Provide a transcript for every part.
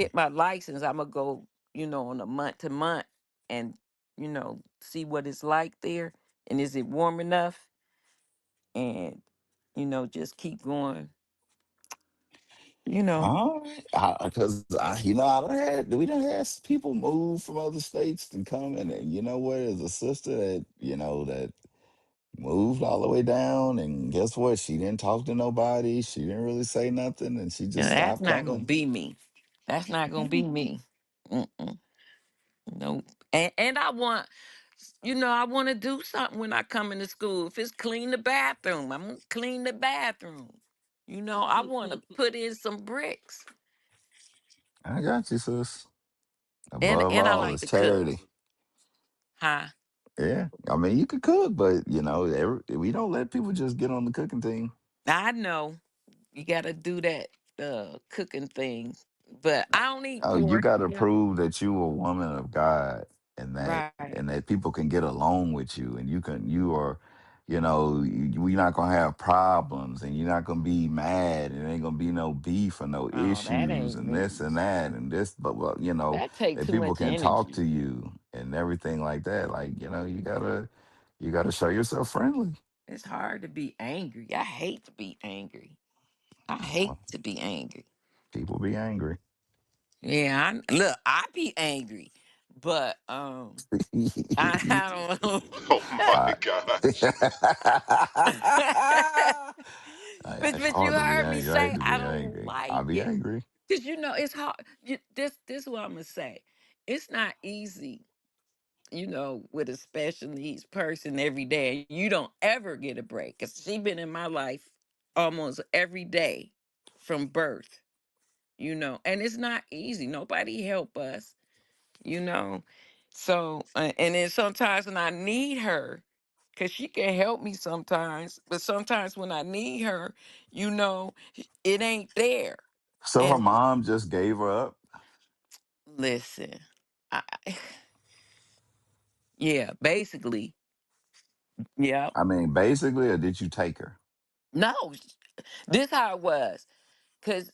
get my license, I'm gonna go, on a month to month and, see what it's like there. And is it warm enough? And, just keep going, you know. All right, because I done we done had people move from other states to come in, and you know what? As a sister that moved all the way down, and guess what? She didn't talk to nobody. She didn't really say nothing, and she And just that's stopped not gonna coming. be me. That's not gonna Yeah. be me. Mm-mm, no. And I want to do something when I come into school. If it's clean the bathroom, I'm gonna clean the bathroom. I want to put in some bricks. I got you, sis. And Above and I all, like it's to cook. charity. Huh? Yeah, I mean, you could cook, but we don't let people just get on the cooking team. I know you got to do that cooking thing, but I don't eat Oh, you pork. got to Yeah. prove that you a woman of God, and that Right. and that people can get along with you, and you are, we're not gonna have problems, and you're not gonna be mad, and ain't gonna be no beef or no Oh, that issues, ain't and me. this and that and this, but well, That take that too people much can talk energy. to you and everything like that. Like you gotta show yourself friendly. It's hard to be angry. I hate to be angry. I hate Well, to be angry. people be angry. Yeah, look, I be angry, but I don't. Oh my I, gosh. but It's you hard to be heard me angry. I hate say to I be don't angry. I'll like be it angry. because it's hard. This is what I'm gonna say. It's not easy, with a special needs person every day. You don't ever get a break. Cause she been in my life almost every day from birth. And it's not easy. Nobody help us. you know. So, and then sometimes when I need her, because she can help me sometimes, but sometimes when I need her, it ain't there. So her And mom just gave her up. listen, I, yeah, basically, yeah. I mean, basically, or did you take her? No, this how it was. Because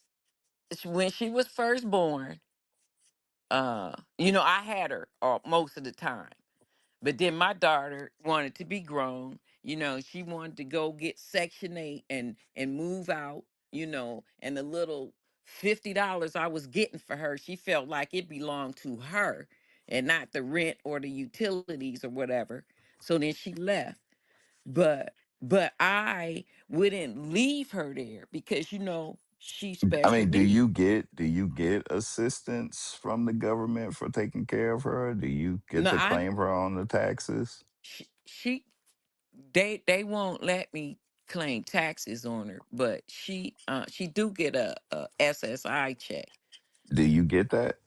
when she was first born, I had her most of the time. But then my daughter wanted to be grown. She wanted to go get Section 8 and move out, and the little $50 I was getting for her, she felt like it belonged to her and not the rent or the utilities or whatever. So then she left. But I wouldn't leave her there because she's I special mean, needs. do you get assistance from the government for taking care of her? Do you get No, to claim her on the taxes? she they won't let me claim taxes on her, but she do get a SSI check. Do you get that?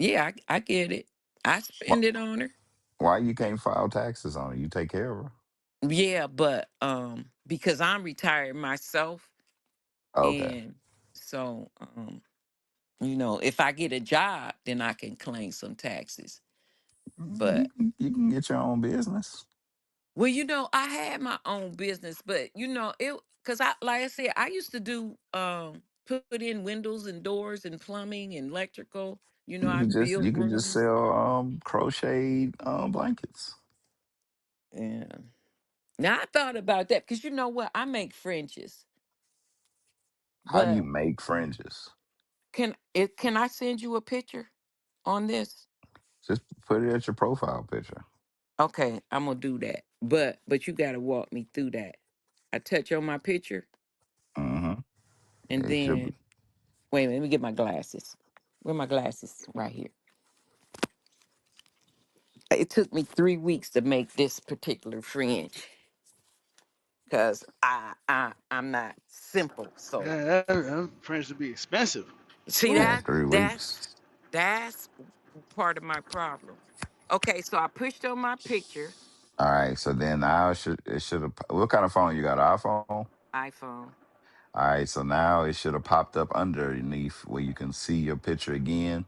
Yeah, I get it. I Why, spend it on her. why you can't file taxes on her? You take care of her. Yeah, but because I'm retired myself, Okay. and so if I get a job, then I can claim some taxes. But You can get your own business. well, I had my own business, but it because I like I said, I used to do put in windows and doors and plumbing and electrical. I You built can just rooms. sell crocheted blankets. And now I thought about that because you know what? I make fringes. How do you But make fringes? can I send you a picture on this? Just put it at your profile picture. Okay, I'm gonna do that. But you gotta walk me through that. I touch on my picture Mm-hmm. and It should be. then wait a minute, let me get my glasses. Where are my glasses? Right here. It took me 3 weeks to make this particular fringe because I'm not simple. So Yeah, that French to be expensive. see Woo. Yeah, that 3 weeks. that's part of my problem. Okay, so I pushed on my picture, All right. So then now it should have. What kind of phone you got? iPhone. iPhone. All right. So now it should have popped up underneath where you can see your picture again.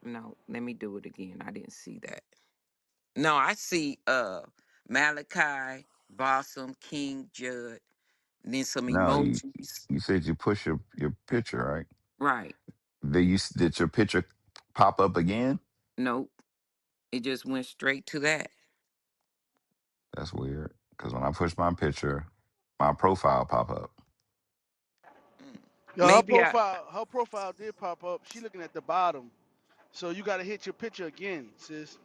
No, let me do it again. I didn't see that. No, I see Malachi, Blossom, King, Judd, and then some No, emojis. you said you push your picture right. Right. Did your picture? pop up again? Nope. It just went straight to that. That's weird. Because when I push my picture, my profile pop up. Mm. Yo, Maybe her profile did pop up. She looking at the bottom. So you gotta hit your picture again, sis.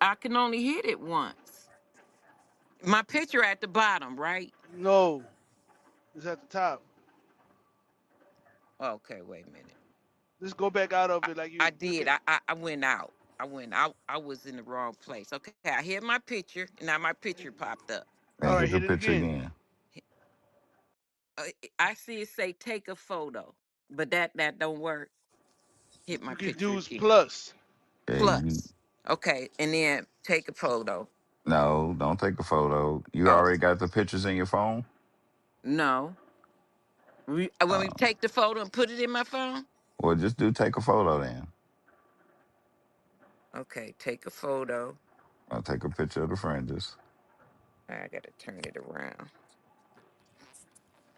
I can only hit it once. My picture at the bottom, right? No, it's at the top. Okay, wait a minute. Just go back out of I, it like you I look did. at. I went out. I went out. I was in the wrong place. Okay, I hit my picture, and now my picture popped up. All And right, hit the hit it picture again. again. I see it say take a photo, but that don't work. Hit my You can picture do again. plus. Yeah, you Plus, okay, and then take a photo. no, don't take a photo. You Oh already got the pictures in your phone? no, when we take the photo and put it in my phone. Well, just do take a photo then. Okay, take a photo. I'll take a picture of the fringes. I gotta turn it around.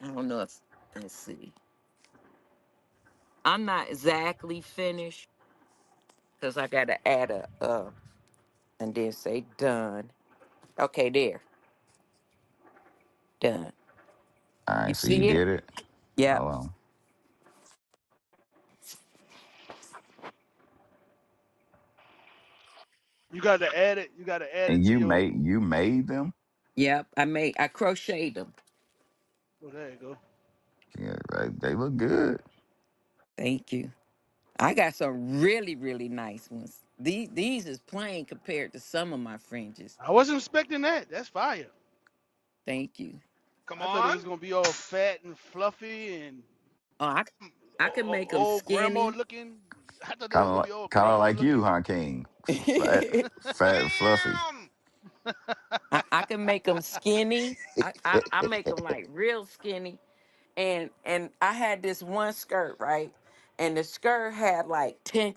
I don't know if let's see. I'm not exactly finished because I gotta add a and then say done. Okay, there, done. All You right, so you see it? did it. Yep. Hold on. You gotta add it. You gotta add it And to your. you made them? Yep. I crocheted them. Oh, there you go. Yeah, they look good. Thank you. I got some really nice ones. These is plain compared to some of my fringes. I wasn't expecting that. That's fire. Thank you. Come I thought it on. was gonna be all fat and fluffy and Oh, I can make them old grandma skinny. looking. I thought they was gonna Kind be all of grandma like you, looking. huh, King? Fat and fluffy. Damn. I can make them skinny. I make them like real skinny. And I had this one skirt, right? And the skirt had like 10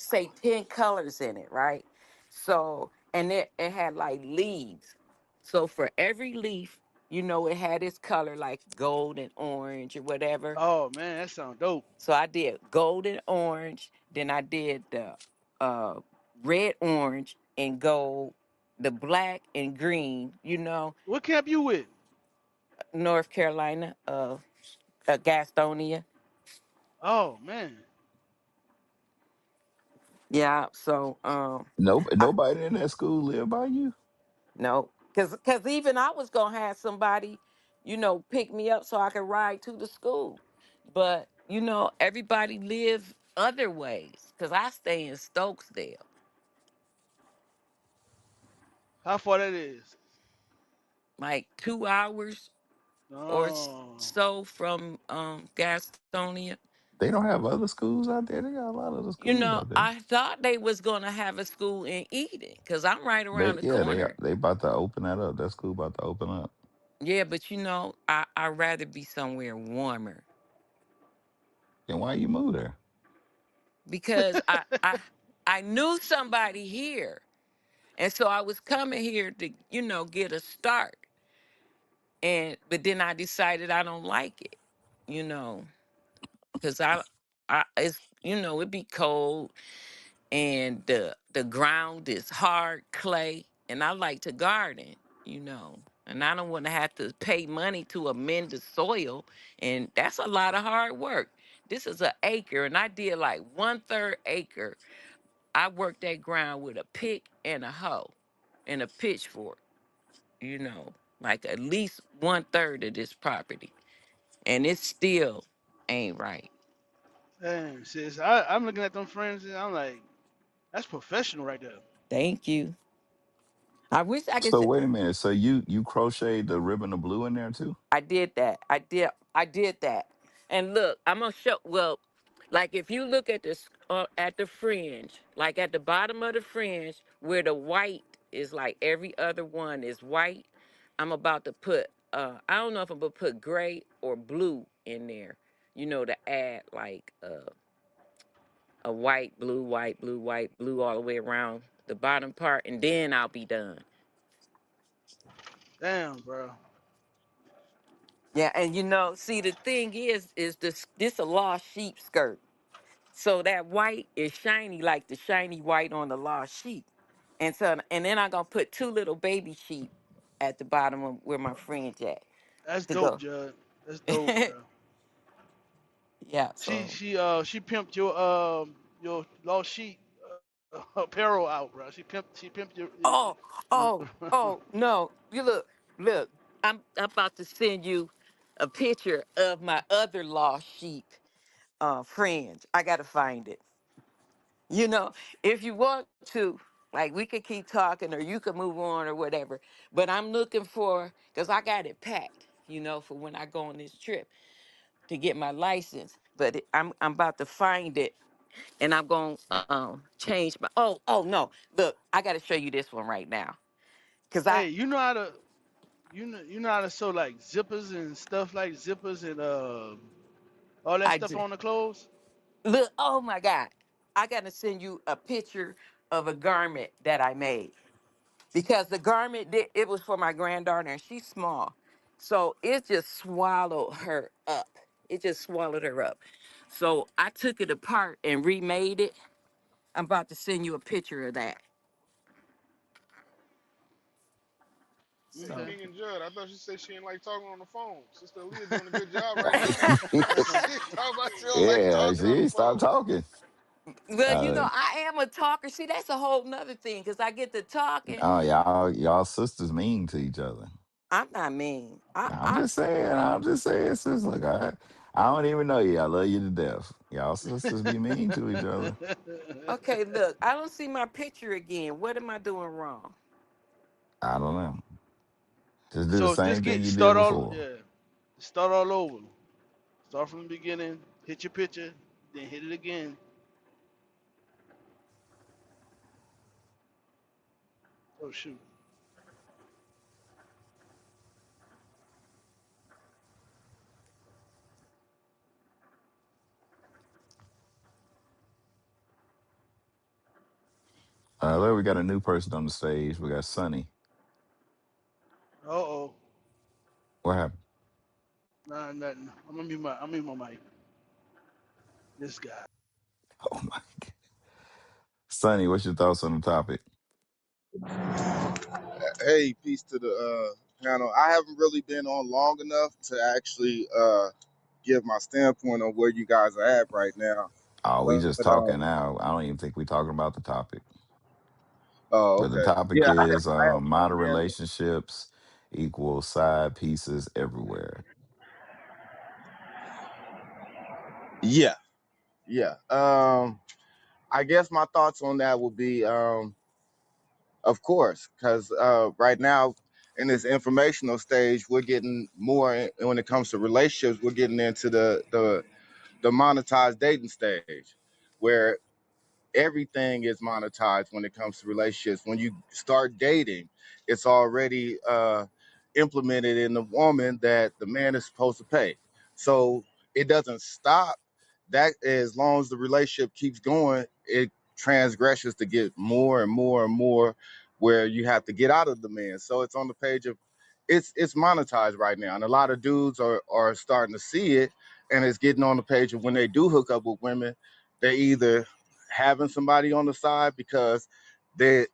colors in it, right? So and it had like leaves. So for every leaf, it had its color like gold and orange or whatever. Oh man, that sounds dope. So I did gold and orange, then I did the uh red, orange, and gold, the black and green, What camp you with? North Carolina, Gastonia. Oh man. Yeah, so Nope, I nobody in that school live by you. no, because even I was gonna have somebody, pick me up so I could ride to the school, but everybody live other ways. Because I stay in Stokesdale, How far that is? like 2 hours or Oh. so from Gastonia. They don't have other schools out there. They got a lot of the schools out there. I thought they was gonna have a school in Eden because I'm right around They the yeah, corner. they about to open that up. That school about to open up. Yeah, but I'd rather be somewhere warmer Then why you move there? because I knew somebody here, and so I was coming here to get a start, and but then I decided I don't like it, you know, because I it's it be cold and the ground is hard clay, and I like to garden, and I don't want to have to pay money to amend the soil, and that's a lot of hard work. This is an acre, and I did like 1/3 acre. I worked that ground with a pick and a hoe and a pitchfork, like at least 1/3 of this property, and it still ain't right. Damn, sis. I'm looking at them friends and I'm like, that's professional right there. Thank you. I wish I could. So wait a minute. So you crocheted the ribbon of blue in there too? I did that. I did that. And look, I'm gonna show. Well, like if you look at at the fringe, like at the bottom of the fringe, where the white is like every other one is white. I'm about to put. I don't know if I'm gonna put gray or blue in there. To add like a white, blue, white, blue, white, blue all the way around the bottom part, and then I'll be done. Damn, bro. Yeah, and see, the thing is this a lost sheep skirt. So that white is shiny like the shiny white on the lost sheep. And so and then I'm gonna put two little baby sheep at the bottom of where my fringe at That's to dope, go. Judd. That's dope, bro. Yeah, She so she she pimped your lost sheep apparel out, bro. She pimped oh, oh, your oh no. You look, I'm about to send you a picture of my other lost sheep fringe. I gotta find it. You know, if you want to, like we could keep talking or you could move on or whatever. But I'm looking for because I got it packed, for when I go on this trip to get my license. But I'm about to find it and I'm gonna change my oh no. Look, I gotta show you this one right now. Cause hey, you know how to sew like zippers and stuff like zippers and all that I stuff do on the clothes? look, oh my God. I gotta send you a picture of a garment that I made. Because the garment it was for my granddaughter and she's small, so it just swallowed her up. It just swallowed her up. So I took it apart and remade it. I'm about to send you a picture of that. Hey, So Okay. King and Judd, I thought you said she ain't like talking on the phone. Sister Aaliyah doing a good job right now. She talking about she don't like Yeah, talking on the she stopped phone. talking. well, Uh, I am a talker. See, that's a whole nother thing because I get to talking. oh, y'all sisters mean to each other. I'm not mean. I I'm I just saying. I'm just saying. Sis, look, I don't even know you. I love you to death. Y'all sisters be mean to each other. okay, look, I don't see my picture again. What am I doing wrong? I don't know. Just do the So just same thing get you did start all before. yeah. Start all over. Start from the beginning, hit your picture, then hit it again. Oh shoot. Look, we got a new person on the stage. We got Sonny. Uh oh. What happened? Nah, nothing. I'm in my mic. This guy. Oh my God. Sonny, what's your thoughts on the topic? Hey, peace to the panel. I haven't really been on long enough to actually give my standpoint on where you guys are at right now. Oh, we But just talking now. I don't even think we talking about the topic. oh, But the okay, topic yeah, is I had modern came in. relationships equals side pieces everywhere. Yeah, yeah. I guess my thoughts on that would be, of course, because right now in this informational stage, we're getting more when it comes to relationships. We're getting into the monetized dating stage, where everything is monetized when it comes to relationships. When you start dating, it's already implemented in the woman that the man is supposed to pay. So it doesn't stop. That as long as the relationship keeps going, it transgressions to get more and more and more, where you have to get out of the man. So it's on the page of it's monetized right now, and a lot of dudes are starting to see it, and it's getting on the page of when they do hook up with women, they either having somebody on the side because they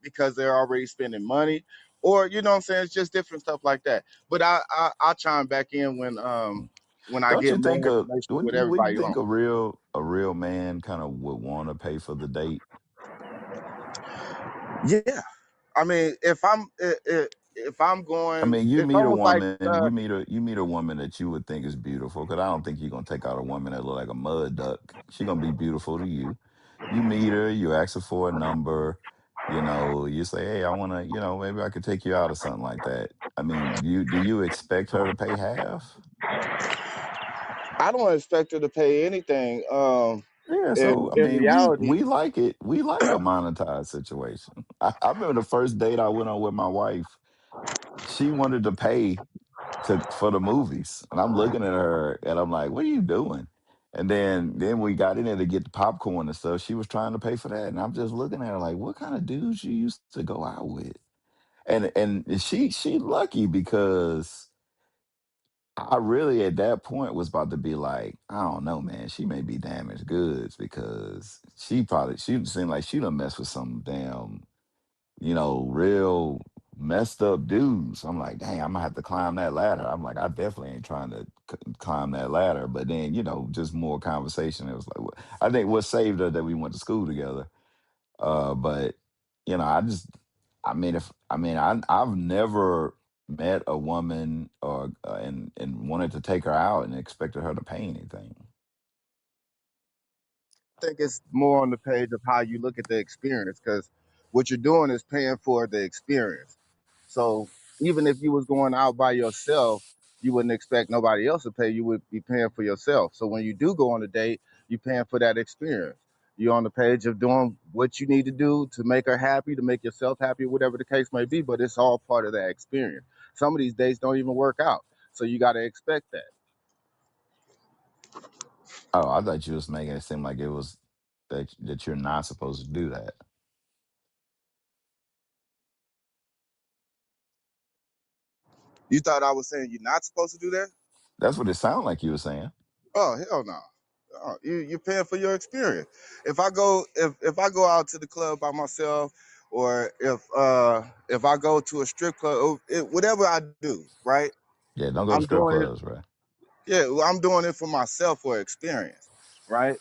because they're already spending money, or you know what I'm saying, it's just different stuff like that. But I'll chime back in when I Don't get you think more information with wouldn't you everybody think on. a real man kind of would want to pay for the date? Yeah, I mean, if I'm I going, mean, you it's meet a almost like woman, you meet a woman that you would think is beautiful. Because I don't think you're gonna take out a woman that look like a mud duck. She gonna be beautiful to you. You meet her, you ask her for a number. You say, "Hey, I want to. Maybe I could take you out or something like that." I mean, do you expect her to pay half? I don't expect her to pay anything. Yeah. So I In mean, we reality, we like it. We like a monetized situation. I remember the first date I went on with my wife. She wanted to pay for the movies. And I'm looking at her and I'm like, what are you doing? And then we got in there to get the popcorn and stuff. She was trying to pay for that. And I'm just looking at her like, what kind of dudes you used to go out with? And she lucky because I really at that point was about to be like, I don't know, man. She may be damaged goods because she seemed like she done messed with some damn, real messed up dudes. I'm like, dang, I'm gonna have to climb that ladder. I'm like, I definitely ain't trying to climb that ladder. But then, just more conversation. It was like, I think what saved her that we went to school together. But I just, I mean, if I mean, I've never met a woman or and wanted to take her out and expected her to pay anything. think it's more on the page of how you look at the experience, because what you're doing is paying for the experience. So even if you was going out by yourself, you wouldn't expect nobody else to pay. You would be paying for yourself. So when you do go on a date, you're paying for that experience. You're on the page of doing what you need to do to make her happy, to make yourself happy, whatever the case may be. But it's all part of that experience. Some of these dates don't even work out, so you got to expect that. Oh, I thought you was making it seem like it was that you're not supposed to do that. You thought I was saying you're not supposed to do that? That's what it sounded like you were saying. Oh hell no. You're paying for your experience. If I go out to the club by myself, or if I go to a strip club, whatever I do, right? Yeah, don't go to I'm strip doing it. clubs, right? Yeah, well, I'm doing it for myself, for experience, right?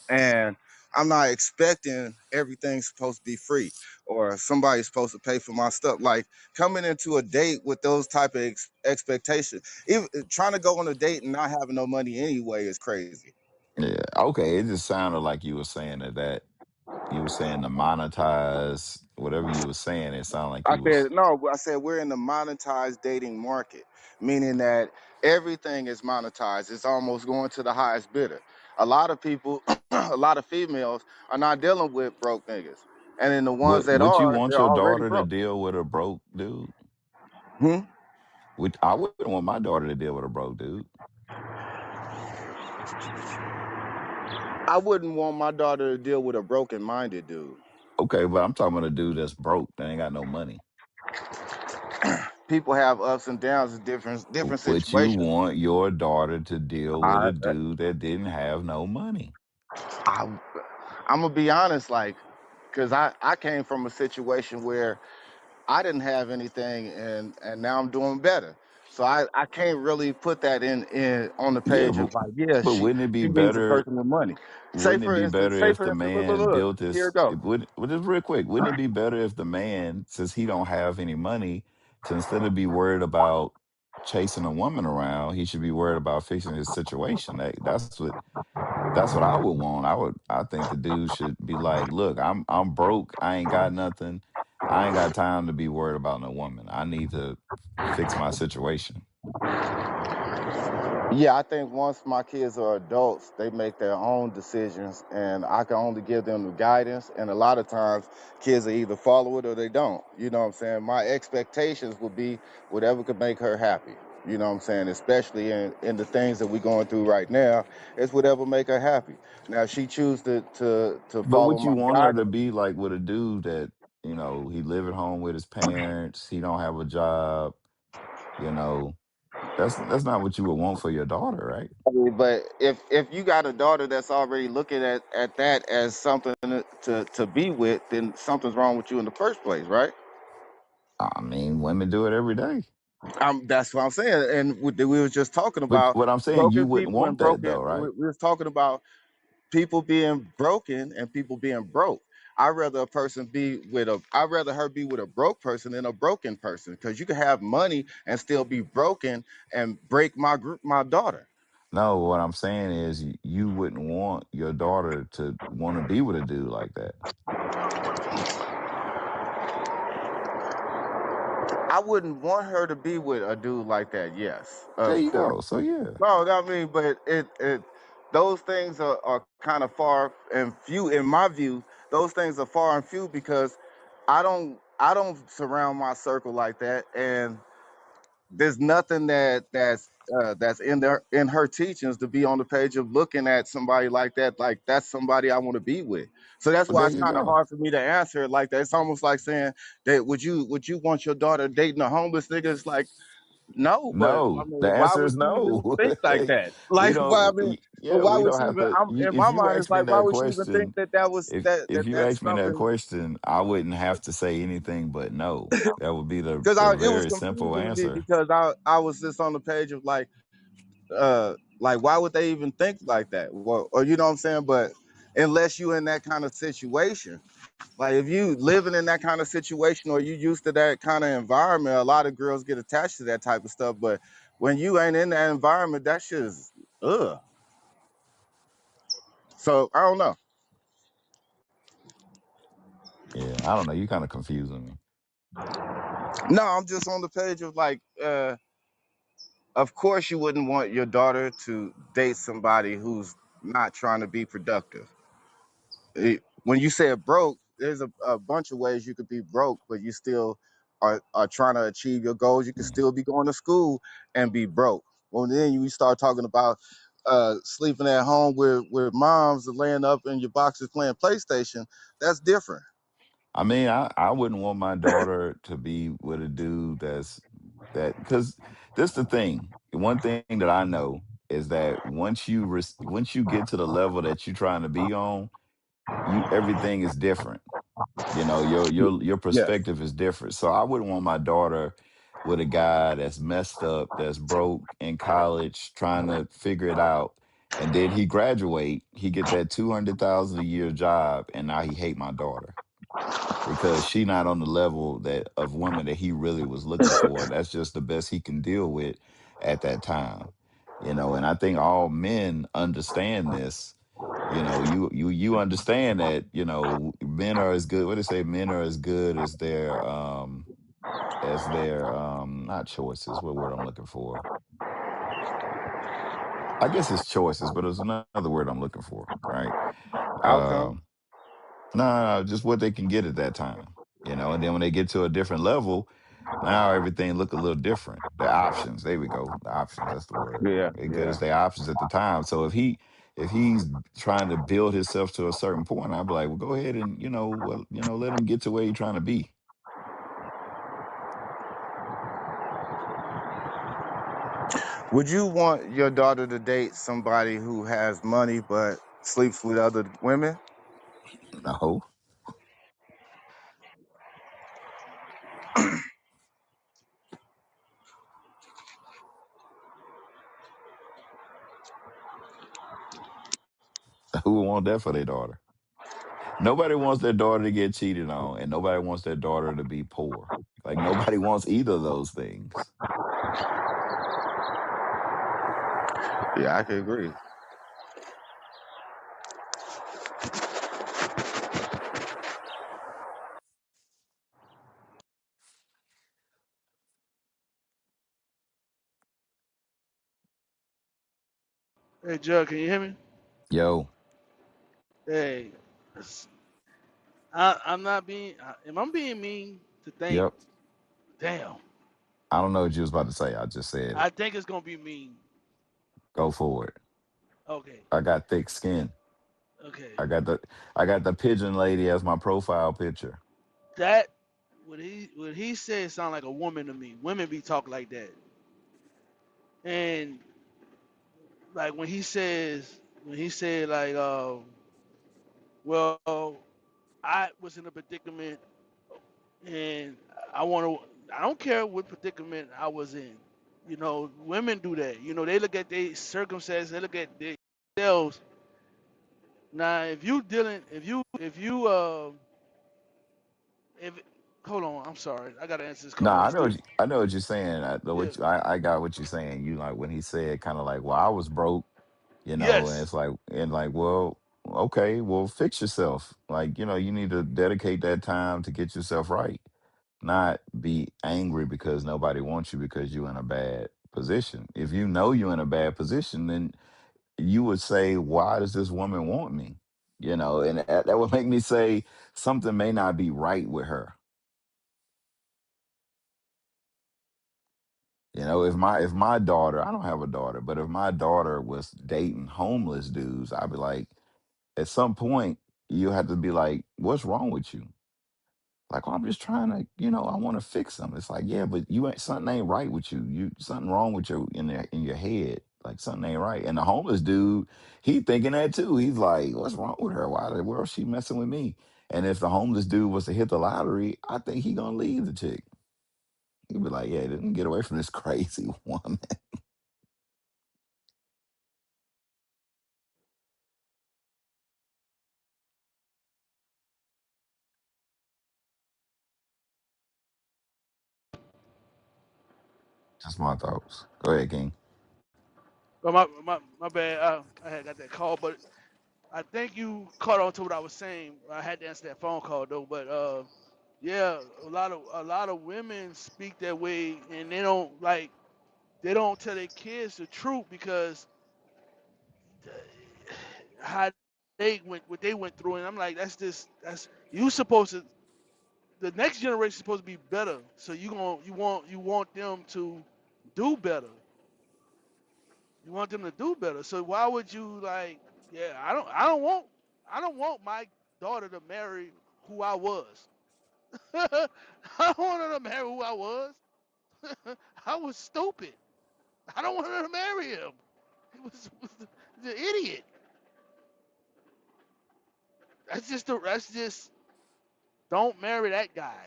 And I'm not expecting everything's supposed to be free or somebody's supposed to pay for my stuff. Like coming into a date with those type of expectations, even trying to go on a date and not having no money anyway is crazy. Yeah. Okay. It just sounded like you were saying that you were saying to monetize whatever you were saying. It sounded like I you was. said no. I said we're in the monetized dating market, meaning that everything is monetized. It's almost going to the highest bidder. A lot of people, a lot of females are not dealing with broke niggas, and then the ones Would that Would you are, want they're your already daughter to broke. deal with a broke dude? Hmm? I wouldn't want my daughter to deal with a broke dude. I wouldn't want my daughter to deal with a broken-minded dude. Okay, but I'm talking about a dude that's broke that ain't got no money. People have ups and downs in different Would you situations. want your daughter to deal with I, a dude that didn't have no money? I I'm gonna be honest, like, cause I came from a situation where I didn't have anything, and now I'm doing better. So I can't really put that in on the Yeah, page of like, yeah, but she needs a person with money. wouldn't it be better Say if for the instance, look, man built here it this? go. It would, well, just real quick, wouldn't it be better if the man, since he don't have any money, to instead of be worried about chasing a woman around, he should be worried about fixing his situation. That's what I would want. I think the dude should be like, look, I'm broke. I ain't got nothing. I ain't got time to be worried about no woman. I need to fix my situation. Yeah, I think once my kids are adults, they make their own decisions, and I can only give them the guidance. And a lot of times, kids will either follow it or they don't. You know what I'm saying? My expectations would be whatever could make her happy. You know what I'm saying? Especially in the things that we're going through right now, it's whatever make her happy. Now, if she choose to But follow would you my want her to guidance, be like with a dude that, he live at home with his parents, he don't have a job, you know, that's not what you would want for your daughter, right? I mean, but if you got a daughter that's already looking at that as something to be with, then something's wrong with you in the first place, right? I mean, women do it every day. That's what I'm saying. And we was just talking But about what I'm saying, you broken wouldn't people and want that broken. though, right? We was talking about people being broken and people being broke. I'd rather her be with a broke person than a broken person, because you can have money and still be broken and break my daughter. No, what I'm saying is you wouldn't want your daughter to want to be with a dude like that. I wouldn't want her to be with a dude like that. Yes, There of you course. go. So yeah. No, I mean, but it those things are kind of far and few in my view. Those things are far and few because I don't surround my circle like that, and there's nothing that's in her teachings to be on the page of looking at somebody like that, like that's somebody I want to be with. So that's Well, why there it's you kind of go. hard for me to answer it like that. It's almost like saying that would you want your daughter dating a homeless nigga? It's like, No, but I No, the mean, why answer would is you even no. think like that? We Like, why? I don't. mean, but Yeah, why we would don't she have even? to. In If my you mind, it's ask me like, why that would she even think question, that that was if you that's ask me that something? question, I wouldn't have to say anything but no. That would be Because the it was very simple confusing to me answer. because I was just on the page of like why would they even think like that? Well, or you know what I'm saying? But unless you in that kind of situation, like if you living in that kind of situation or you used to that kind of environment, a lot of girls get attached to that type of stuff. But when you ain't in that environment, that shit is ugh. So I don't know. Yeah, I don't know. You kind of confusing me. No, I'm just on the page of like, of course you wouldn't want your daughter to date somebody who's not trying to be productive. When you say broke, there's a bunch of ways you could be broke, but you still are trying to achieve your goals. You could Mm. still be going to school and be broke. Well, then you start talking about sleeping at home with moms and laying up in your boxes playing PlayStation. That's different. I mean, I wouldn't want my daughter to be with a dude that because this the thing. One thing that I know is that once you get to the level that you're trying to be on, you everything is different. You know, your Yeah. perspective is different. So I wouldn't want my daughter with a guy that's messed up, that's broke in college, trying to figure it out, and then he graduate, he get that 200,000 a year job, and now he hate my daughter because she not on the level that of woman that he really was looking for. That's just the best he can deal with at that time. You know, and I think all men understand this. You know, you understand that, men are as good, what they say, men are as good as their not choices, what word I'm looking for. I guess it's choices, but it's another word I'm looking for, right? Outcome. Um no, just what they can get at that time, and then when they get to a different level, now everything look a little different. The options, there we go. The options, that's the word. Yeah, They good yeah. as their options at the time. So if he's trying to build himself to a certain point, I'd be like, well, go ahead and let him get to where he's trying to be. Would you want your daughter to date somebody who has money but sleeps with other women? No, who would want that for their daughter? Nobody wants their daughter to get cheated on, and nobody wants their daughter to be poor. Like nobody wants either of those things. Yeah, I can agree. Hey, Jug, can you hear me? Yo, Hey, it's- I'm not being. Am I being mean to think? yep. Damn, I don't know what you was about to say. I just said it. I think it's gonna be mean. Go for it. Okay, I got thick skin. okay. I got the I got the pigeon lady as my profile picture. That what he said sound like a woman to me. Women be talk like that, and like when he said like, well, I was in a predicament, and I want to. I don't care what predicament I was in. Women do that. They look at their circumstances. They look at themselves. Now, if you dealing, if hold on, I'm sorry, I gotta answer this No, call. Excuse me. I know what you're saying. Yeah. I got what you're saying. You like when he said kind of like, well, I was broke, and Yes. it's like well, okay, well, fix yourself. Like, you need to dedicate that time to get yourself right, not be angry because nobody wants you because you're in a bad position. If you know you're in a bad position, then you would say, why does this woman want me? And that would make me say something may not be right with her. If my daughter, I don't have a daughter, but if my daughter was dating homeless dudes, I'd be like, at some point, you have to be like, what's wrong with you? Like, oh, I'm just trying to, I want to fix them. It's like, yeah, but you ain't something ain't right with you. You something wrong with your in your head. Like something ain't right. And the homeless dude, he thinking that too. He's like, what's wrong with her? Why the world she messing with me? And if the homeless dude was to hit the lottery, I think he gonna leave the chick. He'd be like, yeah, didn't get away from this crazy woman. Just my thoughts. Go ahead, King. But my bad. I had got that call, but I think you caught on to what I was saying. I had to answer that phone call though, but yeah, a lot of women speak that way, and they don't tell their kids the truth because how they went what they went through, and I'm like, that's you supposed to. The next generation is supposed to be better, so you want them to do better. You want them to do better. So why would you like? Yeah, I don't want my daughter to marry who I was. I don't want her to marry who I was. I was stupid. I don't want her to marry him. He was the idiot. That's just don't marry that guy.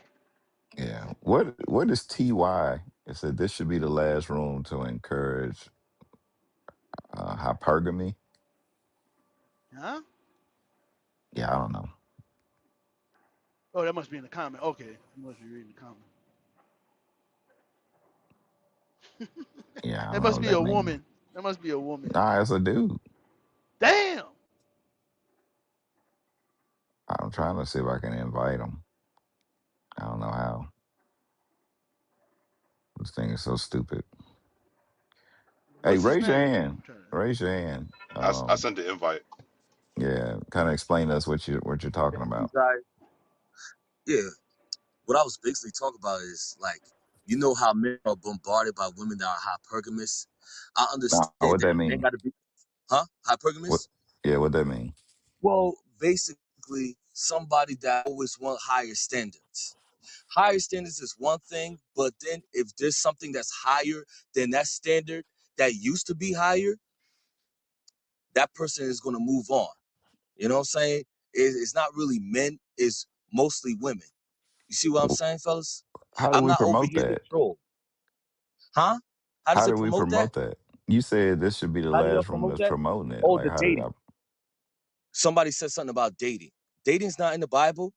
Yeah. What is TY? It said this should be the last room to encourage hypergamy. Huh? Yeah, I don't know. Oh, that must be in the comment. Okay, you must be reading the comment. Yeah, I That don't know must what be that a means. woman. That must be a woman. Nah, it's a dude. Damn. I'm trying to see if I can invite him. I don't know how. This thing is so stupid. Hey, What's his raise your name? hand. I'm trying to. Raise your hand. I sent the invite. Yeah, kind of explain to us what you're talking You about. guys, yeah. What I was basically talking about is like, how men are bombarded by women that are hypergamous. I Nah, understand what that that a man mean? got to be, huh? What? Hypergamous? Yeah, what that mean? Well, basically, somebody that always want higher standards. Higher standards is one thing, but then if there's something that's higher than that standard that used to be higher, that person is going to move on. You know what I'm saying? It's not really men, it's mostly women. You see what I'm saying, fellas? How do I'm we not over promote here to that? troll. Huh? How does How it do we promote that? promote that? You said this should be the How do y'all last room promote that's that? promoting it. Oh, Like, the how did dating. I? Somebody said something about dating. Dating's not in the Bible.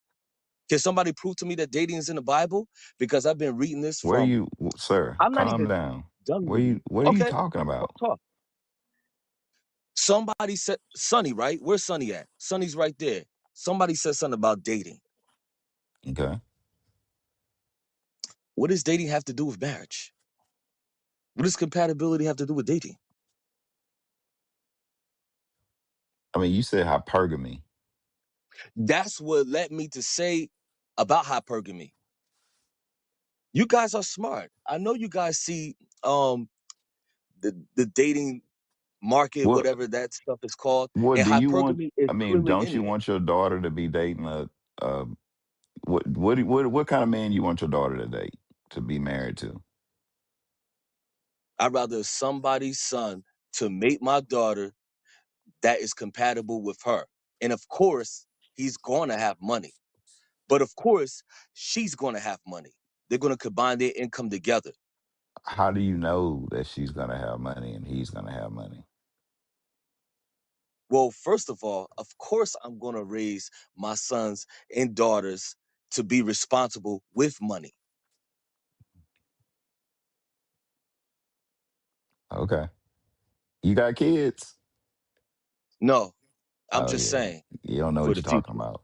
Can somebody prove to me that dating is in the Bible? Because I've been reading this Where from. you, sir? I'm not Calm even down. done Where you? reading. What are you Okay, talking talk, about? talk. Somebody said Sonny, right? Where's Sonny at? Sonny's right there. Somebody said something about dating. Okay. What does dating have to do with marriage? What does compatibility have to do with dating? I mean, you said hypergamy. That's what led me to say about hypergamy. You guys are smart. I know you guys see um the dating market, What? whatever that stuff is called, What and do you want? hypergamy is I mean, clearly don't in you there. want your daughter to be dating a what kind of man you want your daughter to date to be married to? I'd rather somebody's son to mate my daughter that is compatible with her. And of course, he's gonna have money. But of course, she's gonna have money. They're gonna combine their income together. How do you know that she's gonna have money and he's gonna have money? Well, first of all, of course, I'm gonna raise my sons and daughters to be responsible with money. Okay. You got kids? No, I'm Oh just yeah. saying You don't know for what the you're talking future. about.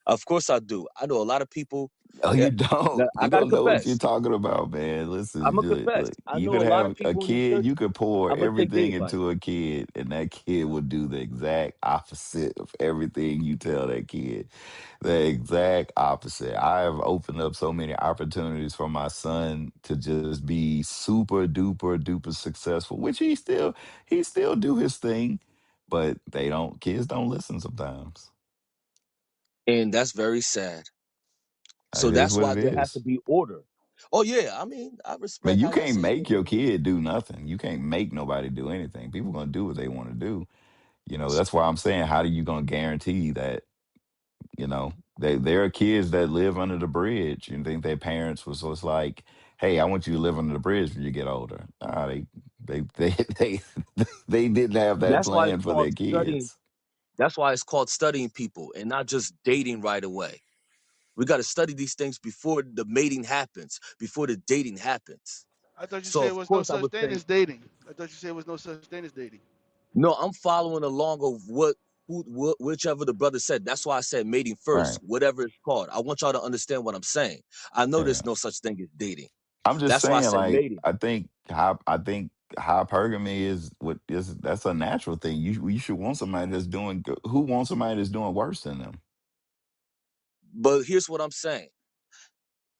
Of course I do. I know a lot of people. Oh, eh, you don't. Now, I You gotta don't know what you're confess. talking about, man. I'm Listen, gonna look, confess. look, I you know could a lot of have a people in the kid. church. You could pour I'm gonna take the everything advice. into a kid, and that kid would do the exact opposite of everything you tell that kid. The exact opposite. I have opened up so many opportunities for my son to just be super duper duper successful, which he still do his thing, but they don't. Kids don't listen sometimes. And that's very sad. So It is that's what why it there has to is. be order. Oh yeah, I mean, I I mean, respect you how y'all can't see make things. your kid do nothing. You can't make nobody do anything. People gonna do what they want to do. That's why I'm saying, how are you gonna guarantee that? There are kids that live under the bridge and think their parents was just like, "Hey, I want you to live under the bridge when you get older." Nah, they they didn't have that That's why it's plan for called their studying. kids. That's why it's called studying people and not just dating right away. We got to study these things before the mating happens, before the dating happens. I thought you So said of it was no course I such would thing say as dating. I thought you said it was no such thing as dating. no. I'm following along of whichever the brother said. That's why I said mating first, Right. whatever it's called. I want y'all to understand what I'm saying. I know Yeah. there's no such thing as dating. I'm just That's why I saying, said like, mating. I think hypergamy is that's a natural thing. You should want somebody that's doing who wants somebody that's doing worse than them. But here's what I'm saying: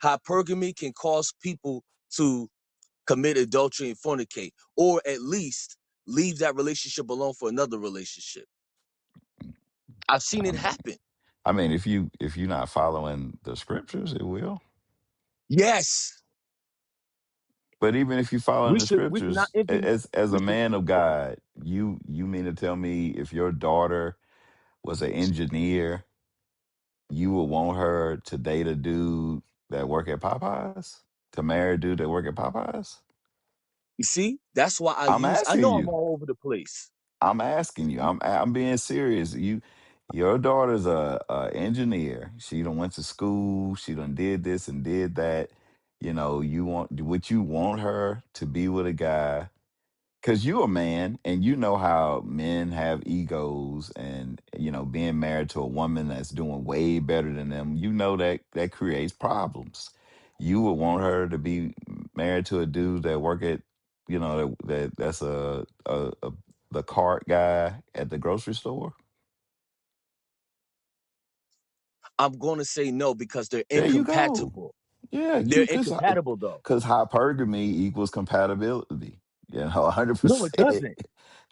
hypergamy can cause people to commit adultery and fornicate, or at least leave that relationship alone for another relationship. I've seen it Um, happen. I mean, if you're not following the scriptures, it will. Yes, But even if you follow in the we should not scriptures, envy. as We a should, man of okay. God, you mean to tell me if your daughter was an engineer, you would want her to date a dude that work at Popeyes? To marry a dude that work at Popeyes? You see, that's why I'm I asking know I'm you. all over the place. I'm asking you. I'm being serious. Your daughter's a engineer. She done went to school. She done did this and did that. Would you want her to be with a guy? Because you're a man and you know how men have egos, and being married to a woman that's doing way better than them, that creates problems. You would want her to be married to a dude that work at, that's the cart guy at the grocery store. I'm going to say no because they're There you go. incompatible. Yeah, They're you because incompatible though. hypergamy equals compatibility. 100%. No, it doesn't.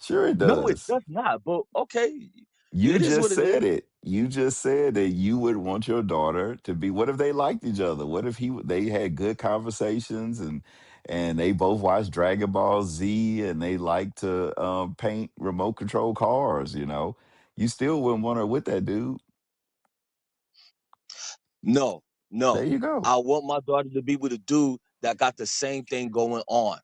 Sure, it No, it does. does not. But okay, You it is what just it is. said it. You just said that you would want your daughter to be. What if they liked each other? What if they had good conversations, and they both watched Dragon Ball Z and they like to paint remote control cars? You still wouldn't want her with that dude. No, There no. you go. I want my daughter to be with a dude that got the same thing going on.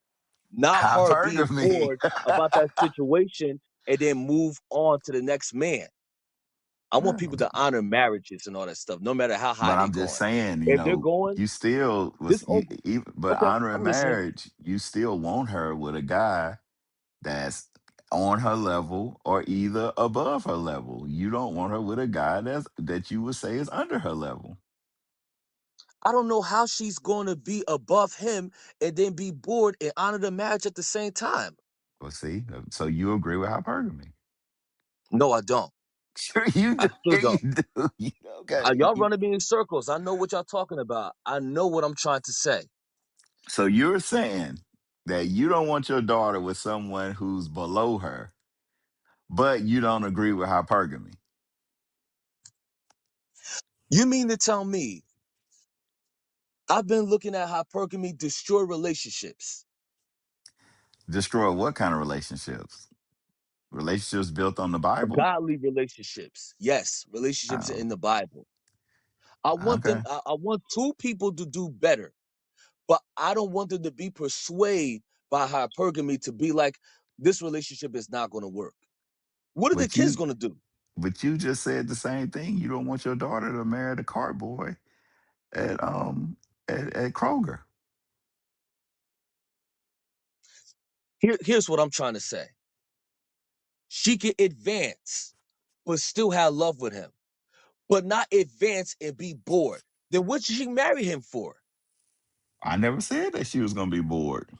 Not her being Hypergamy. bored about that situation and then move on to the next man. I want Yeah, people to honor marriages and all that stuff, no matter how high but they're I'm just going. saying, If they're going, you still this was you, over. even, but Okay, honoring I'm listening. marriage, you still want her with a guy that's on her level or either above her level. You don't want her with a guy that you would say is under her level. I don't know how she's going to be above him and then be bored and honor the marriage at the same time. Well, see, so you agree with hypergamy? No, I don't. Sure, you I do. still Yeah, you don't. do. Okay. Y'all running me in circles. I know what y'all talking about. I know what I'm trying to say. So you're saying that you don't want your daughter with someone who's below her, but you don't agree with hypergamy. You mean to tell me I've been looking at hypergamy destroy relationships, Destroy what kind of relationships? Relationships built on the Bible? godly relationships? Yes, relationships Oh, in the Bible. I want them. okay. I want two people to do better, but I don't want them to be persuaded by hypergamy to be like this relationship is not going to work. What are the But kids you going to do? but you just said the same thing. You don't want your daughter to marry the cart boy at at Kroger. Here's what I'm trying to say. She can advance, but still have love with him, but not advance and be bored. Then what should she marry him for? I never said that she was gonna be bored.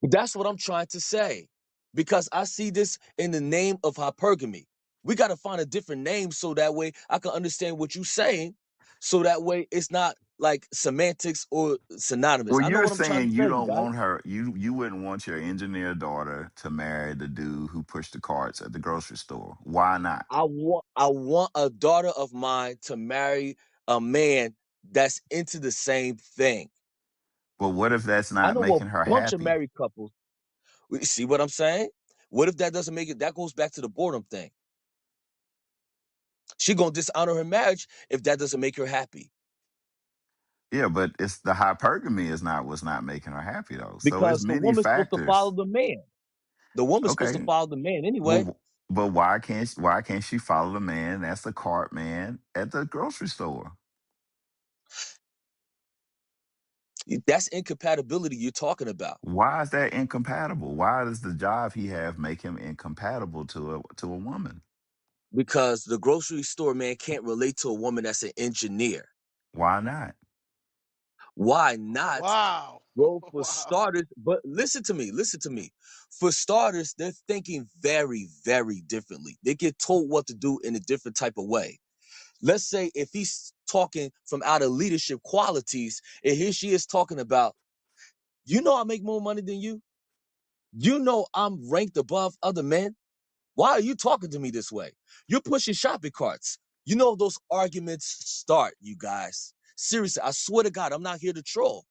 That's what I'm trying to say. Because I see this in the name of hypergamy. We got to find a different name so that way I can understand what you're saying. So that way it's not like semantics or synonymous. Well, I know you're what I'm trying to saying you say, you don't guys. want her. You wouldn't want your engineer daughter to marry the dude who pushed the carts at the grocery store. Why not? I want a daughter of mine to marry a man that's into the same thing. But what if that's I not know a making her bunch of happy? married couples. See what I'm saying? What if that doesn't make it? That goes back to the boredom thing. She gonna dishonor her marriage if that doesn't make her happy. Yeah, but it's the hypergamy is not what's not making her happy though. So it's Because the many woman's supposed to follow factors. the man. The woman's supposed to Okay. follow the man anyway. Well, but why can't she follow the man? That's the cart man at the grocery store. That's incompatibility you're talking about. Why is that incompatible? Why does the job he have make him incompatible to a woman? Because the grocery store man can't relate to a woman that's an engineer. Why not? Why not? Wow. Well, for Wow. starters, but listen to me. For starters, they're thinking very, very differently. They get told what to do in a different type of way. Let's say if he's talking from out of leadership qualities, and here she is talking about, you know, I make more money than you. You know, I'm ranked above other men. Why are you talking to me this way? You're pushing shopping carts. You know, those arguments start, you guys. Seriously, I swear to God, I'm not here to troll.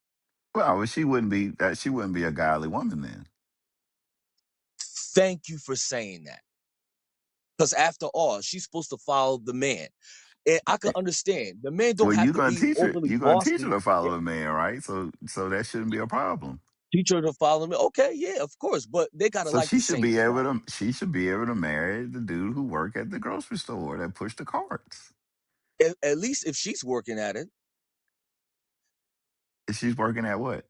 Well, she wouldn't be a godly woman then. Thank you for saying that. Because after all, she's supposed to follow the man. And I can understand the man don't Well, have to be overly you're gonna teach her bossy. to Yeah, follow the man, right? So that shouldn't be a problem. teach her to follow me. Okay, yeah, of course. But they gotta So like the same stuff. she should be able to marry the dude who work at the grocery store that push the carts. At least if she's working at it, If she's working at what?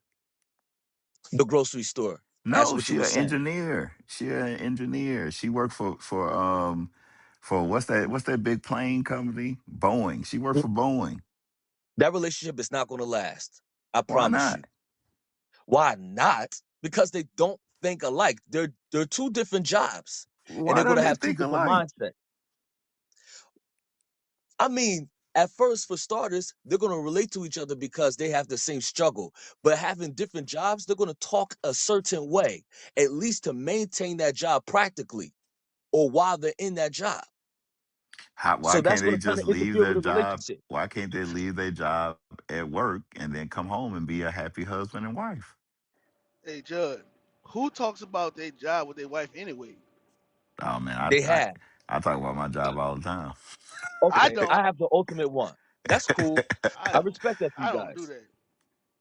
the grocery store. That's No, what you she were an saying. engineer. She an engineer. She worked for what's that big plane company? Boeing. She worked for Boeing. That relationship is not gonna last. I Why promise you. not? Why not? Because they don't think alike. They're two different jobs, and Why they're don't gonna they have two think different alike? mindsets. I mean, at first, for starters, they're gonna relate to each other because they have the same struggle. But having different jobs, they're gonna talk a certain way, at least to maintain that job practically, or while they're in that job. Why So that's can't they gonna kind just of leave interfere their with a job? relationship. Why can't they leave their job at work and then come home and be a happy husband and wife? Hey, Judd, who talks about their job with their wife anyway? Oh man, They I have. I talk about my job all the time. I Okay, don't. I have the ultimate one. That's cool. I I don't. respect that for you I don't do guys. that.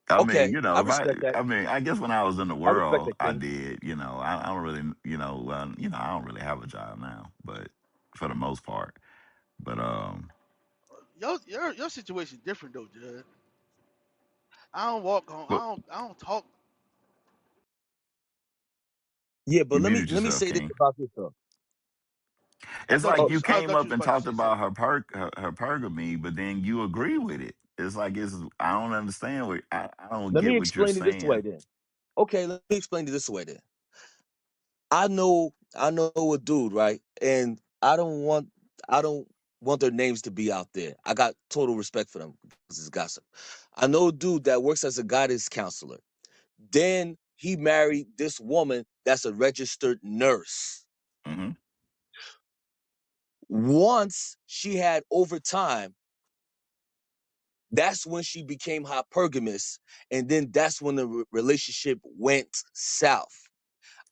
I mean, Okay, I if respect that. I mean, I guess when I was in the I respect world, that, I King. did. I don't really, I don't really have a job now, but for the most part. But Your situation different though, Judd. I don't walk home. but I don't talk. Yeah, you but muted let me yourself, say this King. about this though. I It's thought like you Oh, you was. I came thought you up was and about to talked say about something. her pergamy, but then you agree with it. It's like I don't understand what I don't let get me what you're explain it this way saying. then. Okay, let me explain it this way then. I know a dude, right? And I don't want their names to be out there. I got total respect for them because it's gossip. I know a dude that works as a guidance counselor. Then he married this woman that's a registered nurse. Hmm. Once she had over time, that's when she became hypergamous, and then that's when the relationship went south.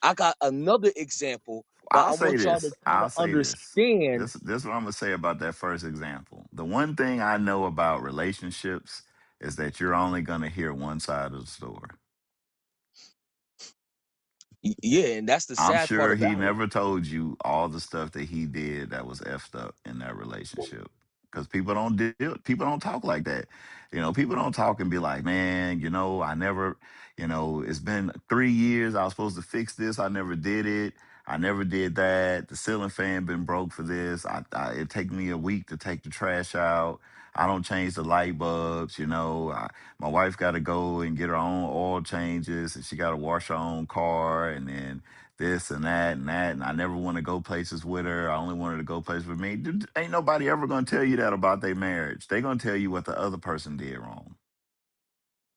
I got another example, but I I'll say want y'all to this. kind of I'll say this. understand. This is what I'm gonna say about that first example. The one thing I know about relationships is that you're only gonna hear one side of the story. Yeah, and that's the I'm sad part sure he about it. never told you all the stuff that he did that was effed up in that relationship. Because people don't talk like that. People don't talk and be like, man, I never, it's been 3 years. I was supposed to fix this. I never did it. I never did that. The ceiling fan been broke for this. It take me a week to take the trash out. I don't change the light bulbs. My wife got to go and get her own oil changes, and she got to wash her own car, and then this and that and that. And I never want to go places with her. I only wanted to go places with me. Ain't nobody ever gonna tell you that about their marriage. They gonna tell you what the other person did wrong.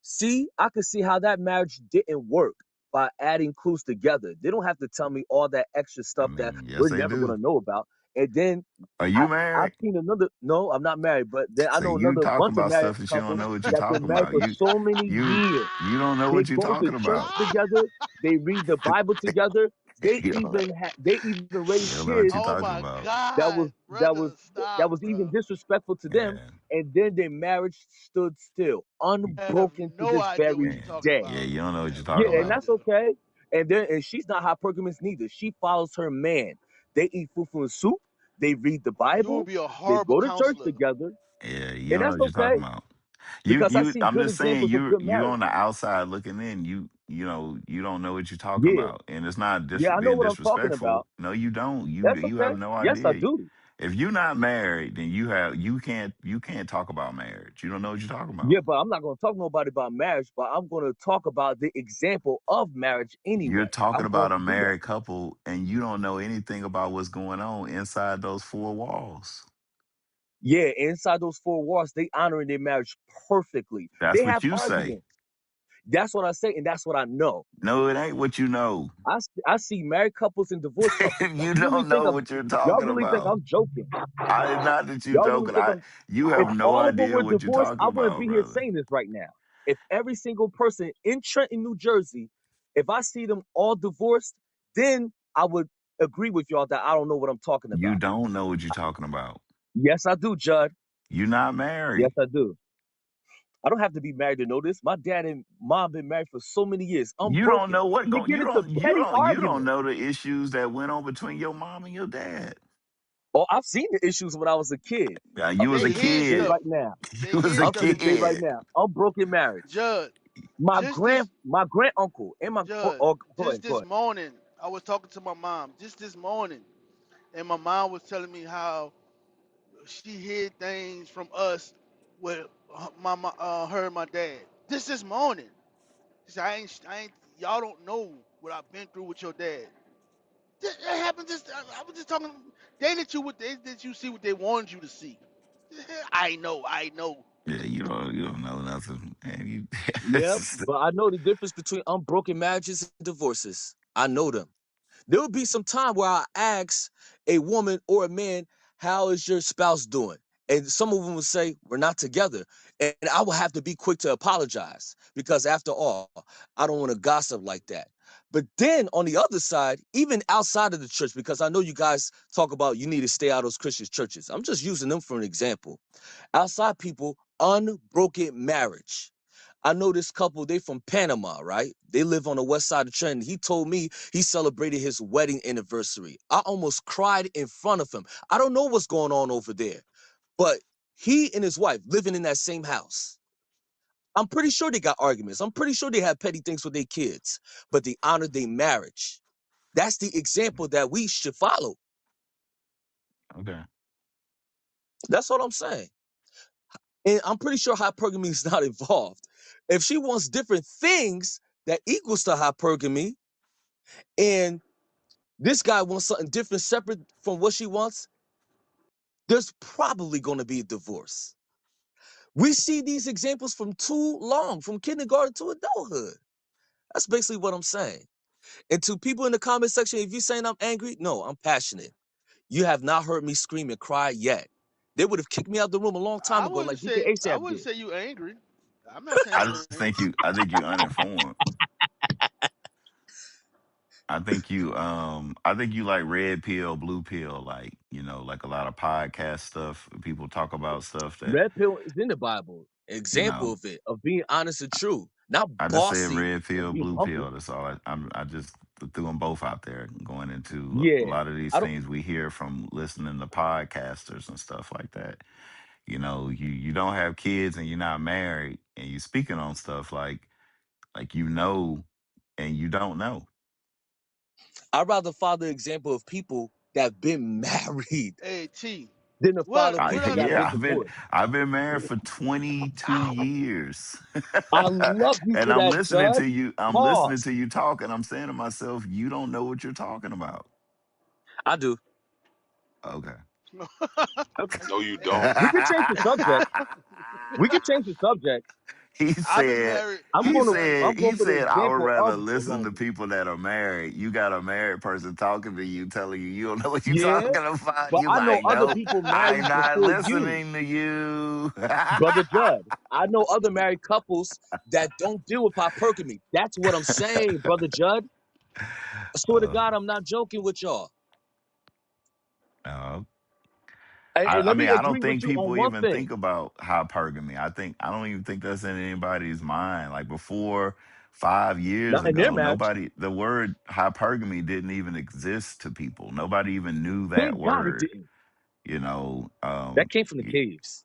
See, I could see how that marriage didn't work by adding clues together. They don't have to tell me all that extra I stuff that mean, yes, we're they never do. going to know about. And then Are I you I've married? seen another. No, I'm not married, but then I So know you another talk bunch of about married stuff that you don't couples know what you're that's been talking married about. for so many years. You don't know They what you're go to talking church about. together. They read the Bible together. You don't know, They even you raise don't know what you're kids Oh talking my about. that God, was that brother, was that stop, was bro. even disrespectful to them, Yeah, and then their marriage stood still, I have unbroken to no this idea what very yeah, you're talking day. yeah. about. You don't know You what you're have Yeah, talking no and about. that's idea. okay. And she's not hypergamous neither. She follows her man. They eat fufu and soup. They read the You would Bible. be a They horrible go to church counselor. together, Yeah, you and don't know that's what you're okay talking about. because I see I'm good just saying examples of good you marriage. on the outside looking in. You know you don't know what you're talking Yeah, about, and it's not yeah, I know being what I'm talking disrespectful. about. No, you don't. That's You okay. have no Yes, I idea. do. If you're not married, then you can't talk about marriage. You don't know what you're talking Yeah, about. but I'm not going to talk nobody about marriage, but I'm going to talk about the example of marriage You're anyway. talking I'm going about a to do that. married couple, and you don't know anything about what's going on inside those four walls. Yeah, inside those four walls, they honoring their marriage perfectly. That's They what have you say. arguments. That's what I say, and that's what I know. No, it ain't what you know. I see married couples and divorced couples. You don't know what you're Y'all talking really think about. I'm joking? I not that you Y'all really joking. think I'm? You If have no all of them idea were what you're divorced, I talking wouldn't about, be here brother. saying this right now. If every single person in Trenton, New Jersey, if I see them all divorced, then I would agree with y'all that I don't know what I'm talking You about. don't know what you're talking about. Yes, I do, Judd. You're not Yes, married. I do. I don't have to be married to know this. My dad and mom been married for so many years, You don't unbroken. know what They going. get into petty You don't arguments. know the issues that went on between your mom and your dad. Oh, I've seen the issues when I was a kid. I'm You was They a sitting to hid this day kid. stuff. right now. They You was hid a I'm stuff sitting to from this day you. right kid. now. Unbroken marriage. Judd, just this My grand uncle and my Judd, oh, go just ahead, go this ahead. morning, I was talking to my mom. Just this morning, and my mom was telling me how she hid things from us with her and my dad. This morning. She said, I ain't, y'all don't know what I've been through with your dad. That happened just, I was just talking, they did you see what they wanted you to see. I know. Yeah, you don't know nothing, man. You, Yeah, but I know the difference between unbroken marriages and divorces. I know them. There will be some time where I ask a woman or a man, how is your spouse doing? And some of them will say, we're not together. And I will have to be quick to apologize because, after all, I don't want to gossip like that. But then on the other side, even outside of the church, because I know you guys talk about you need to stay out of those Christian churches. I'm just using them for an example. Outside people, unbroken marriage. I know this couple, they from Panama, right? They live on the west side of Trenton. He told me he celebrated his wedding anniversary. I almost cried in front of him. I don't know what's going on over there, but he and his wife living in that same house. I'm pretty sure they got arguments. I'm pretty sure they have petty things with their kids, but they honor their marriage. That's the example that we should follow. okay. That's all I'm saying. And I'm pretty sure hypergamy is not involved. If she wants different things that equals to hypergamy, and this guy wants something different, separate from what she wants, there's probably going to be a divorce. We see these examples from too long, from kindergarten to adulthood. That's basically what I'm saying. And to people in the comment section, if you're saying I'm angry, no, I'm passionate. You have not heard me scream and cry yet. They would have kicked me out the room a long time ago, like DK I ASAP wouldn't did. say you angry. I'm not saying I you just angry. I think you uninformed. I think you like red pill, blue pill, like, like a lot of podcast stuff. People talk about stuff that, Red pill is in the Bible. you Example know, of it, of being honest and true, not I just said bossy, red but pill, being blue humble. pill. That's all. I just threw them both out there, going into a Yeah, lot of these I don't. things we hear from listening to podcasters and stuff like that. You don't have kids and you're not married, and you speaking on stuff like and you don't know. I'd rather follow the example of people that have been married Hey T, than to follow I, what people else? that have yeah, been divorced. I've been married for 22 years. I love you And for that, Judge. I'm listening Pause. to you talk, and I'm saying to myself, you don't know what you're talking about. I do. Okay. Okay. No, you Hey, don't. We can change the subject. We can change the subject. He I've been said, married. I'm I've he been going to married. said, I'm he going for the said, I would example of rather listen to alone. people that are married. You got a married person talking to you, telling you don't know what you're Yeah, talking about. but You I know like, other nope, people I'm married not before you, listening to you. brother Judd. I know other married couples that don't deal with hypergamy. That's what I'm saying, brother Judd. I swear to uh, God, I'm not joking with y'all. no. And I let mean, me I don't agree with think you on people one even thing. think about hypergamy. I don't even think that's in anybody's mind. Like before 5 years Not in their ago, marriage. the word hypergamy didn't even exist to people. Nobody even knew that Thank God it word. didn't. You know, That came from the caves.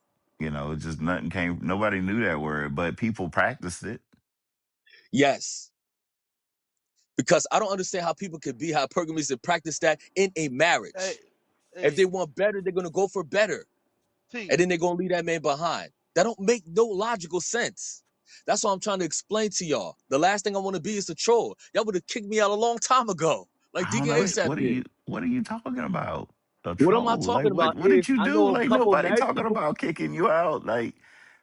just nothing came. Nobody knew that word, but people practiced it. Yes. Because I don't understand how people could be hypergamous and practice that in a Hey, marriage. If hey, they want better, they're gonna go for better. T. And then they're gonna leave that man behind. That don't make no logical sense. That's what I'm trying to explain to y'all. The last thing I want to be is a troll. Y'all would have kicked me out a long time ago, like I don't DK know ASAP did. what are you talking about? A What am I troll? Like talking about what is did you I do? know a Like couple nobody married talking people. about kicking you out. Like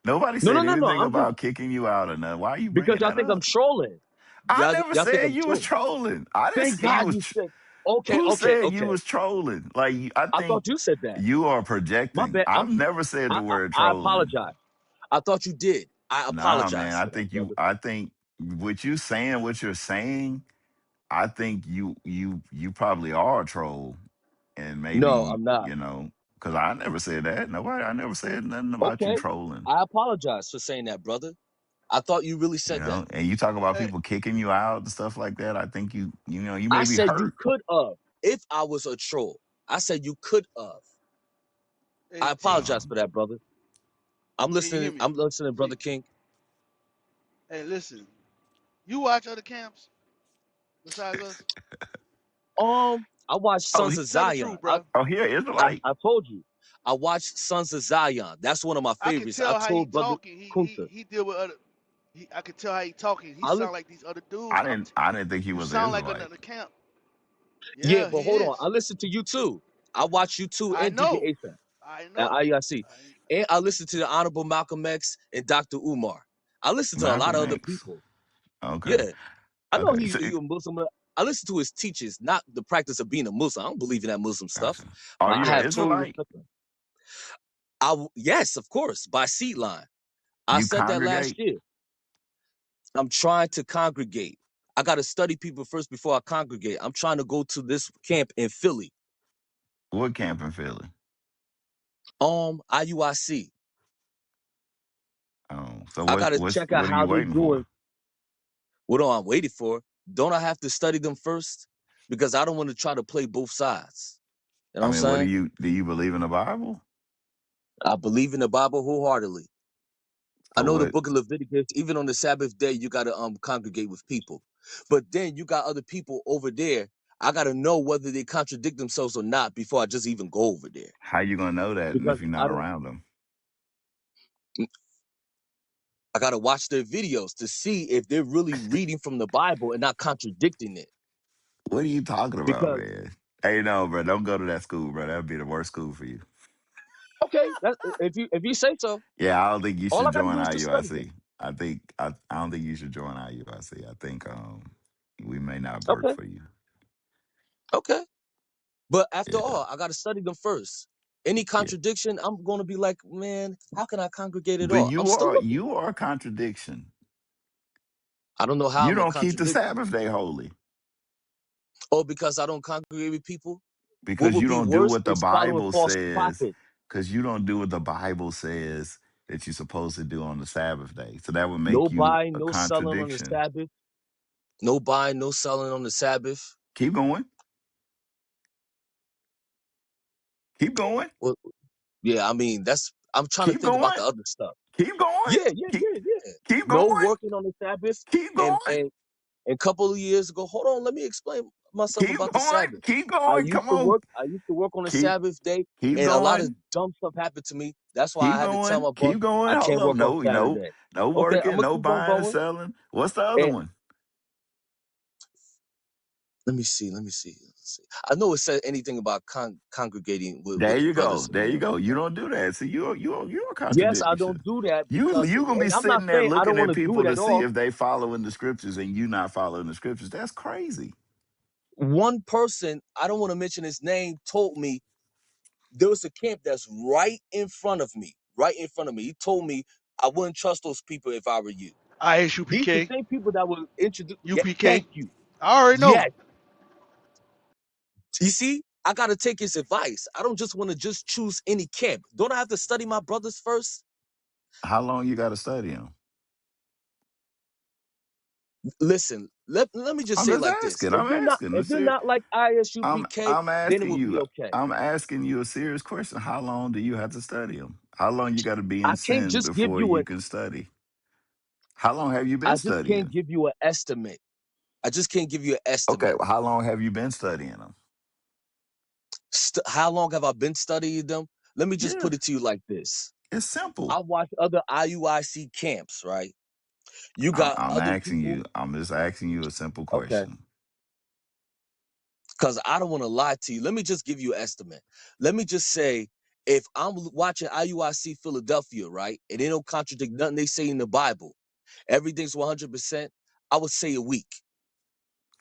nobody No, no, said no, no. anything I'm just about kicking you out or nothing. Why are you because bringing y'all that think I'm up? trolling. I never Y'all think said I'm you was trolling. trolling. I didn't Thank say you God was. you said okay, Who okay, said you okay. was trolling? Like I I think thought you said that. you are My projecting. bad. I've never said the word I trolling. apologize. I thought you did. I Nah, man. apologize for that, brother. I think what you saying, what you're saying, I think you probably are a troll, and No, maybe I'm not. you know, because I never said that. Nobody, I never said nothing about you Okay. trolling. I apologize for saying that, brother. I thought you really You said that. know, and you talk about Hey, people kicking you out and stuff like that. I think you know, you I may be said you hurt. could have if I was a troll. I said you could have. hey, I T. apologize for that, brother. I'm Can you hear listening. me? I'm listening, brother T. King. Hey, listen. You watch other camps besides us? I watched Oh, Sons of Tell the Zion. truth, bro. oh, here, Israelite. I told you. I watched Sons of Zion. That's one of my I can favorites. I tell how he told brother talking. He Kunta. he deal with other. I can tell how he talking. He I li- sound like these other dudes. I didn't think he You was an sound like Israelite. another camp. yeah, Yeah, but he hold on. is. I listened to you too. I watched you too I and DK know. ASAP I and know. IUIC. I, And I listened to the Honorable Malcolm X and Dr. Umar. I listened to a lot Malcolm of other X. people. Okay, Yeah. I know okay. he a Muslim. I listen to his teachings, not the practice of being a Muslim. I don't believe in that Muslim Gotcha. stuff, Are but I you an have total Israelite? respect for him. Yes, of course, by seat line. I You said that last congregate? year. I'm trying to congregate. I got to study people first before I congregate. I'm trying to go to this camp in Philly. What camp in Philly? IUIC. Oh, so I got to check out what are you how they waiting for? doing. What am I waiting for? Don't I have to study them first? Because I don't want to try to play both sides. You know I what I'm mean, what saying? do you believe in the Bible? I believe in the Bible wholeheartedly. I So know the what? book of Leviticus, even on the Sabbath day, you gotta congregate with people. But then you got other people over there. I gotta know whether they contradict themselves or not before I just even go over there. How you gonna know that Because if you're I not don't around them? I gotta watch their videos to see if they're really reading from the Bible and not contradicting it. What are you talking about, Because man? Hey, no, bro, don't go to that school, bro. That'd be the worst school for you. okay, that's if you say so, Yeah, I don't think you all should I gotta join do is to study them. IUIC. I don't think you should join IUIC. I think we may not work Okay, for you. okay. But after Yeah, all, I gotta study them first. Any yeah. contradiction, I'm gonna be like, man, how can I congregate at But all? I'm still looking. you are a contradiction. I don't know how You I'm a don't keep the contradiction. Sabbath day holy Or because I don't congregate with people. What because would you be don't do worse what the is following Bible false says. prophets. Because you don't do what the Bible says that you're supposed to do on the Sabbath day. So that would No make you buying, a no selling on the contradiction. Sabbath. No buying, no selling on the Sabbath. Keep going. Keep going. Well, yeah, I mean, I'm trying to Keep think about going. the other stuff. Keep going. Keep Yeah. keep No going. working on the Sabbath. Keep And going. and and a couple of years ago, hold on, let me explain myself Keep about the going. Sabbath. Keep going. Come on. I used to work on the Keep Sabbath day, keep and a lot of going. dumb stuff happened to me. That's why I Keep had to tell going. my boss Keep going. I Hold can't up. work on No, Saturday. no Okay, I'm working, gonna no keep on buying and going. selling. What's the other And one? let me see. say? I know it said anything about congregating There with you go. brothers. There you go. You don't do that. See, you're a Yes, I contradiction. don't do that because, You gonna be and I'm not sitting there saying I don't looking want at to do people it to at see all. if they following the scriptures and you not following the scriptures. That's crazy. One person, I don't want to mention his name, told me there was a camp that's right in front of me, right in front of me. He told me I wouldn't trust those people if I were you. These the ISUPK, same people that will introduce. Yeah, UPK. thank you. I already know. Yes. You see, I gotta take his advice. I don't just want to just choose any camp. Don't I have to study my brothers first? How long you got to study them? Listen, let me just I'm say it just like this. asking. I'm asking. If they're not like ISUPK, I'm then it asking will be you. okay. I'm asking you a serious question. How long do you have to study them? How long you got to be I in can't sin just give before you you a can study? How long have you been I just can't studying? give you an estimate. I just can't give you an Okay, estimate. well, how long have you been studying them? How long have I been studying them? Let me just Yeah, put it to you like this. it's simple. I watch other IUIC camps, right? You got I'm other asking people. you. I'm just asking you a simple Okay. question. Because I don't want to lie to you. Let me just give you an estimate. Let me just say, if I'm watching IUIC Philadelphia, right, and they don't contradict nothing they say in the Bible, everything's 100%, I would say a week.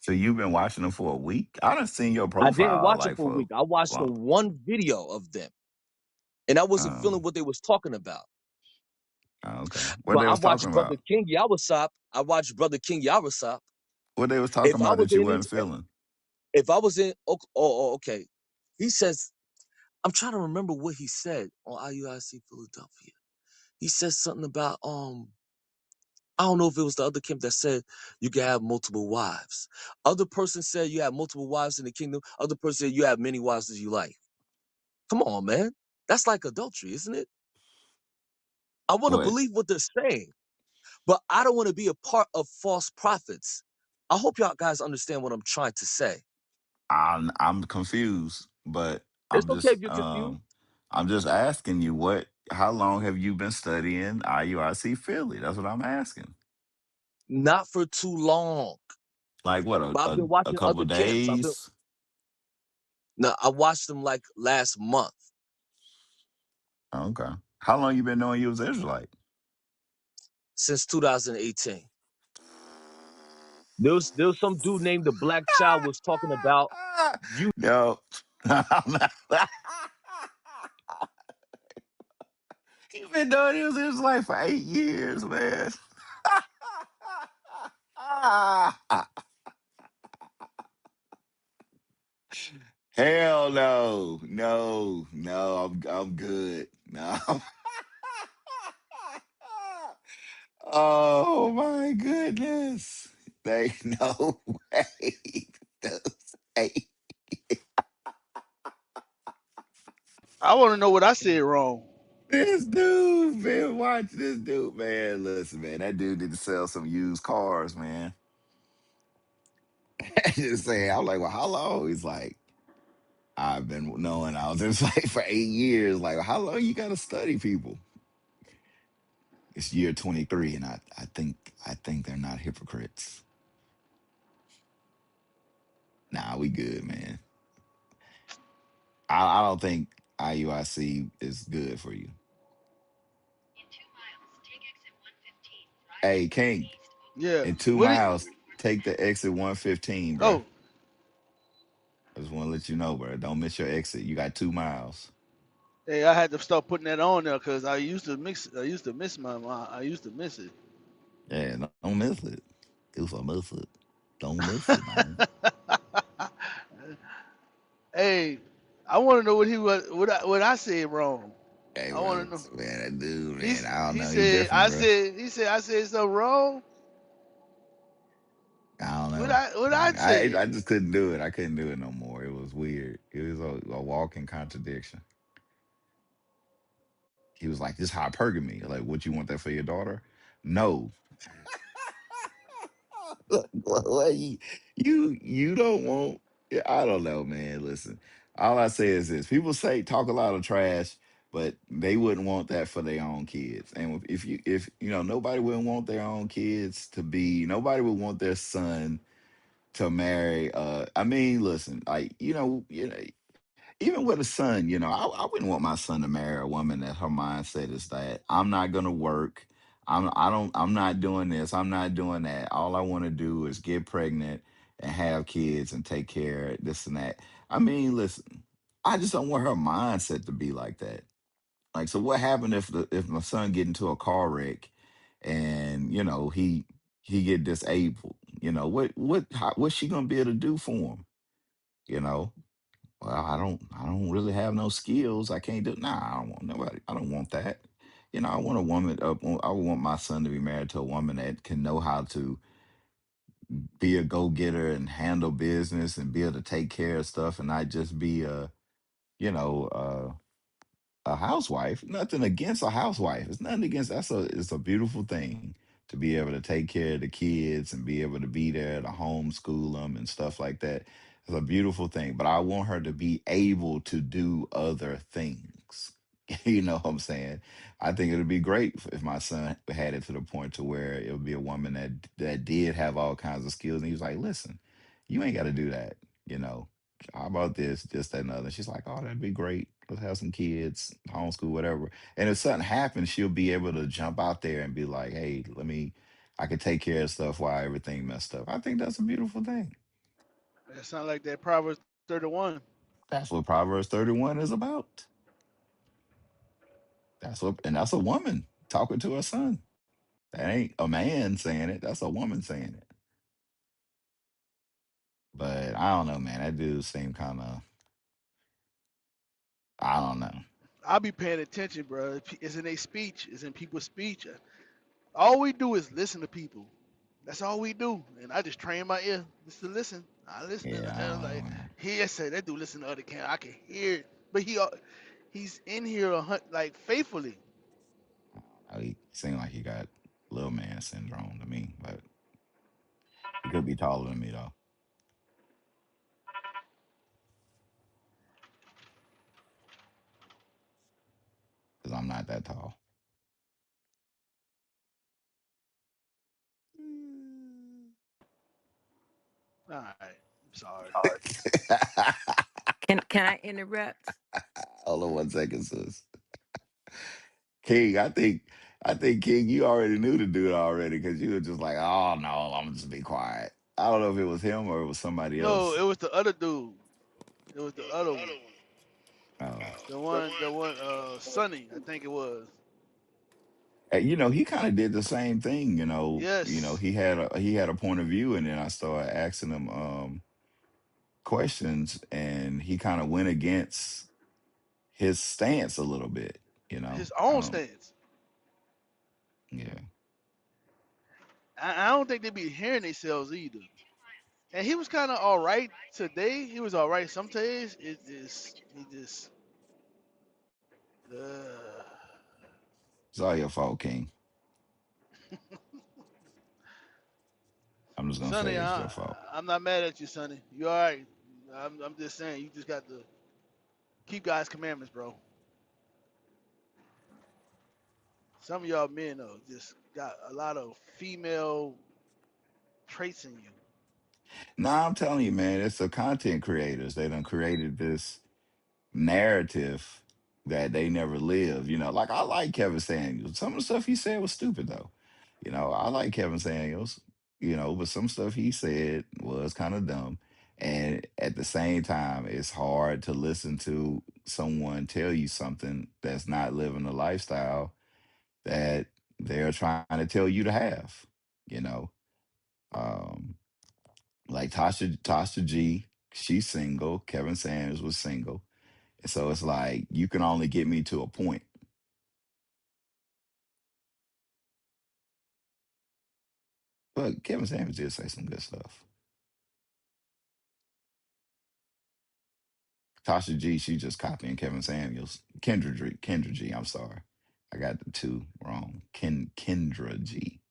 So you've been watching them for a week? I done seen your I didn't profile watch them like for a for week. I watched the long. one video of them, and I wasn't Um, feeling what they was talking about. okay. What But they I was talking watched Brother about? King Yawasop. I watched Brother King Yawasop. What they was talking If I about was that you in his, wasn't feeling? if I was in, okay. He says, I'm trying to remember what he said on IUIC Philadelphia. He said something about I don't know if it was the other camp that said you can have multiple wives. Other person said you have multiple wives in the kingdom. Other person said you have many wives as you like. Come on, man. That's like adultery, isn't it? I want to What? believe what they're saying, but I don't want to be a part of false prophets. I hope y'all guys understand what I'm trying to say. I'm confused, but It's I'm okay just if you're confused. I'm just asking you what how long have you been studying IUIC Philly? That's what I'm asking. Not for too long. Like what But I've been a watching couple other of camps. days? I watched them like last month Okay. How long you been knowing you was Israelite? since 2018. There was some dude named the Black Child was talking about you. No. You've been doing this his life for 8 years, man. Hell no, I'm good. No. Oh my goodness. They no way. Hey, I want to know what I said wrong. this dude, man, watch this dude, man. Listen, man, that dude need to sell some used cars, man. Just saying, I'm like, well, how long? He's like, I've been knowing I was in like for 8 years. Like, how long you gotta study people? It's year 23, and I think they're not hypocrites. Nah, we good, man. I don't think IUIC is good for you. Hey, King, Yeah. in two What it? miles, take the exit 115, bruh. Oh, I just want to let you know, bro. Don't miss your exit. You got 2 miles. hey, I had to start putting that on there because I used to mix. I used to miss I used to miss it. Yeah, don't miss it. If I miss it, don't miss it, man. Hey, I want to know what he was. What I said wrong. Hey, I want bro, to know. man, that dude, man, He's I don't he know. He said different, I bro. said he said I said something wrong. I don't What know. I I said. just couldn't do it. I couldn't do it no more. It was weird. It was a walking contradiction. He was like, "This hypergamy. Like, what you want that for your daughter? No, well, you don't want. Yeah, I don't know, man. Listen, all I say is this: people say talk a lot of trash, but they wouldn't want that for their own kids. And if nobody would want their own kids to be. Nobody would want their son to marry. I mean, listen, like even with a son, I wouldn't want my son to marry a woman that her mindset is that I'm not gonna work. I'm not doing this. I'm not doing that. All I want to do is get pregnant and have kids and take care of this and that. I mean, listen, I just don't want her mindset to be like that. Like, so what happened if my son get into a car wreck and he get disabled? What's she gonna be able to do for him? You know? Well, I don't really have no skills. I can't do. Nah, I don't want nobody. I don't want that. I want a woman. I want my son to be married to a woman that can know how to be a go getter and handle business and be able to take care of stuff and not just be you know, a housewife. Nothing against a housewife. It's nothing against. It's a beautiful thing to be able to take care of the kids and be able to be there to homeschool them and stuff like that. It's a beautiful thing. But I want her to be able to do other things. You know what I'm saying? I think it'd be great if my son had it to the point to where it would be a woman that did have all kinds of skills, and he was like, "Listen, you ain't got to do that." You know, how about this, that, and the other? She's like, oh, that'd be great. Let's have some kids, homeschool, whatever. And if something happens, she'll be able to jump out there and be like, hey, I can take care of stuff while everything messed up. I think that's a beautiful thing. That sound like that Proverbs 31. That's what Proverbs 31 is about. And that's a woman talking to her son. That ain't a man saying it. That's a woman saying it. But I don't know, man. That dude seemed kind of, I don't know. I'll be paying attention, bro. It's in a speech. It's in people's speech. All we do is listen to people. That's all we do. And I just train my ear just to listen. I listen and Yeah, I I was don't know, like, man. here say that dude listen to other can I can hear it. But he's in here like faithfully. He seemed like he got little man syndrome to me, but he could be taller than me though, because I'm not that tall. Mm. All right. I'm sorry. Can I interrupt? Hold on 1 second, sis. King, I think King, you already knew the dude already because you were just like, oh no, I'm gonna just be quiet. I don't know if it was him or it was somebody No, it else. was the other dude. It was the other one. Oh, The one, Sonny, I think it was. he kind of did the same thing. Yes. He had a point of view, and then I started asking him questions, and he kind of went against his stance a little bit. His I own don't. stance. Yeah. I don't think they be hearing themselves either. And he was kind of all right today. He was all right some days. It just he just It's all your fault, King. I'm just gonna say Sonny, it's your fault. I'm not mad at you, Sonny. You all right? I'm just saying you just got to keep God's commandments, bro. Some of y'all men though just got a lot of female traits in you. Nah, I'm telling you, man, it's the content creators. They done created this narrative that they never lived. Like I like Kevin Samuels. Some of the stuff he said was stupid though. I like Kevin Samuels, but some stuff he said was kind of dumb. And at the same time, it's hard to listen to someone tell you something that's not living the lifestyle that they're trying to tell you to have, you know. Um, like Tasha G, she's single. Kevin Sanders was single. And so it's like you can only get me to a point. But Kevin Sanders did say some good stuff. Tasha G, she just copying Kevin Samuels. Kendra G, I'm sorry. I got the two wrong. Kendra G.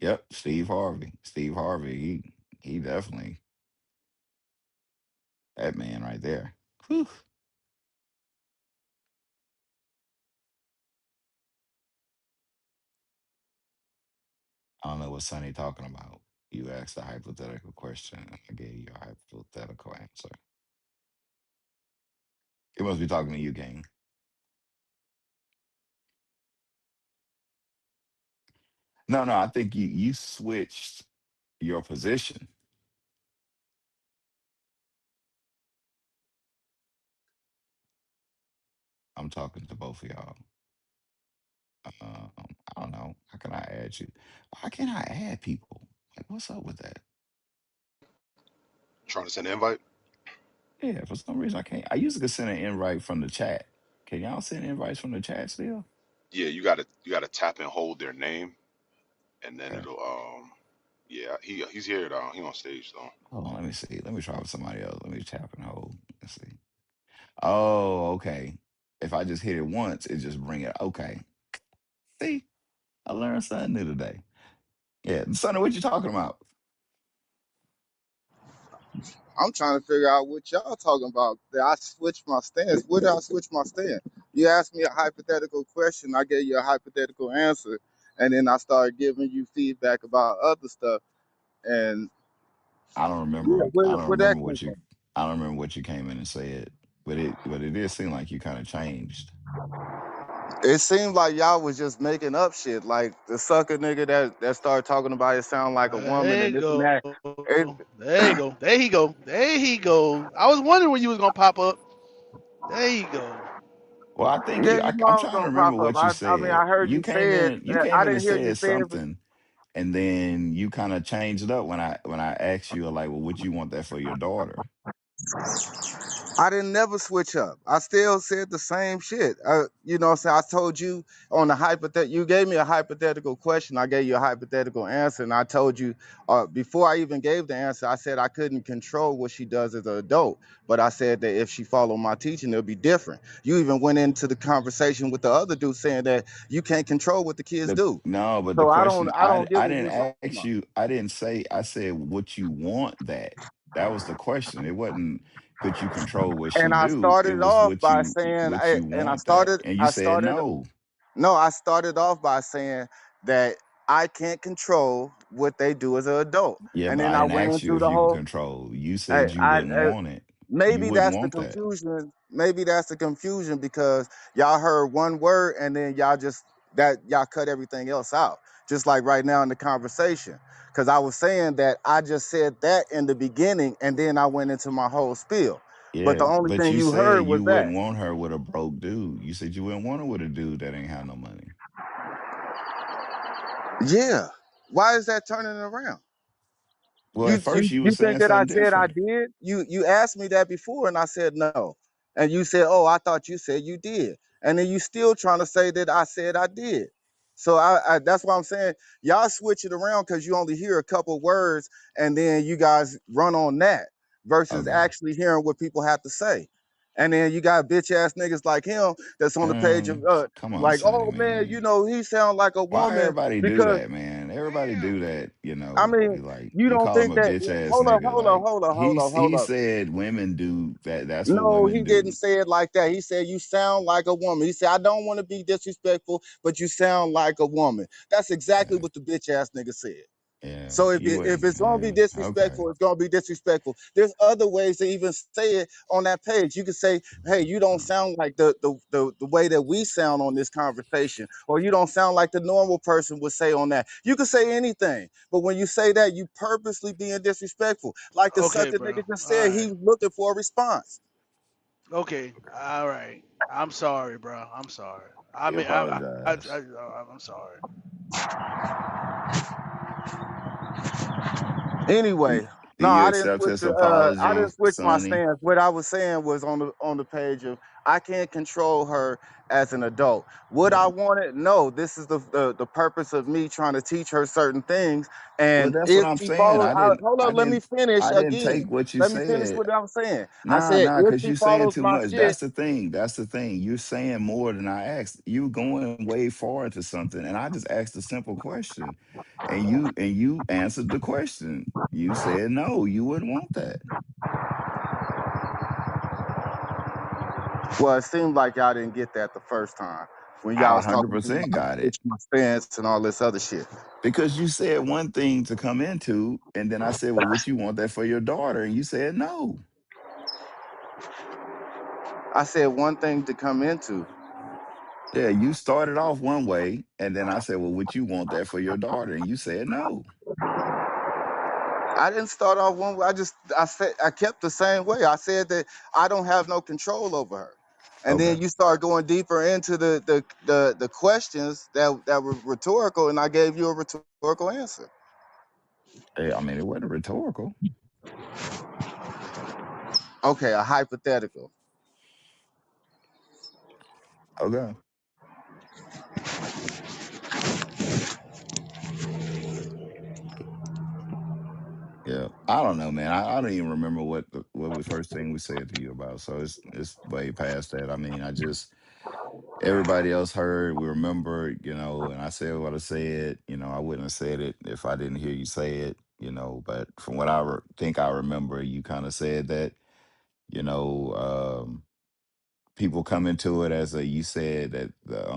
Yep, Steve Harvey. Steve Harvey. He definitely that man right there. Whew. I don't know what Sonny talking about. You asked a hypothetical question, and I gave you a hypothetical answer. He must be talking to you, King. No, no, I think you switched your position. I'm talking to both of y'all. I don't know. How can I add you? Why can't I add people? Like, what's up with that? Trying to send an invite. Yeah, for some reason I can't. I used to send an invite from the chat. Can y'all send invites from the chat still? Yeah, you gotta tap and hold their name, and then Okay. it'll yeah, he's here though. He on stage though. Hold on, let me see. Let me try with somebody else. Let me tap and hold. Let's see. Oh, okay. If I just hit it once, it just bring it. Okay. See, I learned something new today. Yeah, Sonny, what you talking about? I'm trying to figure out what y'all talking about. That I switched my stance. Where did I switch my stance? You asked me a hypothetical question. I gave you a hypothetical answer, and then I started giving you feedback about other stuff. And I don't yeah, remember. where that came from? I don't remember what you came in and said. But it did seem like you kind of changed. It seemed like y'all was just making up shit. Like the sucker nigga that started talking about it sound like a woman There you and this and go. that. It, There you go. There he go. There he go. I was wondering when you was gonna pop up. There you go. Well, I think yeah, you. you know I'm I was trying to gonna remember pop up. what you I mean said. I heard you say it. You I came in didn't and hear you said say it. something, and then you kind of changed it up when I asked you like, well, would you want that for your daughter? I didn't never switch up. I still said the same shit. You know what I'm saying? I told you on the hypothetical, you gave me a hypothetical question. I gave you a hypothetical answer. And I told you before I even gave the answer, I said I couldn't control what she does as an adult. But I said that if she followed my teaching, it'll be different. You even went into the conversation with the other dude saying that you can't control what the kids do. No, but the So question I don't get I what didn't you're talking ask about. you. I didn't say. I said, would you want that? That was the question. It wasn't could you control what she And I do. It started was off by saying, would you want that? And you I said started no. No, I started off by saying that I can't control what they do as an adult. Yeah, And but then I I didn't went ask you into if the you can whole, control. You I, said you I, wouldn't want it. You maybe wouldn't that's the want that. confusion. Maybe that's the confusion because y'all heard one word and then y'all cut everything else out. Just like right now in the conversation. Because I was saying that I just said that in the beginning and then I went into my whole spiel. But Yeah, the only but thing you you heard said was you that. wouldn't want her with a broke dude. You said you wouldn't want her with a dude that ain't have no money. Yeah. Why is that turning around? Well, at first you were You think saying that I something said I different. did? You asked me that before and I said no. And you said, "Oh, I thought you said you did." And then you still trying to say that I said I did. So I that's why I'm saying y'all switch it around because you only hear a couple words and then you guys run on that versus Okay. actually hearing what people have to say. And then you got bitch ass niggas like him that's on the page of Come on, like, Sonny, oh man, man. he sound like a Why woman everybody do because that, man? Everybody Damn. do that, I mean, like you you don't call him think a that bitch ass hold up, nigga. Like hold he up. said women do that. That's what No, women he didn't do. say it like that. He said you sound like a woman. He said, I don't want to be disrespectful, but you sound like a woman. That's exactly Yeah, what the bitch ass nigga said. yeah. So You if wouldn't. it's gonna be Okay. disrespectful, it's gonna be disrespectful. There's other ways to even say it on that page. You can say, "Hey, you don't sound like the way that we sound on this conversation," or "You don't sound like the normal person would say on that." You can say anything, but when you say that, you purposely being disrespectful. Like the Okay, sucker bro. nigga just All said, right. he's looking for a response. Okay. All right. I'm sorry, bro. I'm sorry. I He mean, apologized. I'm sorry. Anyway, Do no, you I didn't accept switch his I apology, didn't switch my Sonny? stance. What I was saying was on the page of I can't control her as an adult. Would Yeah. I want it? No. This is the purpose of me trying to teach her certain things. Well, And that's what if I'm she saying. follows, hold I up, let me didn't, finish I didn't again. take what you Let me finish said. what I'm saying. I Nah, said, nah, if because she you saying follows too my much. shit, That's the thing. That's the thing. You're saying more than I asked. You going way far into something, and I just asked a simple question, and you answered the question. You said no, you wouldn't want that. well, it seemed like y'all didn't get that the first time when y'all I was talking 100% about got it my stance and all this other shit. because you said one thing to come into, and then I said, "Well, would you want that for your daughter?" And you said no. I said one thing to come into. Yeah, you started off one way, and then I said, "Well, would you want that for your daughter?" And you said no. I didn't start off one way. I said I kept the same way. I said that I don't have no control over her. And Okay. then you start going deeper into the questions that were rhetorical, and I gave you a rhetorical answer. I mean, it wasn't rhetorical. Okay, a hypothetical. Okay. Yeah, I don't know, man. I don't even remember what the first thing we said to you about. So it's way past that. I mean, I just everybody else heard. We remember, and I said what I said. I wouldn't have said it if I didn't hear you say it. But from what think I remember, you kind of said that. You know, people come into it as you said that the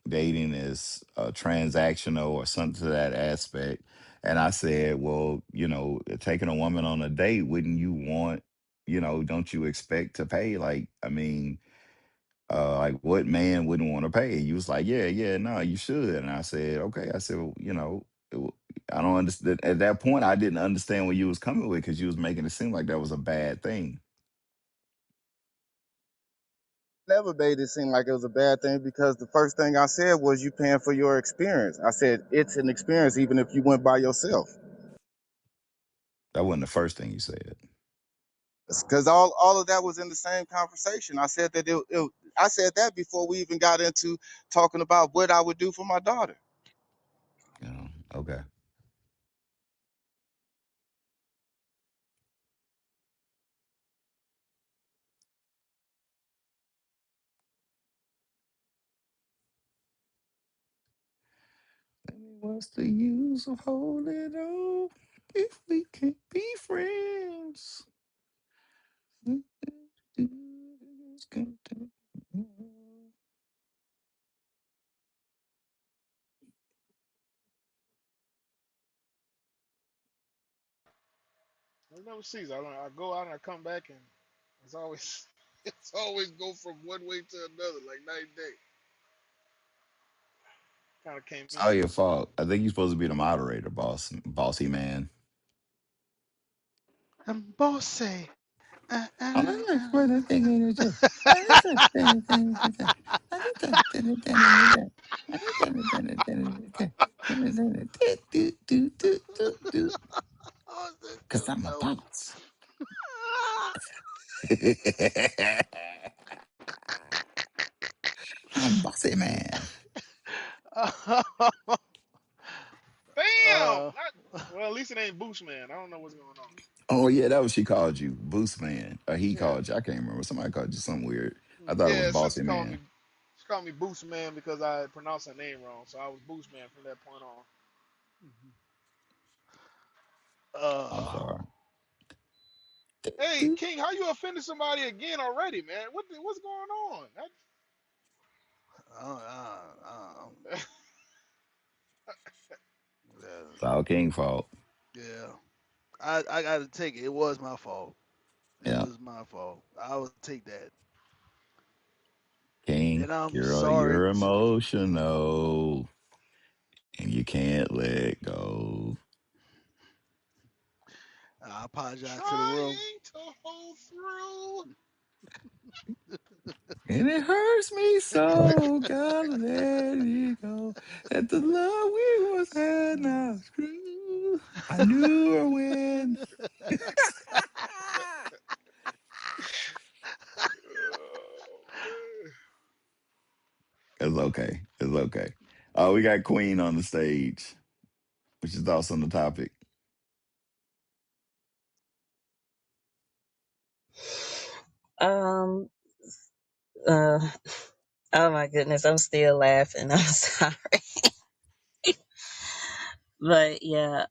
dating is transactional or something to that aspect, and I said, well, taking a woman on a date, wouldn't you want, don't you expect to pay? Like, I mean, like what man wouldn't want to pay? You was like, yeah, yeah, no, you should. And I said, okay. I said, well, I don't understand. At that point, I didn't understand what you was coming with because you was making it seem like that was a bad thing. Never made it seem like it was a bad thing because the first thing I said was you paying for your experience. I said it's an experience even if you went by yourself. That wasn't the first thing you said. Because all of that was in the same conversation. I said that I said that before we even got into talking about what I would do for my daughter. Okay. I mean, what's the use of holding on if we can't be friends? I never cease. I go out and I come back and it's always it's always go from one way to another, like night and day. Kind of came It's all into your it too. fault. I think you're supposed to be the moderator, bossy man. I'm bossy. I'm an expert at thinking it too. Oh, that's Because I'm a so boss. I'm bossy man. dope. Damn! uh, Well, at least it ain't Boost Man. I don't know what's going on. Oh yeah, that was she called you, Boost Man. Or he Yeah, called you. I can't remember. Somebody called you something weird. I thought it was yeah. Bossy Sister called me. Man. She called me Boost Man because I pronounced her name wrong, so I was Boost Man from that point on. I'm uh, sorry. Hey, King, how you offended somebody again already, man? What's going on? uh, It's all King fault. yeah. I got to take it. It was my fault. It Yeah. was my fault. I will take that. King, And I'm sorry you're to you. emotional and you can't let go. I apologize to the room. Trying to hold through. And it hurts me so, gotta let it go. That the love we was had now screw. I knew her when. It's okay. It's okay. We got Queen on the stage. What's your thoughts on the topic? Um. Uh. Oh my goodness, I'm still laughing. I'm sorry, but yeah.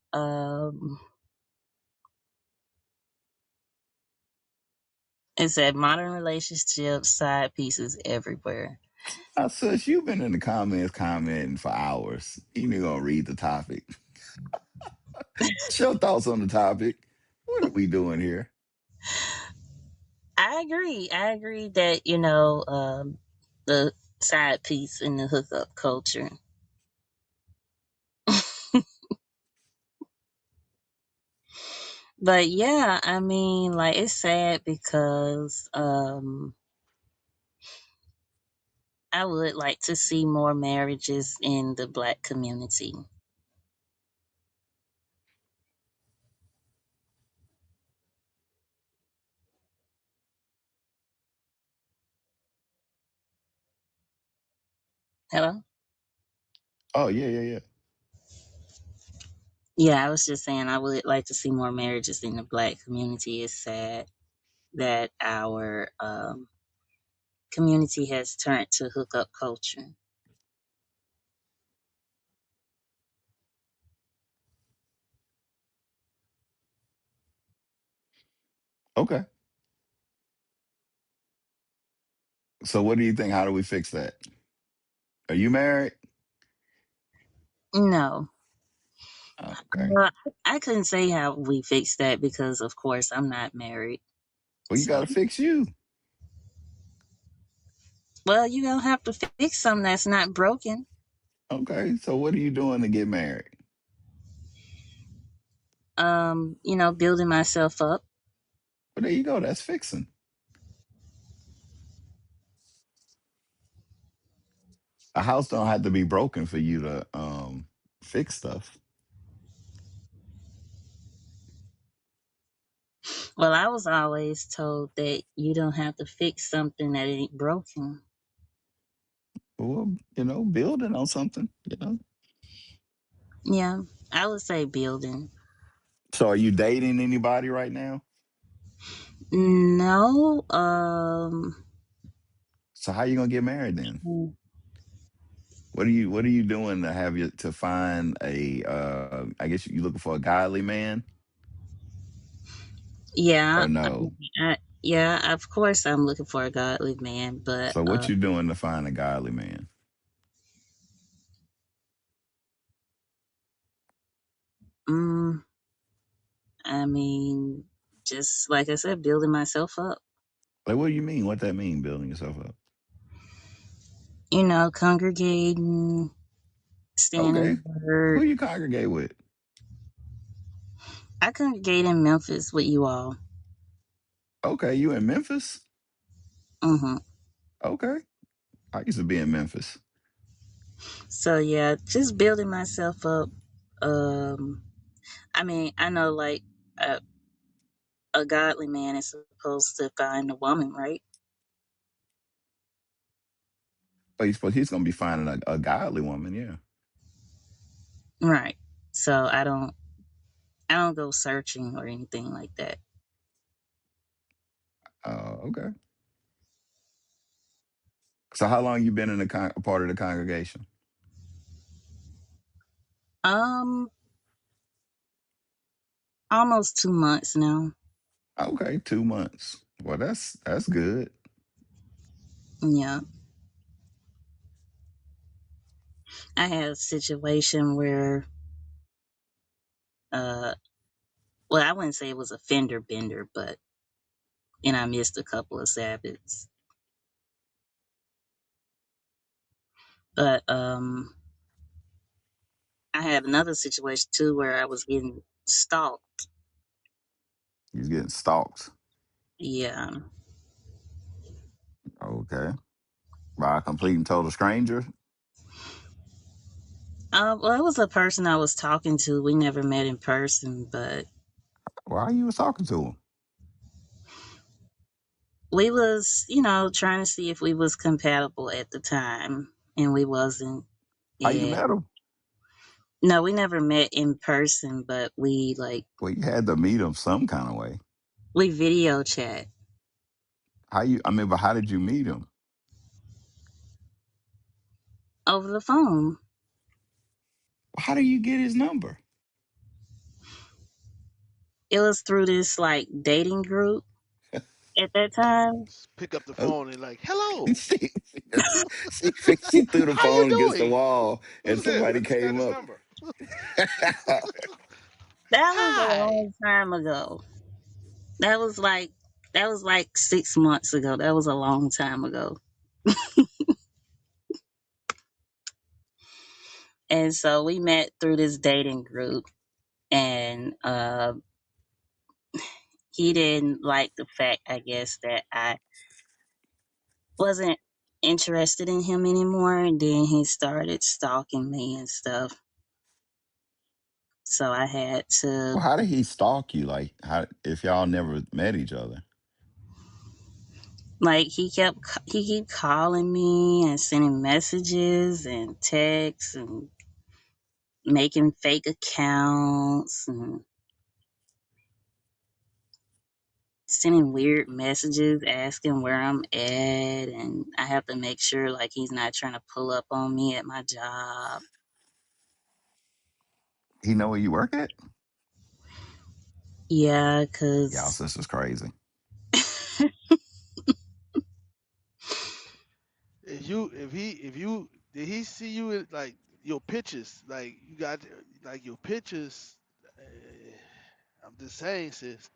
It said modern relationships side pieces everywhere. Sis, you've been in the comments commenting for hours. You ain't gonna read the topic. What's your thoughts on the topic? What are we doing here? I agree. I agree that the side piece in the hookup culture. But yeah, I mean, like it's sad because I would like to see more marriages in the black community. Hello? Oh yeah, yeah, yeah. Yeah, I was just saying I would like to see more marriages in the black community. It's sad that our community has turned to hookup culture. Okay. So what do you think? How do we fix that? Are you married? No, Okay. well, I couldn't say how we fix that because, of course, I'm not married. Well, you So, gotta fix you. well, you don't have to fix something that's not broken. Okay. So what are you doing to get married? Building myself up. Well, there you go. That's fixing. A house don't have to be broken for you to fix stuff. Well, I was always told that you don't have to fix something that ain't broken. Well, building on something. Yeah, I would say building. So are you dating anybody right now? No, So how you gonna get married then? What are you doing to have you to find a I guess you looking for a godly man yeah, or no? yeah. Of course, I'm looking for a godly man, but So what you doing to find a godly man? mm, I mean, just like I said, building myself up. Like what do you mean? What that mean, building yourself up? Congregating, standing Okay. the Who word. you congregate with? I congregate in Memphis with you all. Okay, you in Memphis? hmm Okay. I used to be in Memphis. So yeah, just building myself up. Um, I mean, I know like a, a godly man is supposed to find a woman, right? But he's gonna be finding a godly woman, yeah. Right. So I don't go searching or anything like that. Okay. So how long you been in a part of the congregation? Um, Almost 2 months now. Okay, 2 months. Well, that's good. Yeah. I had a situation where uh well, I wouldn't say it was a fender bender, but I missed a couple of Sabbaths. But I had another situation too where I was getting stalked. He's getting stalked. Yeah. Okay. By a complete and total stranger. Well, it was a person I was talking to. We never met in person, but Why you was talking to him? we was, trying to see if we was compatible at the time. and we wasn't. How you Yeah. met him? No, we never met in person, but Well, you had to meet him some kind of way. we video chat How you? I mean, but how did you meet him? over the phone. How do you get his number? It was through this like dating group at that time. Just pick up the Oh, phone and like, hello, she, she threw the how you phone against the doing? wall, and Who's this? I somebody just got came this up. number. That was a Hi. long time ago. That was like that was like 6 months ago. That was a long time ago. And so we met through this dating group, and he didn't like the fact, I guess, that I wasn't interested in him anymore. And then he started stalking me and stuff. So I had to, Well, how did he stalk you? Like, how if y'all never met each other? like, he kept calling me and sending messages and texts and making fake accounts and sending weird messages asking where I'm at, and I have to make sure like he's not trying to pull up on me at my job. He know where you work at? Yeah, Y'all cause sister's crazy. If you did he see you in, like your pictures, like you got like your pictures? I'm just saying, sis.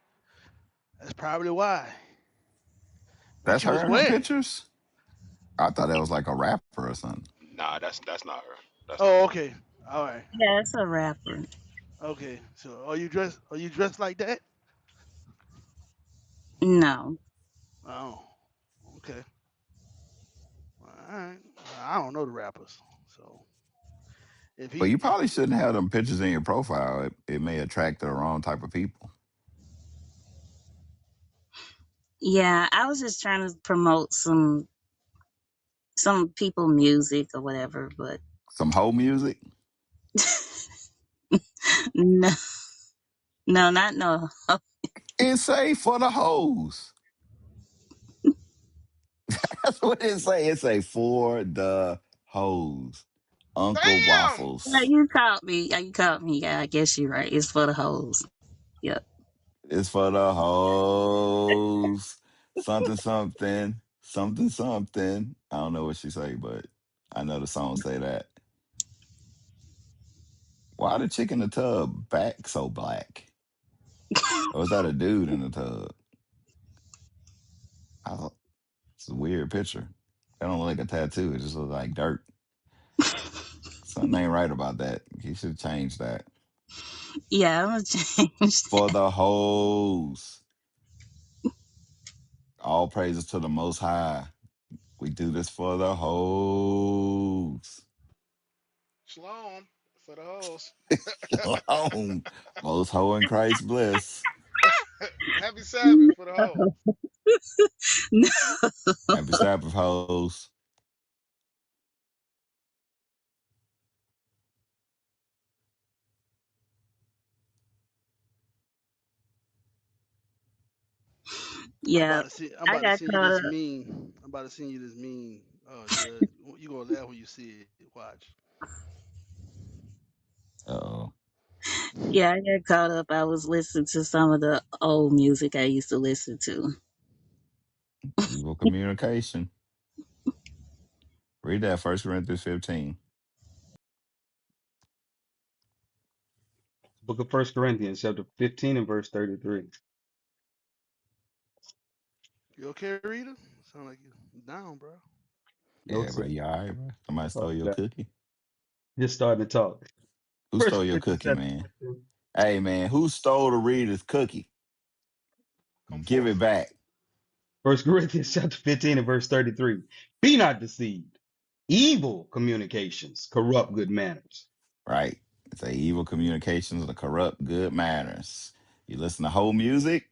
That's probably why. What That's you was her in her wearing? pictures. I thought that was like a rapper or something. Nah, that's not her. That's not Oh, her. okay. All right. yeah, it's a rapper. Okay. So are you dressed? Are you dressed like that? No. Oh. Okay. All right. I don't know the rappers, so if But he, you probably shouldn't have them pictures in your profile. It may attract the wrong type of people. Yeah, I was just trying to promote some people music or whatever, but Some hoe music. no, no, not no. It say for the hoes. That's what it say. It say for the hoes. Uncle Damn! Yeah, Waffles. you caught me. Yeah, you caught me. Yeah, I guess you're right. It's for the hoes. Yep. It's for the hoes. Something something. Something something. I don't know what she say, but I know the song say that. Why the chick in the tub back so black? Or is that a dude in the tub? I thought it's a weird picture. That don't look like a tattoo. It just looks like dirt. Something ain't right about that. He should change that. Yeah, I'm gonna change. For the hoes. All praises to the most high. We do this for the hoes. Shalom for the hoes. Shalom. Most hoe in Christ bliss. Happy Sabbath for the hoes. No. Happy Sabbath, hoes. Yeah, I'm I about to got send you caught this up. meme. I'm about to send you this meme. Oh, Judge, you gonna laugh when you see it. Watch. Oh, Yeah, I got caught up. I was listening to some of the old music I used to listen to. evil communication. Read that First Corinthians 15. Book of First Corinthians, chapter 15 and verse 33. You okay, Rita? Sound like you down, bro. No, Yeah, bro, sir. you all right, bro? Somebody stole your Apologize. cookie? Just starting to talk. Who First stole your Corinthians cookie, chapter man? 15. Hey, man, who stole the Reader's cookie? Come Give it forth. back, First Corinthians chapter 15 and verse 33. Be not deceived. Evil communications corrupt good manners. right? It's a evil communications and corrupt good manners. You listen to hoe music,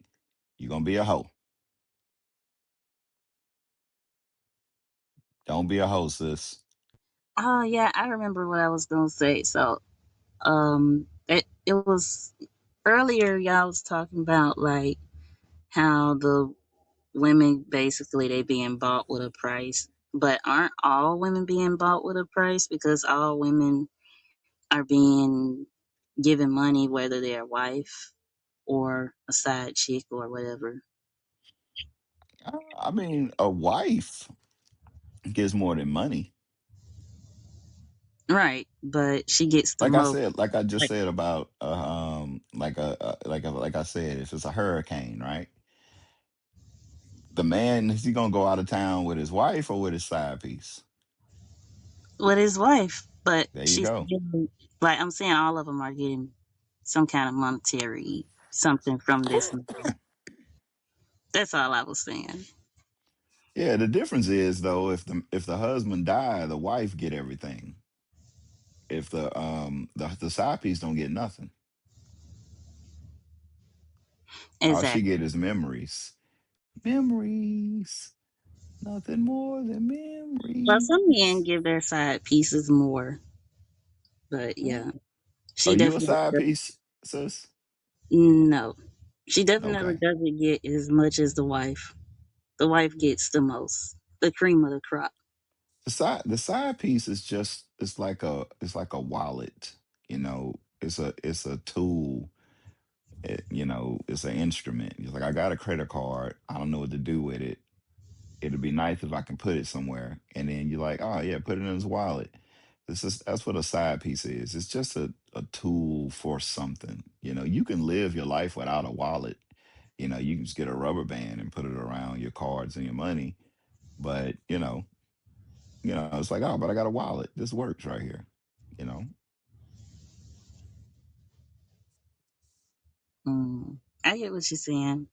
you're going to be a hoe. Don't be a hoe, sis. Oh yeah, I remember what I was gonna say. So it was earlier. Y'all was talking about like how the women basically they being bought with a price, but aren't all women being bought with a price? Because all women are being given money, whether they're a wife or a side chick or whatever. I mean, a wife gets more than money. Right, but she gets the most. Like I just Like, said about like I said, if it's a hurricane, right? The man, is he gonna go out of town with his wife or with his side piece? with his wife, but There you she's go. getting, like I'm saying, all of them are getting some kind of monetary something from this man. That's all I was saying. Yeah, the difference is though, if the husband die, the wife get everything. If the side piece don't get nothing. All she Exactly. get is memories. Memories. Nothing more than Well, some men memories. give their side pieces more, but Huh? yeah, Are she you a definitely side doesn't. piece, sis? No, she definitely Okay. doesn't get as much as the wife. The wife gets the most, the cream of the crop. The side piece is just it's like a wallet, it's a tool. It's an instrument. It's like I got a credit card. I don't know what to do with it. It'd be nice if I can put it somewhere. And then you're like, oh yeah, put it in his wallet. That's what a side piece is. It's just a tool for something. You can live your life without a wallet. You can just get a rubber band and put it around your cards and your money. But it's like, oh, but I got a wallet. This works right here. You know. I get what you're saying,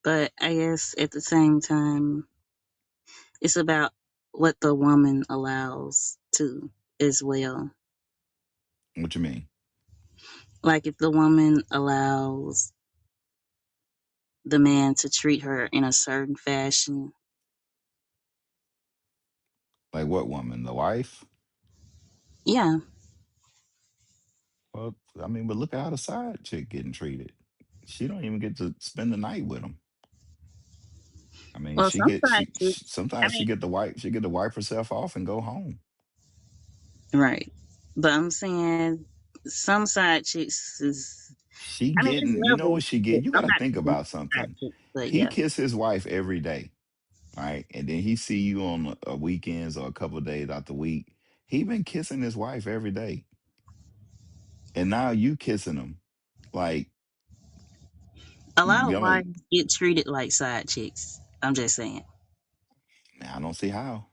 but I guess at the same time, it's about what the woman allows to as well. What you mean? Like if the woman allows the man to treat her in a certain fashion, Like what woman? The wife? yeah, Well, I mean, but look at how the side chick getting treated. She don't even get to spend the night with him. I mean, well, she some get side she chicks, I sometimes mean, she get to wipe herself off and go home. right. But I'm saying some side chicks is, She I mean, it's getting, you know levels. what she To get? it. You I'm got to not think saying about side something. chicks, but He yeah. kiss his wife every day, right? And then he see you on weekends or a couple of days out the week. He been kissing his wife every day, and now you kissing him. Like, A lot you of know, wives get treated like side chicks. I'm just saying. I don't see how.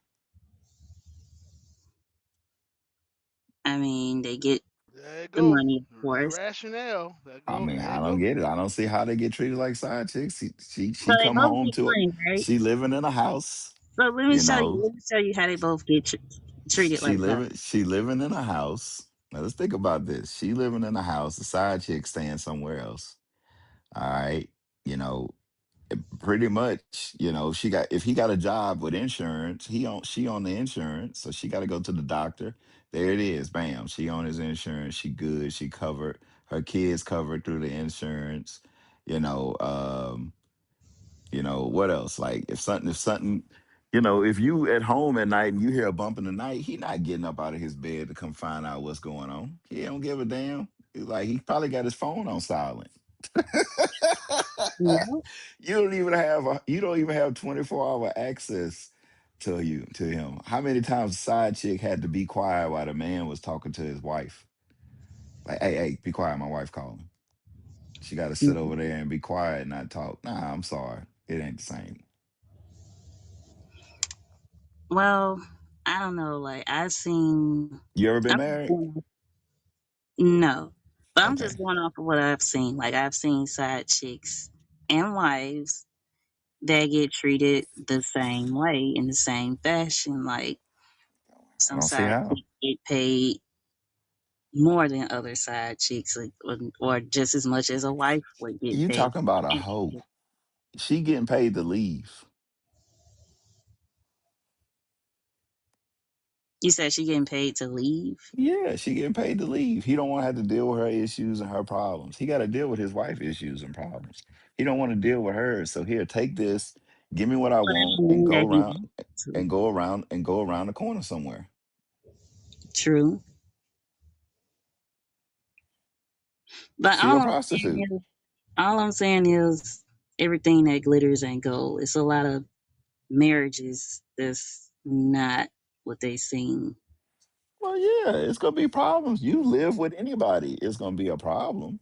I mean, they get There you the go. money, of The course. rationale. I mean, There you I don't go. get it. I don't see how they get treated like side chicks. So She they come both home get to it. money, right? She living in a house, So let me you show you. know. Let me show you how they both get treated like that. She living in a house. Now let's think about this. She living in a house. The side chick staying somewhere else. All right, you know, pretty much. She got if he got a job with insurance, she on the insurance, so she got to go to the doctor. There it is. Bam. She on his insurance. She good. She covered. Her kids covered through the insurance. You know. What else? Like if something, if you at home at night and you hear a bump in the night, he not getting up out of his bed to come find out what's going on. He don't give a damn. Like he probably got his phone on silent. Yeah. You don't even have 24-hour access to him. How many times a side chick had to be quiet while the man was talking to his wife? Like, hey, be quiet, my wife calling. She got to sit over there and be quiet and not talk. Nah, I'm sorry. It ain't the same. Well, I don't know. Like I've seen. You ever been I'm just married? going off, no, but I'm just Okay. going off of what I've seen. Like I've seen side chicks and wives that get treated the same way in the same fashion. Like I some don't see side how. chicks get paid more than other side chicks, like, or just as much as a wife would get You paid. talking about a hoe. She getting paid to leave. You said she getting paid to leave? Yeah, she getting paid to leave. He don't want to have to deal with her issues and her problems. He got to deal with his wife issues and problems. He don't want to deal with hers. So here, take this, give me what I But that want, don't and mean go that he around wants to. and go around and go around the corner somewhere. True. But She a prostitute. all I'm saying is everything that glitters ain't gold. It's a lot of marriages that's not what they seem. Well, yeah, it's gonna be problems. You live with anybody, it's gonna be a problem.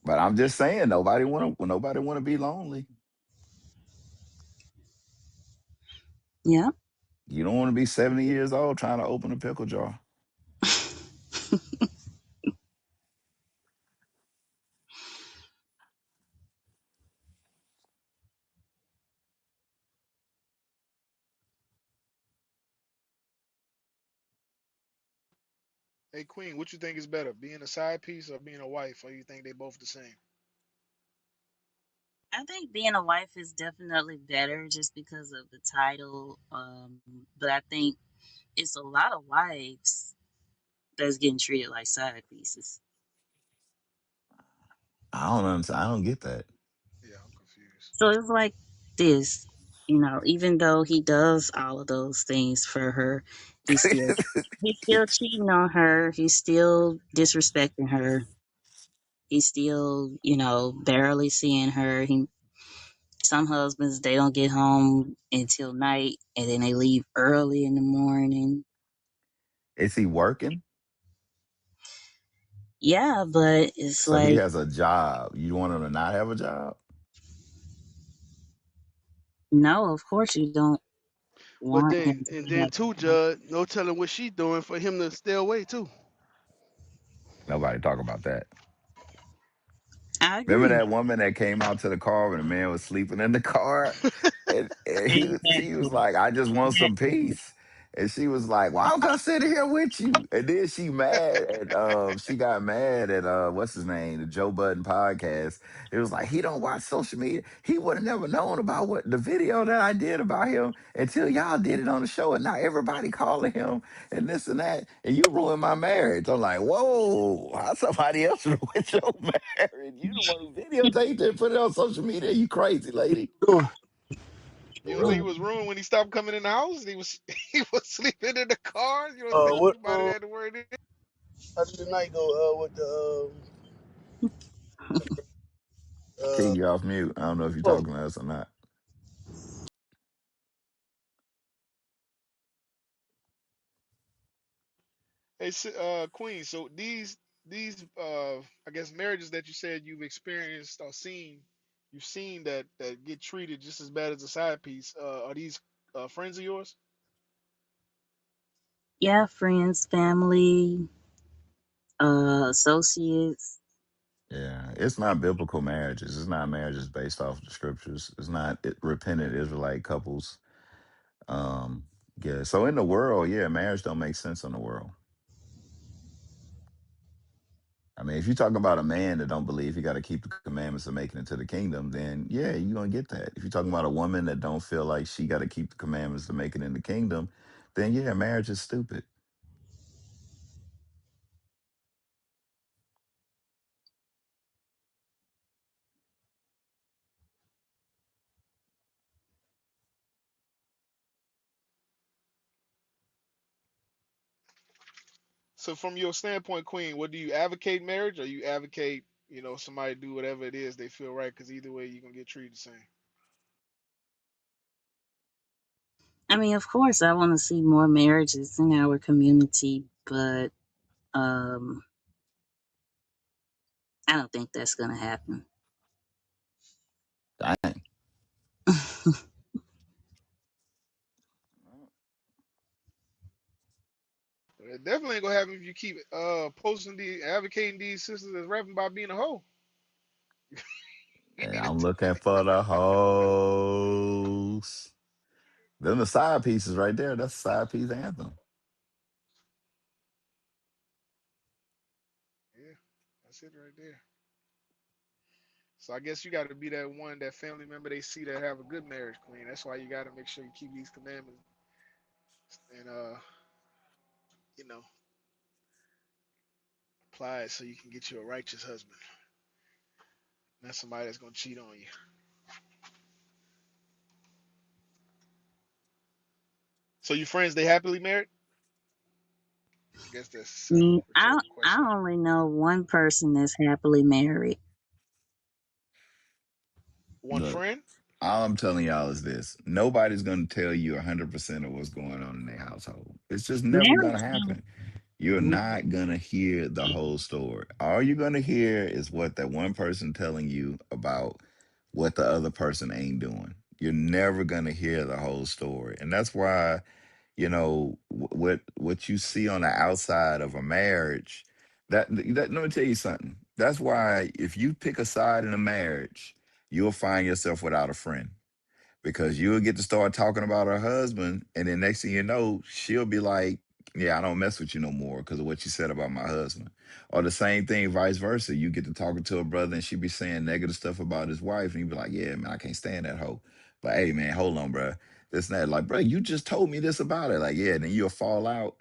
But I'm just saying, nobody wanna be lonely. Yeah. You don't want to be 70 years old trying to open a pickle jar. Hey Queen, what you think is better, being a side piece or being a wife, or you think they both the same? I think being a wife is definitely better just because of the title. But I think it's a lot of wives that's getting treated like side pieces. I don't understand. I don't get that. Yeah, I'm confused. So it's like this, even though he does all of those things for her, he's still he's still cheating on her. He's still disrespecting her. He's still, barely seeing her. Some husbands they don't get home until night, and then they leave early in the morning. Is he working? Yeah, but it's So he like, has a job. You want him to not have a job? no, of course you don't But want then him and to then have. too, Judge, no telling what she doing for him to stay away too. Nobody talk about that. I Remember agree. that woman that came out to the car when the man was sleeping in the car? She was Exactly. like, I just want some peace. And she was like, well, I'm gonna sit here with you. And then she got mad at what's his name, the Joe Budden podcast. It was like he don't watch social media. He would have never known about what the video that I did about him until y'all did it on the show. And now everybody calling him and this and that. And you ruined my marriage. I'm like, whoa, how somebody else ruined your marriage? You the one who videotaped it and put it on social media. You crazy lady. Doing? You don't think he was ruined when he stopped coming in the house? He was he was sleeping in the car. You don't think What anybody had to worry? how did the night go? With King, you off mute. I don't know if you're smoke. talking to us or not. Hey, Queen. So these I guess marriages that you said you've experienced or seen, you've seen that get treated just as bad as a side piece. Are these friends of yours? Yeah, friends, family, associates. Yeah, it's not biblical marriages. It's not marriages based off the scriptures. It's not repentant Israelite couples. Um, yeah. So in the world, yeah, marriage don't make sense in the world. I mean, if you're talking about a man that don't believe he got to keep the commandments of making it to the kingdom, then yeah, you're gonna get that. If you're talking about a woman that don't feel like she got to keep the commandments to make it in the kingdom, then yeah, marriage is stupid. So from your standpoint, Queen, what do you advocate marriage, or you advocate somebody do whatever it is they feel right? Because either way, you're gonna get treated the same. I mean, of course, I want to see more marriages in our community, but um, I don't think that's going to happen. Dang. It definitely ain't gonna happen if you keep posting advocating these sisters as rapping about being a hoe. You And need to I'm looking for the hoes. Them the side pieces right there. That's a side piece anthem. yeah, that's it right there. So I guess you got to be that one, that family member they see that have a good marriage, Queen. That's why you got to make sure you keep these commandments. and you know, apply it so you can get you a righteous husband, not somebody that's gonna cheat on you. So your friends, they happily married? I guess that's a rhetorical I question. only know one person that's happily married. One Look, friend? all I'm telling y'all is this: nobody's gonna tell you 100% of what's going on in their household. It's just never gonna Marriage. happen. You're not gonna hear the whole story. All you're gonna hear is what that one person telling you about what the other person ain't doing. You're never gonna hear the whole story, and that's why what you see on the outside of a marriage. That let me tell you something. That's why if you pick a side in a marriage, you'll find yourself without a friend because you'll get to start talking about her husband, and then next thing you know, she'll be like, "Yeah, I don't mess with you no more because of what you said about my husband." Or the same thing, vice versa. You get to talking to a brother, and she be saying negative stuff about his wife, and you be like, "Yeah, man, I can't stand that hoe." But hey, man, hold on, bro. This and that, like, bro, you just told me this about it. Like, yeah, then you'll fall out,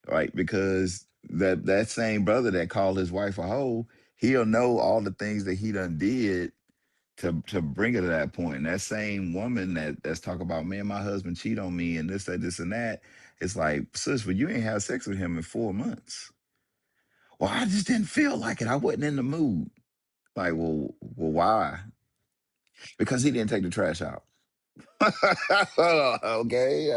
right? Because that same brother that called his wife a hoe, he'll know all the things that he done did to bring it to that point. And that same woman that's talking about, man, my husband cheat on me and this and that. It's like, sis, well, you ain't had sex with him in 4 months. Well, I just didn't feel like it. I wasn't in the mood. Like, well, why? Because he didn't take the trash out. Okay,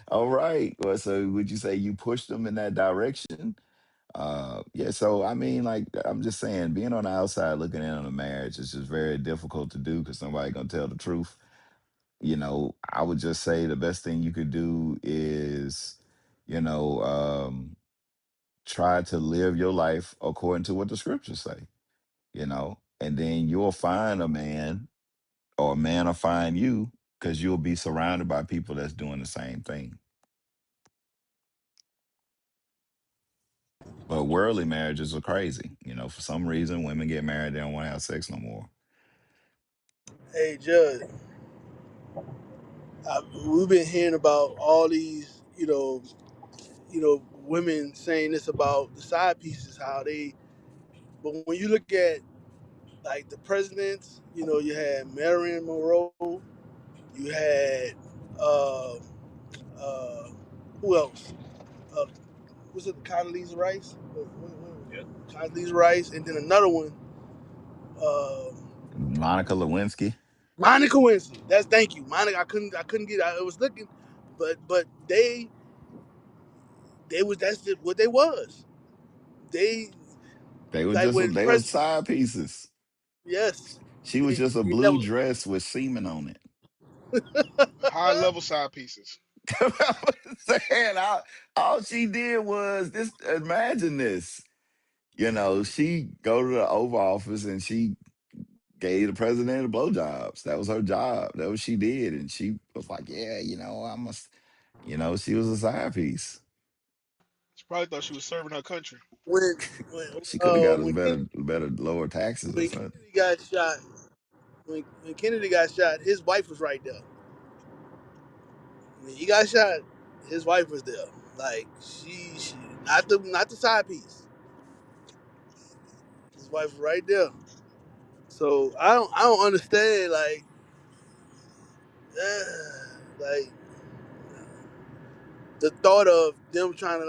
all right. Well, so would you say you pushed him in that direction? Yeah. So I mean, like, I'm just saying, being on the outside looking in on a marriage is just very difficult to do because somebody gonna tell the truth. I would just say the best thing you could do is, you know, try to live your life according to what the scriptures say, and then you'll find a man or a man will find you because you'll be surrounded by people that's doing the same thing. But worldly marriages are crazy. For some reason, women get married, they don't want to have sex no more. Hey, Judge, we've been hearing about all these, women saying this about the side pieces, how they. But when you look at like the presidents, you had Marilyn Monroe, you had uh, uh, who else? Uh, was it Condoleezza Rice? Yeah. Condoleezza Rice, and then another one, uh, Monica Lewinsky. Monica Lewinsky. That's thank you, Monica. I couldn't get. I was looking, but they was that's just what they was. They They were like just when they were president. side pieces. Yes, She was just a they blue never. dress with semen on it. High level side pieces. I'm saying all she did was this. Imagine this. She go to the Oval Office and she gave the president the blowjobs. That was her job. That was she did, and she was like, "Yeah, I must." She was a side piece. She probably thought she was serving her country. when when She could have got us when Kennedy, better lower taxes or when something. Kennedy got shot, when Kennedy got shot, his wife was right there. When he got shot, his wife was there. Like she not the side piece. His wife was right there. So I don't understand like the thought of them trying to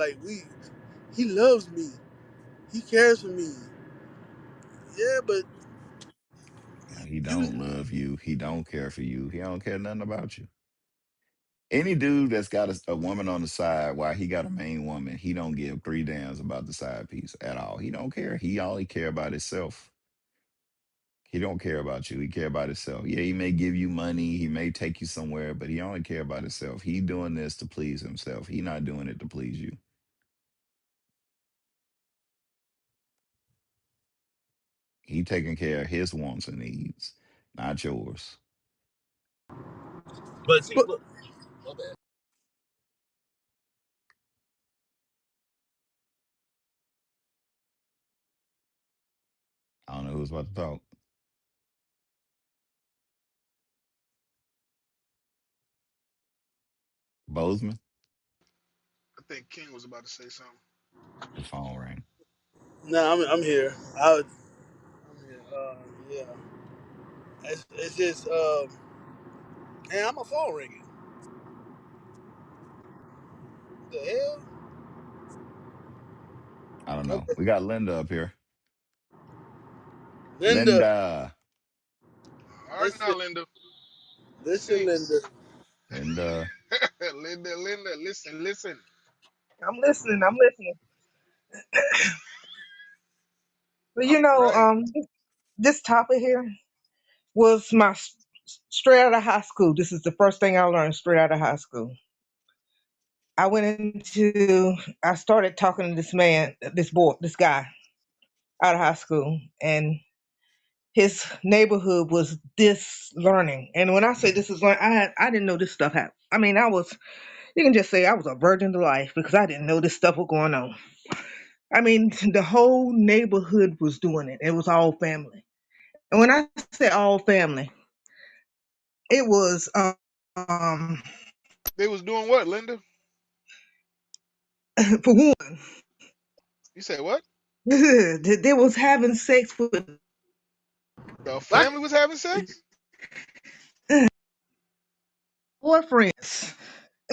he loves me, he cares for me. Yeah, but He you don't love you. He don't care for you. He don't care nothing about you. Any dude that's got a woman on the side while he got a main woman, he don't give three damns about the side piece at all. He don't care. He only care about himself. He don't care about you. He care about himself. Yeah, he may give you money. He may take you somewhere, but he only care about himself. He doing this to please himself. He not doing it to please you. He taking care of his wants and needs, not yours. But see, but look, my bad. I don't know who's about to talk. Bozeman. think King was about to say something. The phone rang. No, I'm here. I'm here. Yeah. It's just man, I'm a phone ringing. The hell? I don't know. Okay. We got Linda up here. Linda, Linda. All right, now, listen, Linda. listen, See, Linda. Linda. Linda, listen. I'm listening. I'm listening. But All right. this topic here was straight out of high school. This is the first thing I learned straight out of high school. I started talking to this man, this guy out of high school, and his neighborhood was this learning. And when I say this is learning, I didn't know this stuff happened. I mean, you can just say I was a virgin to life because I didn't know this stuff was going on. I mean, the whole neighborhood was doing it. It was all family. And when I say all family, it was um They was doing what, Linda? for one, You said what? they was having sex with The What? family was having sex? boyfriends.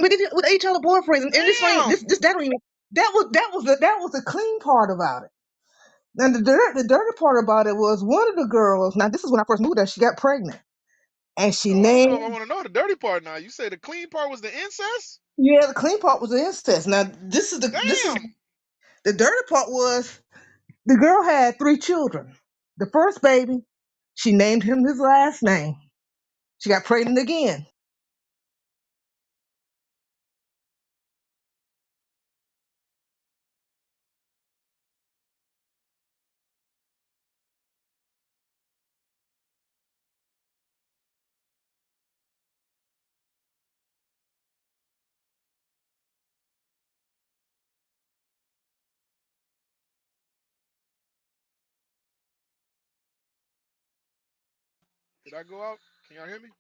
We did it with each other boyfriends, and this ain't Damn. this that don't even that was the clean part about it. And the dirty part about it was one of the girls. Now this is when I first moved there. She got pregnant, and she Oh, I don't know if I named want to know the dirty part now. You say the clean part was the incest? yeah the clean part was the incest. Now this is Damn. the dirty part was the girl had 3 children. The first baby, she named him his last name. She got pregnant again. Did I go out? Can y'all hear me?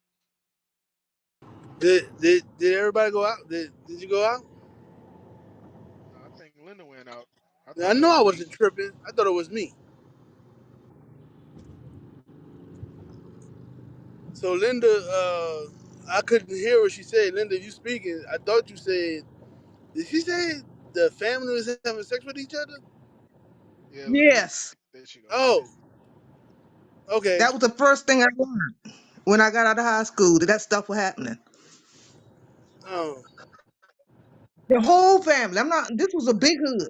Did everybody go out? Did you go out? No, I think Linda went out. I I thought that know was I me. wasn't tripping. I thought it was me. So Linda, I couldn't hear what she said. Linda, you speaking? I thought you said. Did she say the family was having sex with each other? Yeah, Yes, there she go. Oh, okay. that was the first thing I learned when I got out of high school. That stuff was happening. Oh, The whole family. I'm not. This was a big hood.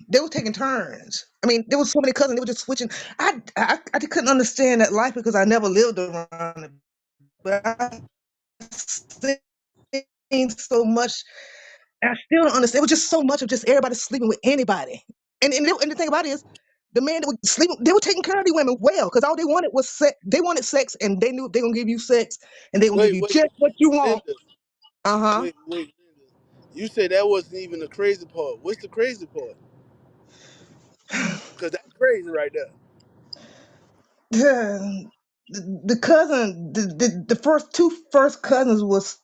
They were taking turns. I mean, there was so many cousins. They were just switching. I couldn't understand that life because I never lived around it. But I seen so much. I still don't understand. It was just so much of just everybody sleeping with anybody. And the thing about it is, the man that was sleeping, they were taking care of the women well because all they wanted was sex. They wanted sex, and they knew they gonna give you sex, and they gonna give wait, you wait, just what you want. Linda. Uh huh. Wait, Linda. You said that wasn't even the crazy part. What's the crazy part? Because that's crazy right there. The cousin, the first cousins was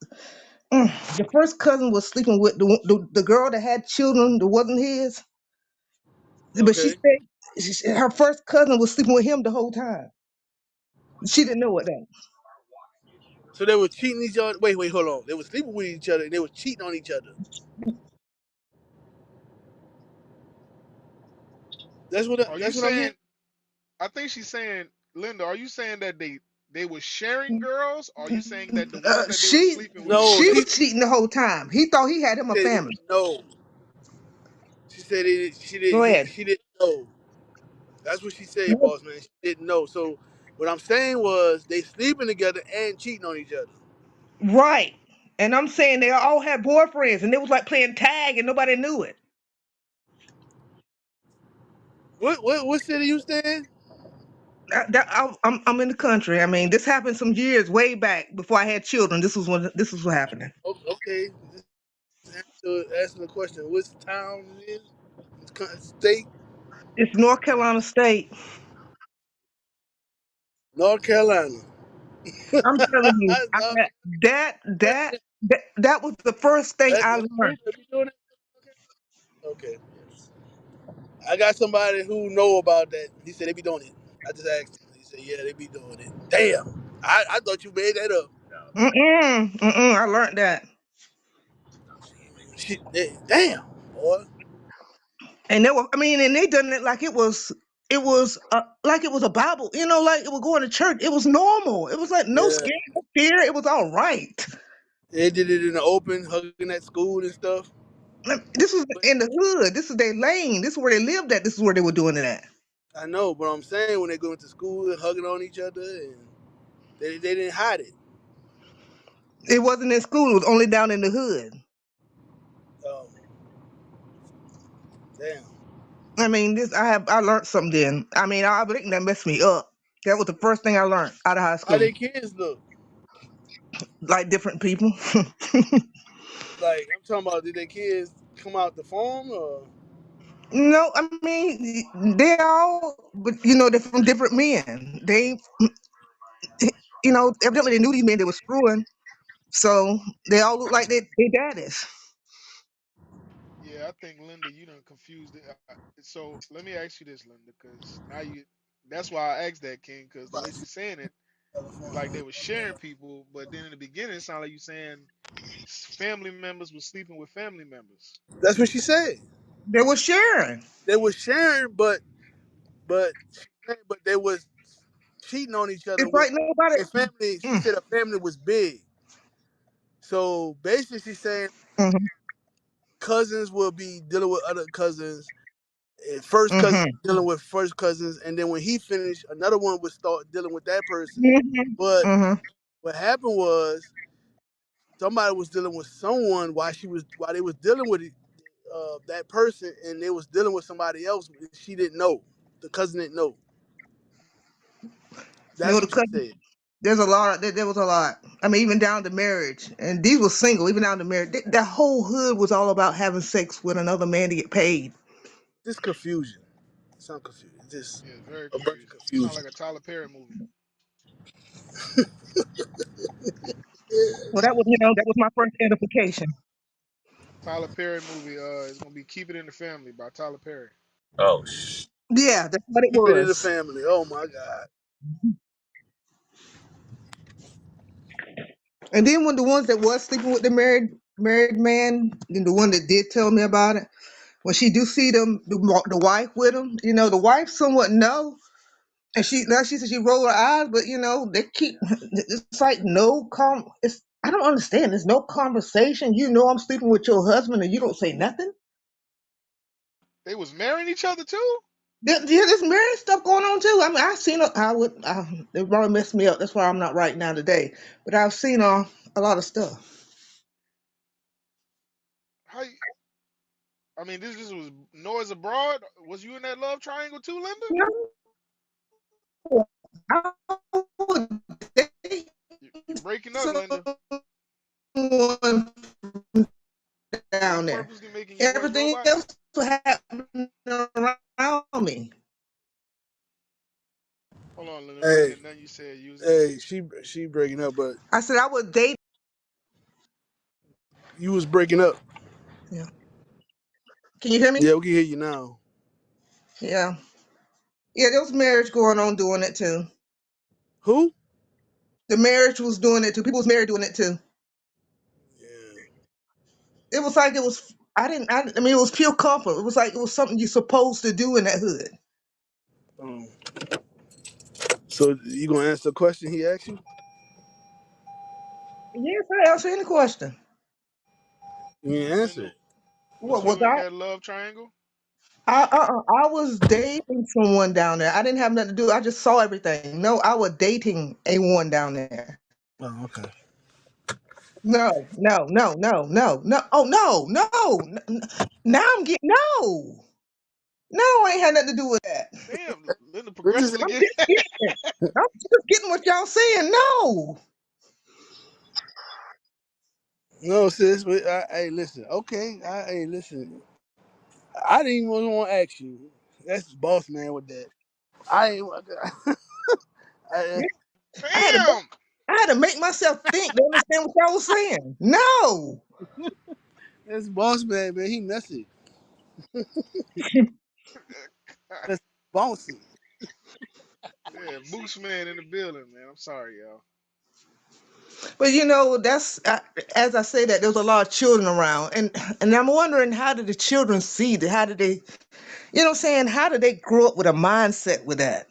the first cousin was sleeping with the girl that had children that wasn't his, but she Okay. said her first cousin was sleeping with him the whole time. She didn't know it though. So they were cheating each other. Wait, hold on. They were sleeping with each other and they were cheating on each other. Are you That's what I'm hearing. saying? I think she's saying, Linda. Are you saying that they were sharing girls? Or are you saying that the ones that they were She sleeping with were No, she was she cheating? cheating the whole time. He thought he had him a said family. no. She said Go ahead. she didn't know. That's what she said, boss man. She didn't know. So what I'm saying was they sleeping together and cheating on each other. Right. And I'm saying they all had boyfriends, and it was like playing tag, and nobody knew it. What city you stay in? I'm in the country. I mean, this happened some years way back before I had children. This was what happening. Okay. Just answer the question. Which town it is? State? It's North Carolina State. North Carolina. I'm telling you, No, that that that that was the first thing I that's true. learned. They be doing that. Okay. I got somebody who know about that. He said they be doing it. I just asked him. He said, yeah, they be doing it. Damn. I thought you made that up. I learned that. Shit, damn, boy. And they were, I mean, and they done it like like it was a Bible, like it was going to church. It was normal. It was like no Yeah. scare, no fear. It was all right. They did it in the open, hugging at school and stuff. This was But in the hood. This is their lane. This is where they lived at. This is where they were doing it at. I know, but I'm saying when they go into school and hugging on each other, and they didn't hide it. It wasn't in school. It was only down in the hood. Um, damn. I mean, I learned something then. I mean, I think that messed me up. That was the first thing I learned out of high How school. they kids look? Like different people. Like I'm talking about, did their kids come out the farm or? No, I mean they all, but they're from different men. Evidently they knew these men that were screwing, so they all look like they daddies. Yeah, I think Linda, you done confused it. So let me ask you this, Linda, because now you. That's why I asked that, King, because the way she's saying it, it's like they were sharing people, but then in the beginning, it sounded like you saying family members were sleeping with family members. That's what she said. They were sharing. They was sharing, but but they was cheating on each other It's with like nobody. a family. She Mm, said a family was big. So basically, she's saying mhm, cousins will be dealing with other cousins, and first mhm, cousins dealing with first cousins, and then when he finished, another one would start dealing with that person. mhm, But mhm. what happened was somebody was dealing with someone while they was dealing with that person, and they was dealing with somebody else. She didn't know. The cousin didn't know. That's The what she cousin. said. There's a lot. There was a lot. I mean, even down to marriage, and these were single. Even down to marriage, that whole hood was all about having sex with another man to get paid. Just confusion. Some confusion. Just Yeah, it's very a bunch of confusing. Sound confusion. like a Tyler Perry movie. Well, that was my first edification. Tyler Perry movie. It's gonna be Keep It in the Family by Tyler Perry. Oh shh. Yeah, that's what it Keep it in the was. family. Oh my God. And then when the ones that was sleeping with the married man, and the one that did tell me about it, when she do see them, the wife with him, the wife somewhat know, and she said she rolled her eyes, but they keep. It's like It's I don't understand. There's no conversation. I'm sleeping with your husband, and you don't say nothing. They was marrying each other too. Yeah, there's marriage stuff going on too. I mean, I've seen. It probably messed me up. That's why I'm not right now today. But I've seen a lot of stuff. How? I mean, this was noise abroad. Was you in that love triangle too, Linda? No, I would date You're breaking up, Linda. someone Are they down there. purposely making you worse Everything robot? else was happening around me. Hold on, Linda. We ain't Hey, hear nothing you said. You was in. hey, she breaking up, but I said I would date. you was breaking up. Yeah. Can you hear me? Yeah, we can hear you now. Yeah. Yeah, there was marriage going on doing it too. Who? The marriage was doing it too. People was married doing it too. Yeah. It was like it was. I mean, it was pure comfort. It was like it was something you're supposed to do in that hood. Um, so you gonna answer the question he asked you? Yes, I answer any question. You ain't answer Linda, it. was What was you in I? that love triangle? I was dating someone down there. I didn't have nothing to do. I just saw everything. No, I was dating a one down there. Oh, okay. No, no, no, no, no, no. Oh no, no. Now I'm getting no. No, I ain't had nothing to do with that. Damn, Linda What you say? progressing I'm again. just getting it. I'm just getting what y'all saying. No. No, sis. But hey, listen. Okay. Hey, listen. I didn't even want to ask you. That's boss man with that. I ain't. I, I had to Damn. I had to make myself think to understand what y'all was saying. No. that's boss man, man. He messy. Let's bouncy. Yeah, Boost Man in the building, man. I'm sorry, y'all. But that's as I say that there was a lot of children around, and I'm wondering how did the children see that? How did they, what I'm saying? How did they grow up with a mindset with that?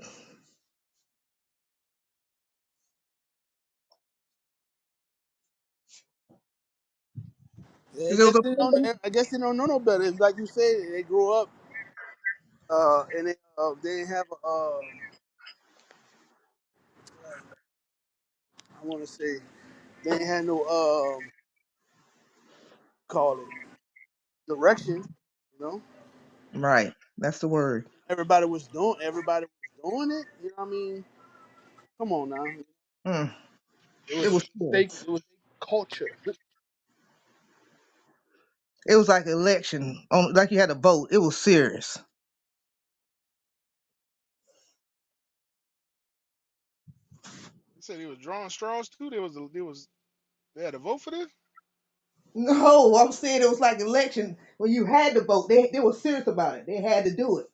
Yeah, I 'Cause there was guess a they don't. I guess they don't know no better. Like you say, they grew up and they didn't have a. I want to say they ain't had no call it direction. You know, right. That's the word. everybody was doing it. You know what I mean? Come on now. Mm. It It was was they serious. it was culture. It was like election, like you had to vote. It was serious. They said he was drawing straws too. They had to vote for this. No, I'm saying it was like election when you had to vote. They were serious about it. They had to do it.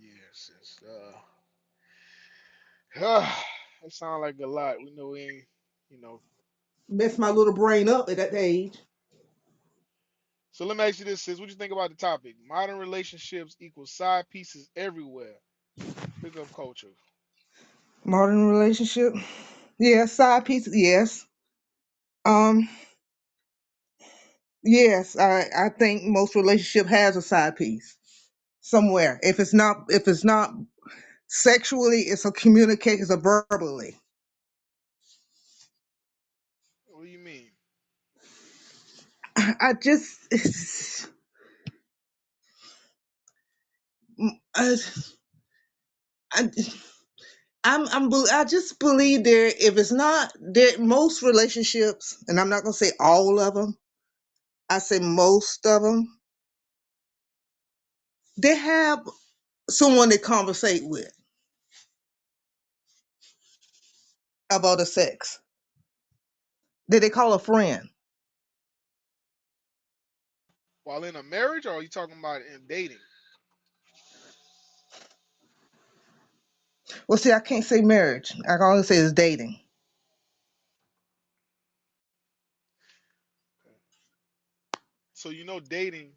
Yes, it's it sounds like a lot. We know we ain't, you know. Messed my little brain up at that age. So let me ask you this, sis. What you think about the topic? Modern relationships equal side pieces everywhere. Pickup culture. Modern relationship. Yeah, side pieces. Yes. Um. Yes, I think most relationship has a side piece somewhere. If it's not sexually, it's a communication, it's a verbally. What do you mean? I just I, I I just believe there. If it's not there, most relationships, and I'm not gonna say all of them. I say most of them. They have someone they conversate with about the sex that they call a friend. While in a marriage, or are you talking about in dating? Well, see, I can't say marriage. I can only say it's dating. So dating.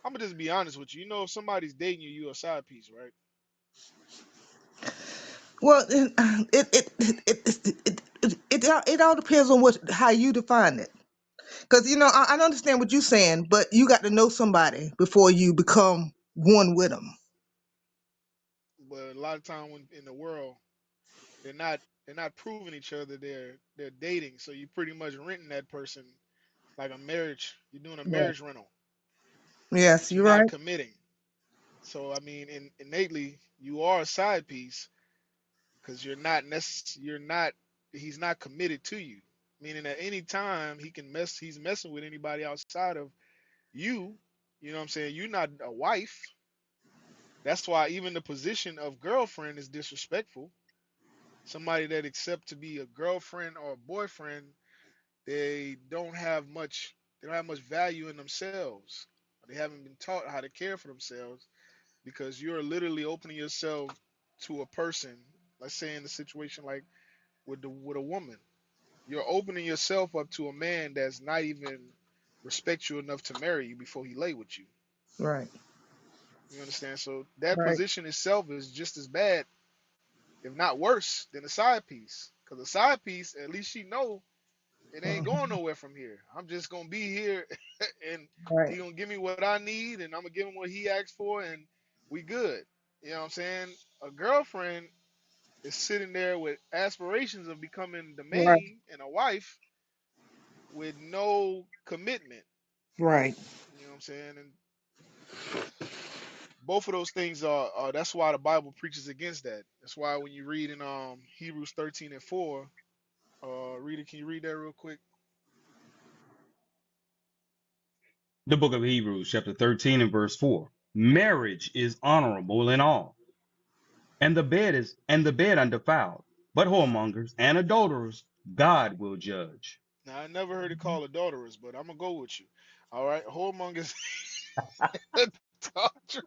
I'm gonna just be honest with you. If somebody's dating you, you a side piece, right? Well, it all depends on how you define it. Because I understand what you're saying, but you got to know somebody before you become one with them. But a lot of time when in the world, they're not they're not proving each other. They're dating. So you pretty much renting that person like a marriage. You're doing a Right. marriage rental, Yes, but you're you're not right. committing. So I mean, innately, you are a side piece because you're not. He's not committed to you. Meaning at any time he's messing with anybody outside of you. You know what I'm saying? You're not a wife. That's why even the position of girlfriend is disrespectful. Somebody that accepts to be a girlfriend or a boyfriend, they don't have much. They don't have much value in themselves. They haven't been taught how to care for themselves because you're literally opening yourself to a person. Let's say in a situation like with a woman, you're opening yourself up to a man that's not even respect you enough to marry you before he lay with you. Right. You understand? So that Right. position itself is just as bad, if not worse, than a side piece. Because a side piece, at least she know it ain't going Mhm. nowhere from here. I'm just gonna be here, and Right. he gonna give me what I need, and I'm gonna give him what he asked for, and we good. You know what I'm saying? A girlfriend is sitting there with aspirations of becoming the Right. main and a wife with no commitment. Right. You know what I'm saying? And both of those things are that's why the Bible preaches against that. That's why when you read in Hebrews 13:4, read it. Can you read that real quick? The book of Hebrews, chapter 13 and verse 4. Marriage is honorable in all, and the bed undefiled, but whoremongers and adulterers God will judge. Now I never heard it called adulterers, but I'm gonna go with you. All right, whoremongers, adulterers.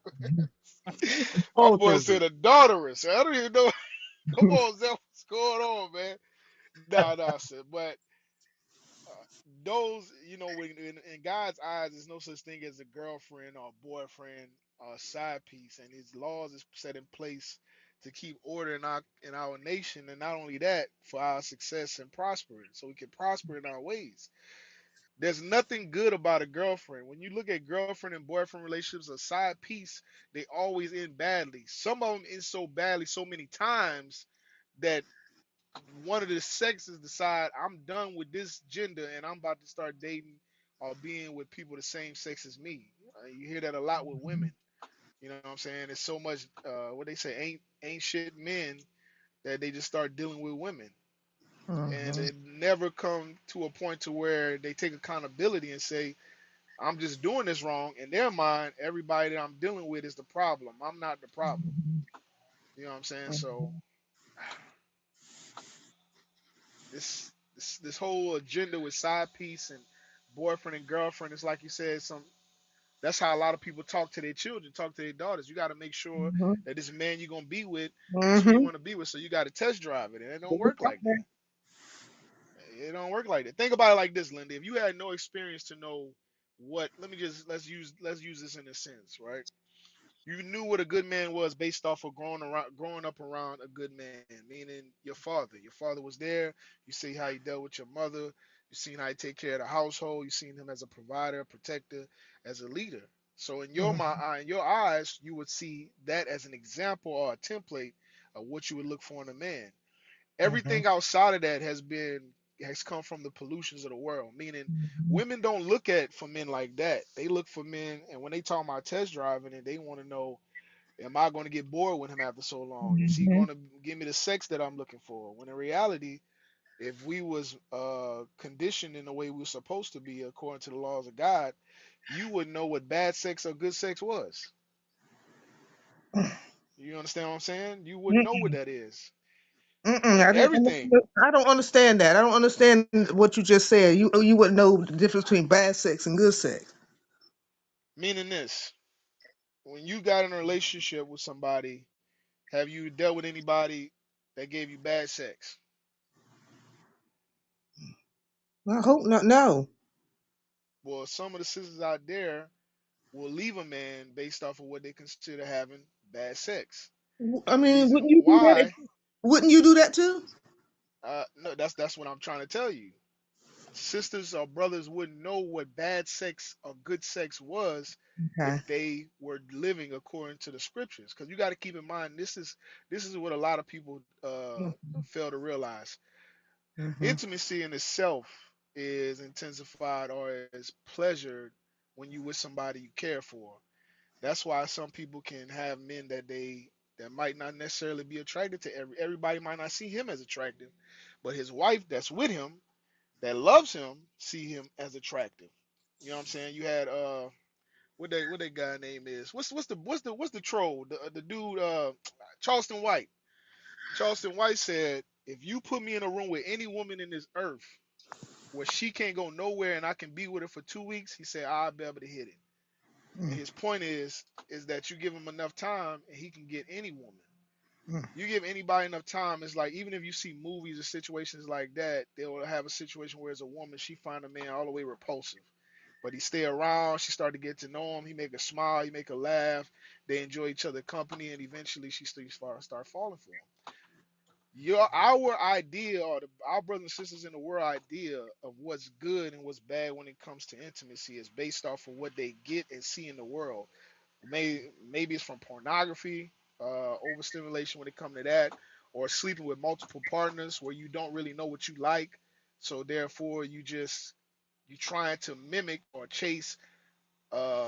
My boy Adultery. said adulterers. I don't even know. Come on, Zell, what's going on, man? Nah, nah, sir. But those, when in God's eyes, there's no such thing as a girlfriend or a boyfriend or a side piece, and His laws is set in place to keep order in our nation, and not only that, for our success and prospering, so we can prosper in our ways. There's nothing good about a girlfriend. When you look at girlfriend and boyfriend relationships, a side piece, they always end badly. Some of them end so badly so many times that one of the sexes decide I'm done with this gender and I'm about to start dating or being with people the same sex as me. You hear that a lot with women. You know what I'm saying? It's so much what they say ain't shit men that they just start dealing with women. And Mhm. it never come to a point to where they take accountability and say, I'm just doing this wrong. In their mind, everybody that I'm dealing with is the problem. I'm not the problem. You know what I'm saying? So this whole agenda with side piece and boyfriend and girlfriend is like you said, some that's how a lot of people talk to their children, talk to their daughters. You got to make sure Mhm. that this man you're gonna be with is who you Mhm. want to be with. So you got to test drive it, and it don't work like that. It don't work like that. Think about it like this, Linda. If you had no experience to know what, let's use this in a sense, right? You knew what a good man was based off of growing up around a good man, meaning your father. Your father was there. You see how he dealt with your mother. You seen how he take care of the household. You seen him as a provider, protector, as a leader. So in your Mhm. mind, in your eyes, you would see that as an example or a template of what you would look for in a man. Mhm. Everything outside of that has come from the pollutions of the world. Meaning, women don't look at for men like that. They look for men, and when they talk about test driving, and they want to know, am I going to get bored with him after so long? Is he going Mhm. to give me the sex that I'm looking for? When in reality, if we was conditioned in the way we were supposed to be according to the laws of God, you would know what bad sex or good sex was. You understand what I'm saying? You wouldn't know what Mm-mm. that is. Mm-mm. And I didn't everything. understand. I don't understand that. I don't understand what you just said. You wouldn't know the difference between bad sex and good sex. Meaning this, when you got in a relationship with somebody, have you dealt with anybody that gave you bad sex? I hope not. No. Well, some of the sisters out there will leave a man based off of what they consider having bad sex. I The mean, reason wouldn't you do that? why, Wouldn't you do that too? no, that's what I'm trying to tell you. Sisters or brothers wouldn't know what bad sex or good sex was Okay. if they were living according to the scriptures. Because you got to keep in mind, this is what a lot of people fail to realize. Mm-hmm. Intimacy in itself is intensified or is pleasured when you with somebody you care for. That's why some people can have men that might not necessarily be attracted to everybody might not see him as attractive, but his wife that's with him that loves him see him as attractive. You know what I'm saying? You had what that guy name is? What's the troll? The dude Charleston White. Charleston White said, if you put me in a room with any woman in this earth where she can't go nowhere and I can be with her for 2 weeks, he said I'll be able to hit it. And his point is that you give him enough time and he can get any woman. You give anybody enough time, it's like even if you see movies or situations like that, they'll have a situation where as a woman she find a man all the way repulsive. But he stay around, she start to get to know him, he make her smile, he make her laugh, they enjoy each other company, and eventually she start falling for him. Our idea or our brothers and sisters in the world idea of what's good and what's bad when it comes to intimacy is based off of what they get and see in the world. Maybe it's from pornography, overstimulation when it comes to that, or sleeping with multiple partners where you don't really know what you like, so therefore you trying to mimic or chase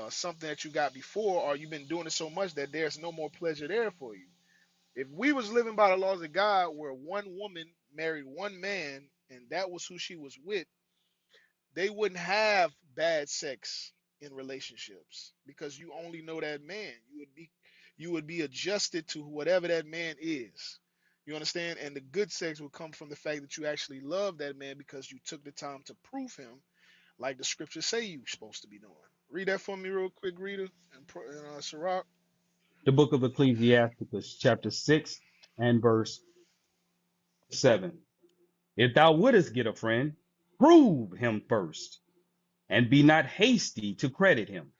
something that you got before, or you've been doing it so much that there's no more pleasure there for you. If we was living by the laws of God, where one woman married one man and that was who she was with, they wouldn't have bad sex in relationships because you only know that man. You would be adjusted to whatever that man is. You You understand? And the good sex will come from the fact that you actually love that man because you took the time to prove him like the scriptures say you're supposed to be doing. Read that for me real quick, Rita and Sirach. The book of Ecclesiasticus, chapter 6 and verse 7. If thou wouldest get a friend, prove him first, and be not hasty to credit him.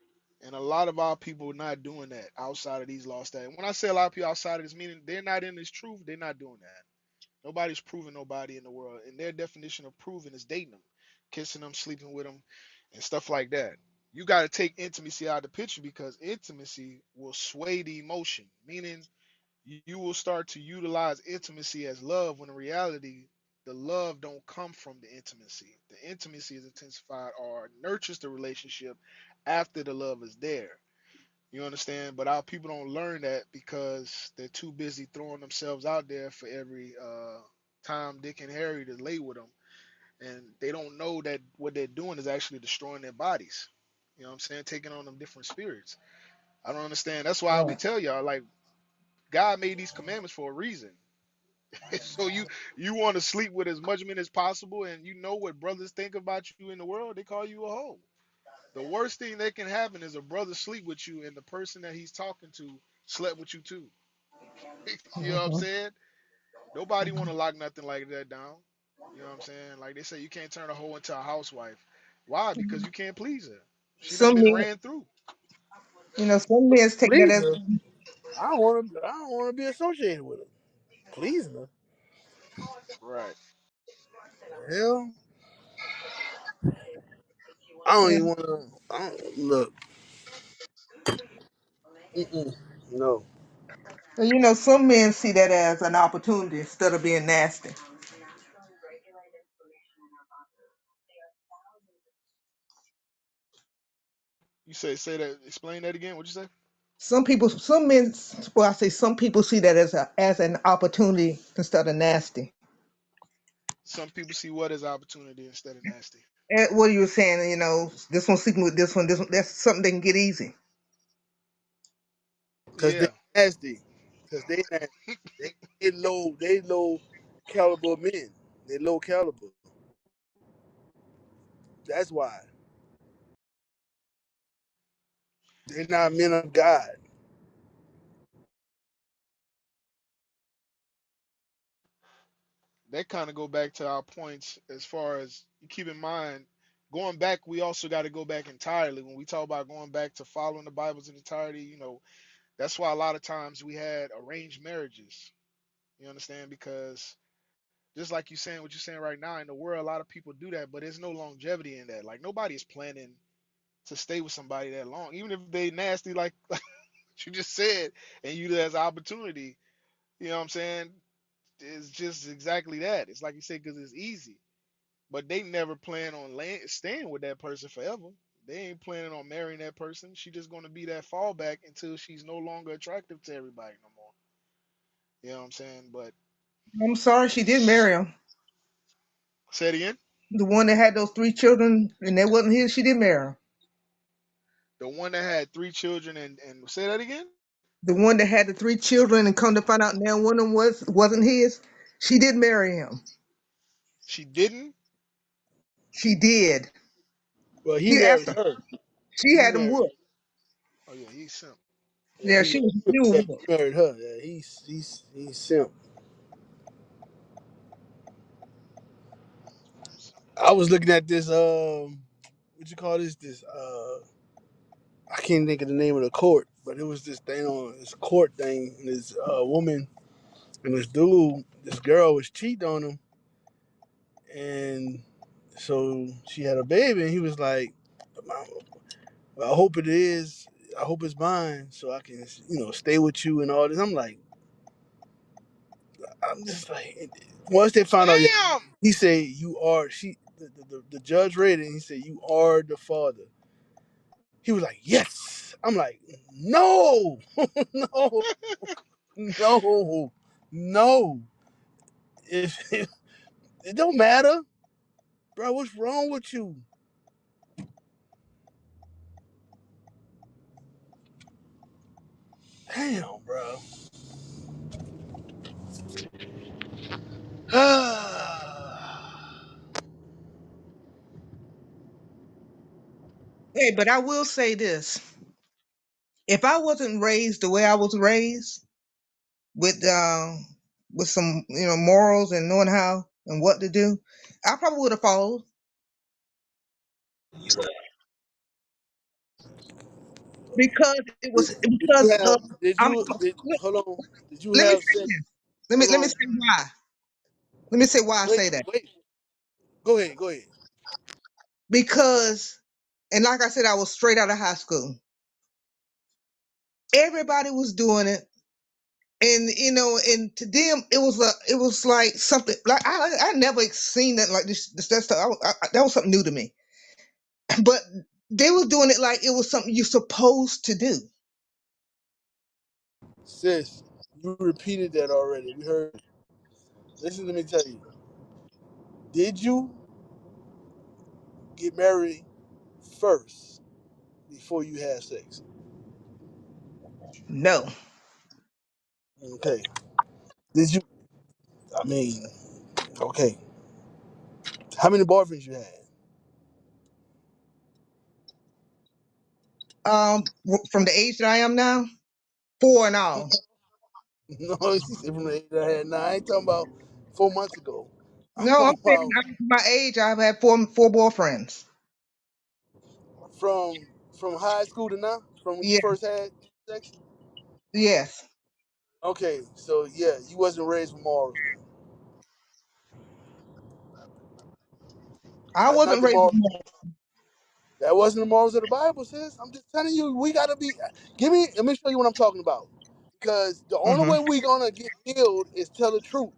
And a lot of our people are not doing that outside of these lost days. When I say a lot of people outside of this, meaning they're not in this truth, they're not doing that. Nobody's proving nobody in the world. And their definition of proving is dating them, kissing them, sleeping with them, and stuff like that. You got to take intimacy out of the picture because intimacy will sway the emotion, meaning you will start to utilize intimacy as love when in reality the love don't come from the intimacy. The intimacy is intensified or nurtures the relationship after the love is there. You understand? But our people don't learn that because they're too busy throwing themselves out there for every Tom, Dick, and Harry to lay with them, and they don't know that what they're doing is actually destroying their bodies. You know what I'm saying? Taking on them different spirits. I don't understand. That's why we Right. tell y'all like God made these commandments for a reason. So you want to sleep with as much men as possible, and you know what brothers think about you in the world. They call you a hoe. The worst thing that can happen is a brother sleep with you, and the person that he's talking to slept with you too. You know what I'm Mhm. saying? Nobody want to lock nothing like that down. You know what I'm saying? Like they say, you can't turn a hoe into a housewife. Why? Because you can't please her. She done Some been men, ran through. some men take that Please as her. I don't want to. I don't want to be associated with her. Pleasing her. Right. Hell, I don't yeah. even want to. I don't look. Mm-mm. No. So, some men see that as an opportunity instead of being nasty. You say that. Explain that again. What'd you say? Some men, well, I say some people see that as an opportunity instead of nasty. Some people see what as opportunity instead of nasty. What you were saying, this one sleeping with this one, that's something they can get easy. Cause they Yeah. nasty. Cause they nasty. They low caliber men. They low caliber. That's why. They're not men of God. That kind of go back to our points as far as you keep in mind going back. We also got to go back entirely when we talk about going back to following the Bible's entirety. That's why a lot of times we had arranged marriages. You understand? Because just like you saying what you're saying right now in the world, a lot of people do that, but there's no longevity in that. Like nobody is planning to stay with somebody that long, even if they nasty like you just said, and you as an opportunity. You know what I'm saying? It's just exactly that. It's like you said because it's easy, but they never plan on staying with that person forever. They ain't planning on marrying that person. She just going to be that fallback until she's no longer attractive to everybody no more. You know what I'm saying? But I'm sorry, she did marry him. say it again. The one that had those three children, and that wasn't his. She did marry him. The one that had three children and say that again. The one that had the three children, and come to find out now one of them wasn't his. She did marry him. She didn't. She did. Well, he He asked married her. her. She He had him married. whooped. Oh yeah, he's simp. Yeah, Yeah, she was yeah, whooped. he married her. Yeah, he's simp. I was looking at this. What you call this? I can't think of the name of the court, but it was this thing on this court thing. And this woman and this dude, this girl was cheating on him, and so she had a baby, and he was like, "I hope it is. I hope it's mine, so I can, stay with you and all this." I'm just like, once they found out, yeah, Damn. he said, "You are." The judge read it, and he said, "You are the father." He was like, "Yes." I'm like, "No, no, no, no. If it don't matter, bro. What's wrong with you? Damn, bro." Hey, but I will say this: if I wasn't raised the way I was raised, with some morals and knowing how and what to do, I probably would have followed because it was Did you because have? Did I'm you? Did hold on? Did you let me have say sex? this. Let me Hold let me on. say why. Let me say why I Wait. say that. Wait. Go ahead. Go ahead. Because, and like I said, I was straight out of high school. Everybody was doing it, and and to them it was like something like I never seen that like this that stuff. That was something new to me. But they was doing it like it was something you're supposed to do. Sis, you repeated that already. We heard it. Listen, let me tell you. Did you get married first before you had sex? No. Okay. Did you? I mean, okay. How many boyfriends you had? From the age that I am now, four and all. No, she said from the age I had nine. I ain't talking about 4 months ago. I'm No, I'm talking saying about my age. I've had four boyfriends. from from high school to now, from when you Yeah. first had sex. Yes. Okay, so yeah, you wasn't raised with morals then. I That's not wasn't the raised. moral. That wasn't the morals of the Bible, sis. I'm just telling you, we gotta be. Let me show you what I'm talking about. Because the only Mm-hmm. way we gonna get healed is tell the truth.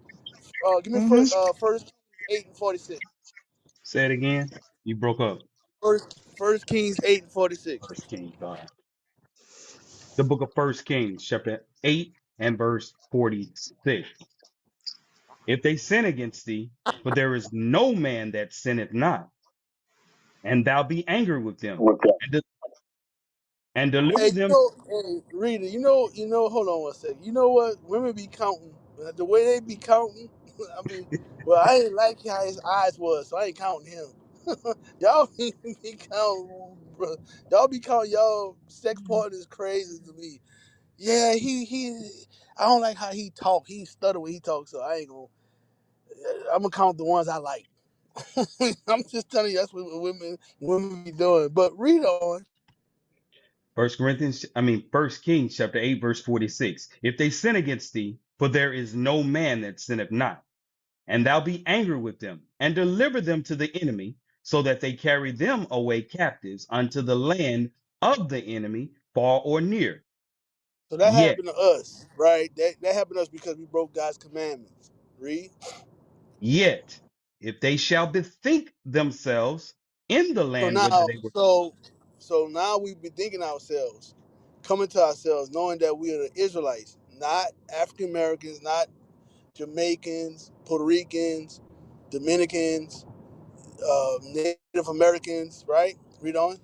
Give me Mm-hmm. First Kings 8:46. Say it again. You broke up. First Kings 8:46. First King. The book of First Kings, chapter 8 and verse 46. If they sin against thee, for there is no man that sinneth not, and thou be angry with them, and, and deliver Hey, them. hey, Rita, hold on one second. You know what? Women be counting. The way they be counting, I mean, well, I didn't like how his eyes was, so I ain't counting him. Y'all be counting, bro. Y'all be counting y'all sex partners crazy to me. Yeah, I don't like how he talk. He stutter when he talks, so I'm gonna count the ones I like. I'm just telling you, that's what women be doing. But read on. First Kings chapter 8, verse 46. If they sin against thee, for there is no man that sinneth not, and thou be angry with them, and deliver them to the enemy, so that they carry them away captives unto the land of the enemy, far or near. So that Yet, happened to us, right? That happened to us because we broke God's commandments. Read. yet, if they shall bethink themselves in the So land whither now, they were. so now we be thinking ourselves, coming to ourselves, knowing that we are the Israelites, not African Americans, not Jamaicans, Puerto Ricans, Dominicans, Native Americans, right? Read on.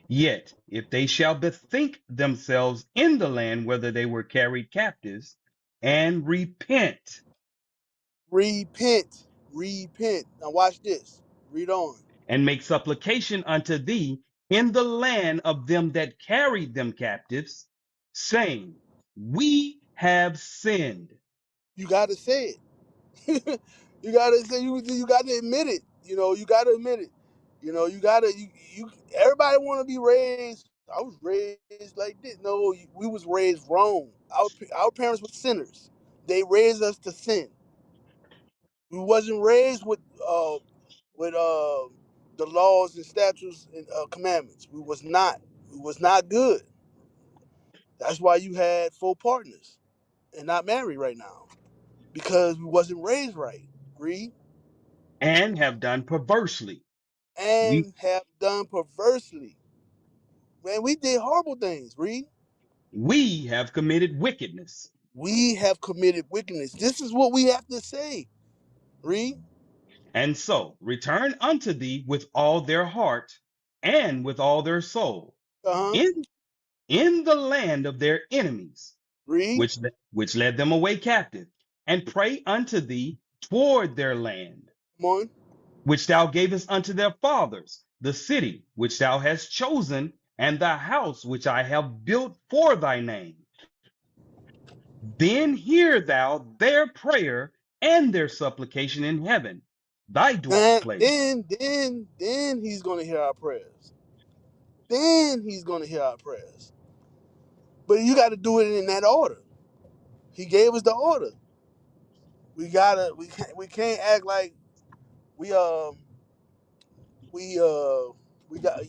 Yet, if they shall bethink themselves in the land whither they were carried captives, and repent, Repent, repent. Now watch this. Read on. and make supplication unto thee in the land of them that carried them captives, saying, we have sinned. You got to say it. You gotta say you gotta admit it. You gotta admit it. You gotta you everybody wanna be raised. I was raised like this. No, we was raised wrong. Our parents were sinners. They raised us to sin. We wasn't raised with the laws and statutes and commandments. We was not. We was not good. That's why you had four partners and not married right now because we wasn't raised right. Read. And have done perversely. We And have done perversely. Man, we did horrible things, Reed. we have committed wickedness, We have committed wickedness. This is what we have to say, Reed. and so return unto thee with all their heart and with all their soul, Uh-huh. in in the land of their enemies, Reed. which led them away captive, and pray unto thee toward their land, Come on. which thou gavest unto their fathers, the city which thou hast chosen, and the house which I have built for thy name. Then hear thou their prayer and their supplication in heaven, thy dwelling And place. then he's gonna hear our prayers. Then he's gonna hear our prayers. But you got to do it in that order. He gave us the order. We can't act like we we uh we got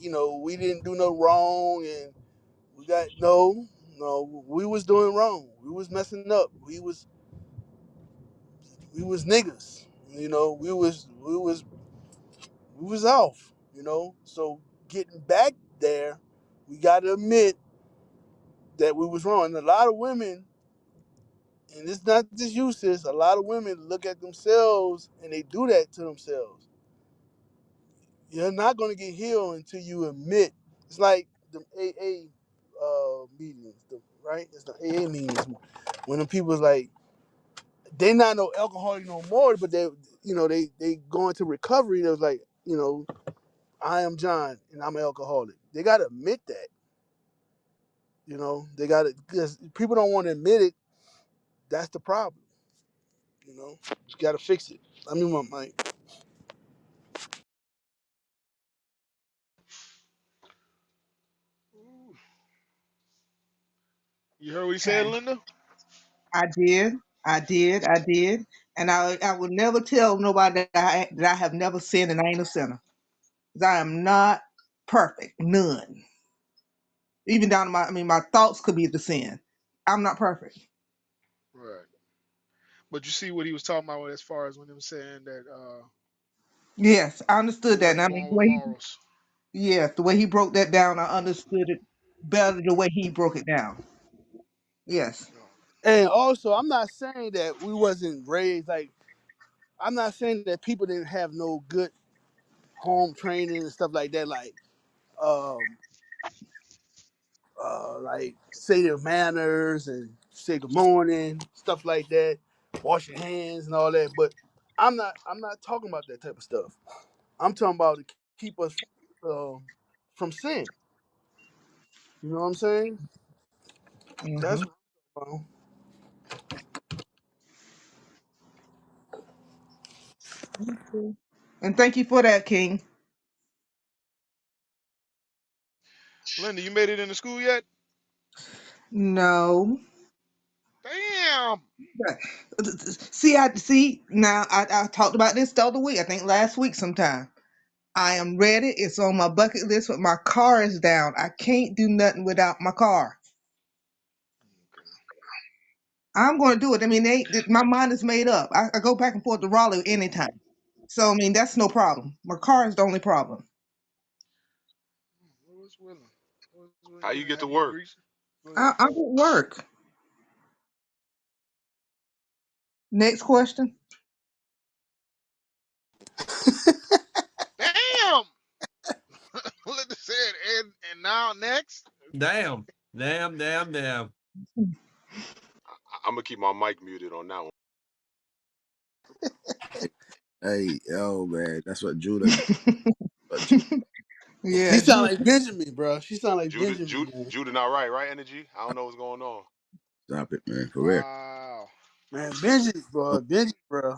we didn't do no wrong and we got no we was doing wrong. We was messing up. We was niggas. We was off. So getting back there, we got to admit that we was wrong. And a lot of women, and it's not just you, sis. A lot of women look at themselves and they do that to themselves. You're not gonna get healed until you admit. It's like the AA meetings, right? It's the AA meetings when the people's like they not no alcoholic no more, but they go into recovery. They was like, I am John and I'm an alcoholic. They gotta admit that. They gotta, because people don't want to admit it. That's the problem. You gotta fix it. I mean, my You heard what he said, Okay. Linda? I did, and I will never tell nobody that I have never sinned and I ain't a sinner. 'Cause I am not perfect, none. Even down to my thoughts could be the sin. I'm not perfect. Right. But you see what he was talking about as far as when he was saying that Yes, I he understood that. And wasn't I mean, born with morals. the way he broke that down, I understood it better the way he broke it down. Yes. No. And also, I'm not saying that we wasn't raised like. I'm not saying that people didn't have no good home training and stuff like that. Um, like say their manners and say good morning, stuff like that. Wash your hands and all that. But I'm not talking about that type of stuff. I'm talking about to keep us from sin. You know what I'm saying? That's Hmm. what I'm talking And thank you for that, King. Linda, you made it into school yet? No. Damn. See now. I talked about this the other week. I think last week sometime. I am ready. It's on my bucket list, but my car is down. I can't do nothing without my car. Okay. I'm going to do it. I mean, my mind is made up. I go back and forth to Raleigh anytime. So, I mean, that's no problem. My car is the only problem. What's willing? What's willing? How you get to Have you work? reached? Go ahead. I'm at work. Next question. Damn. Linda said, and now next. Damn. Damn, damn, damn. I'm gonna keep my mic muted on that one. Hey, yo, man, that's what Judah do. What Judah. She Yeah. sound like Benjamin, bro. She sound like Judah, Benjamin, Judah, man. Judah, not right, right? Energy. I don't know what's going on. Stop it, man, for real. Wow. Man, Benji, bro. Benji, bro.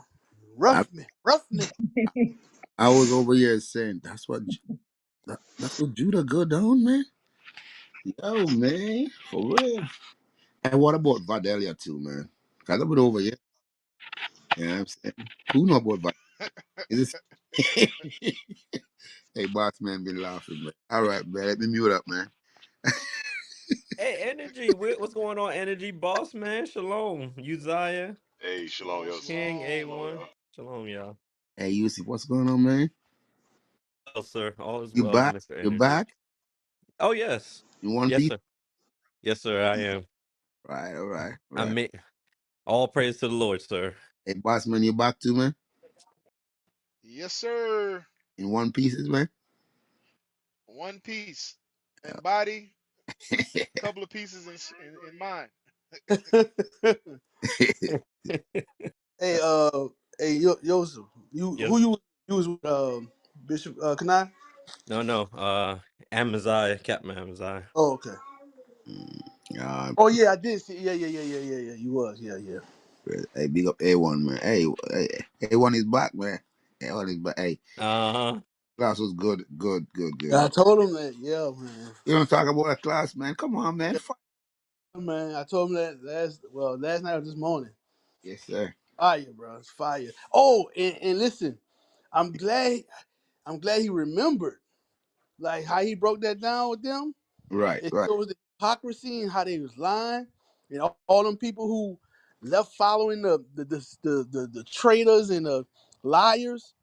Rough I, me. Rough me. I was over here saying that's what Judah go down, man. Yo, man, for real. And what about Vidalia too, man? Cause I've been over here. You know what I'm saying? Who know about Vidalia? Is this? Hey, boss man, been laughing, man. All right, man, let me mute up, man. Hey, Energy, what's going on, Energy? Boss man, shalom. Uzziah, Hey, shalom, Shalom, yo. King, shalom. Shalom, A1. y'all. Shalom, y'all. Hey, Yusuf, what's going on, man? Well, sir, all is You well, back? Mr. You Energy. back? Oh, yes. In one Yes, piece? sir. Yes, sir, I am. Right, all right, all I right. mean, all praise to the Lord, sir. Hey, boss man, you back too, man? Yes, sir. In one pieces, man? One piece. And body, couple of pieces in mine. Hey, Hey, Joseph, Yes. you was with Bishop Kanai? No. Amaziah, Captain Amaziah. Oh, okay. Uh, Oh yeah, I did see. Yeah. You was. Yeah. hey, big up A1, man. A1 is back, man. A1 is back. Hey, Uh-huh. class was good. I told him that. Yeah, man. You don't talk about a class, man. Come on, man. Yeah, man. I told him that last night or this morning. Yes, sir. Fire, bro. It's fire. Oh, and listen, I'm glad he remembered like how he broke that down with them. Right, It right. shows the hypocrisy and how they was lying, and all them people who left following the traitors and the liars.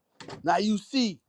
Now you see.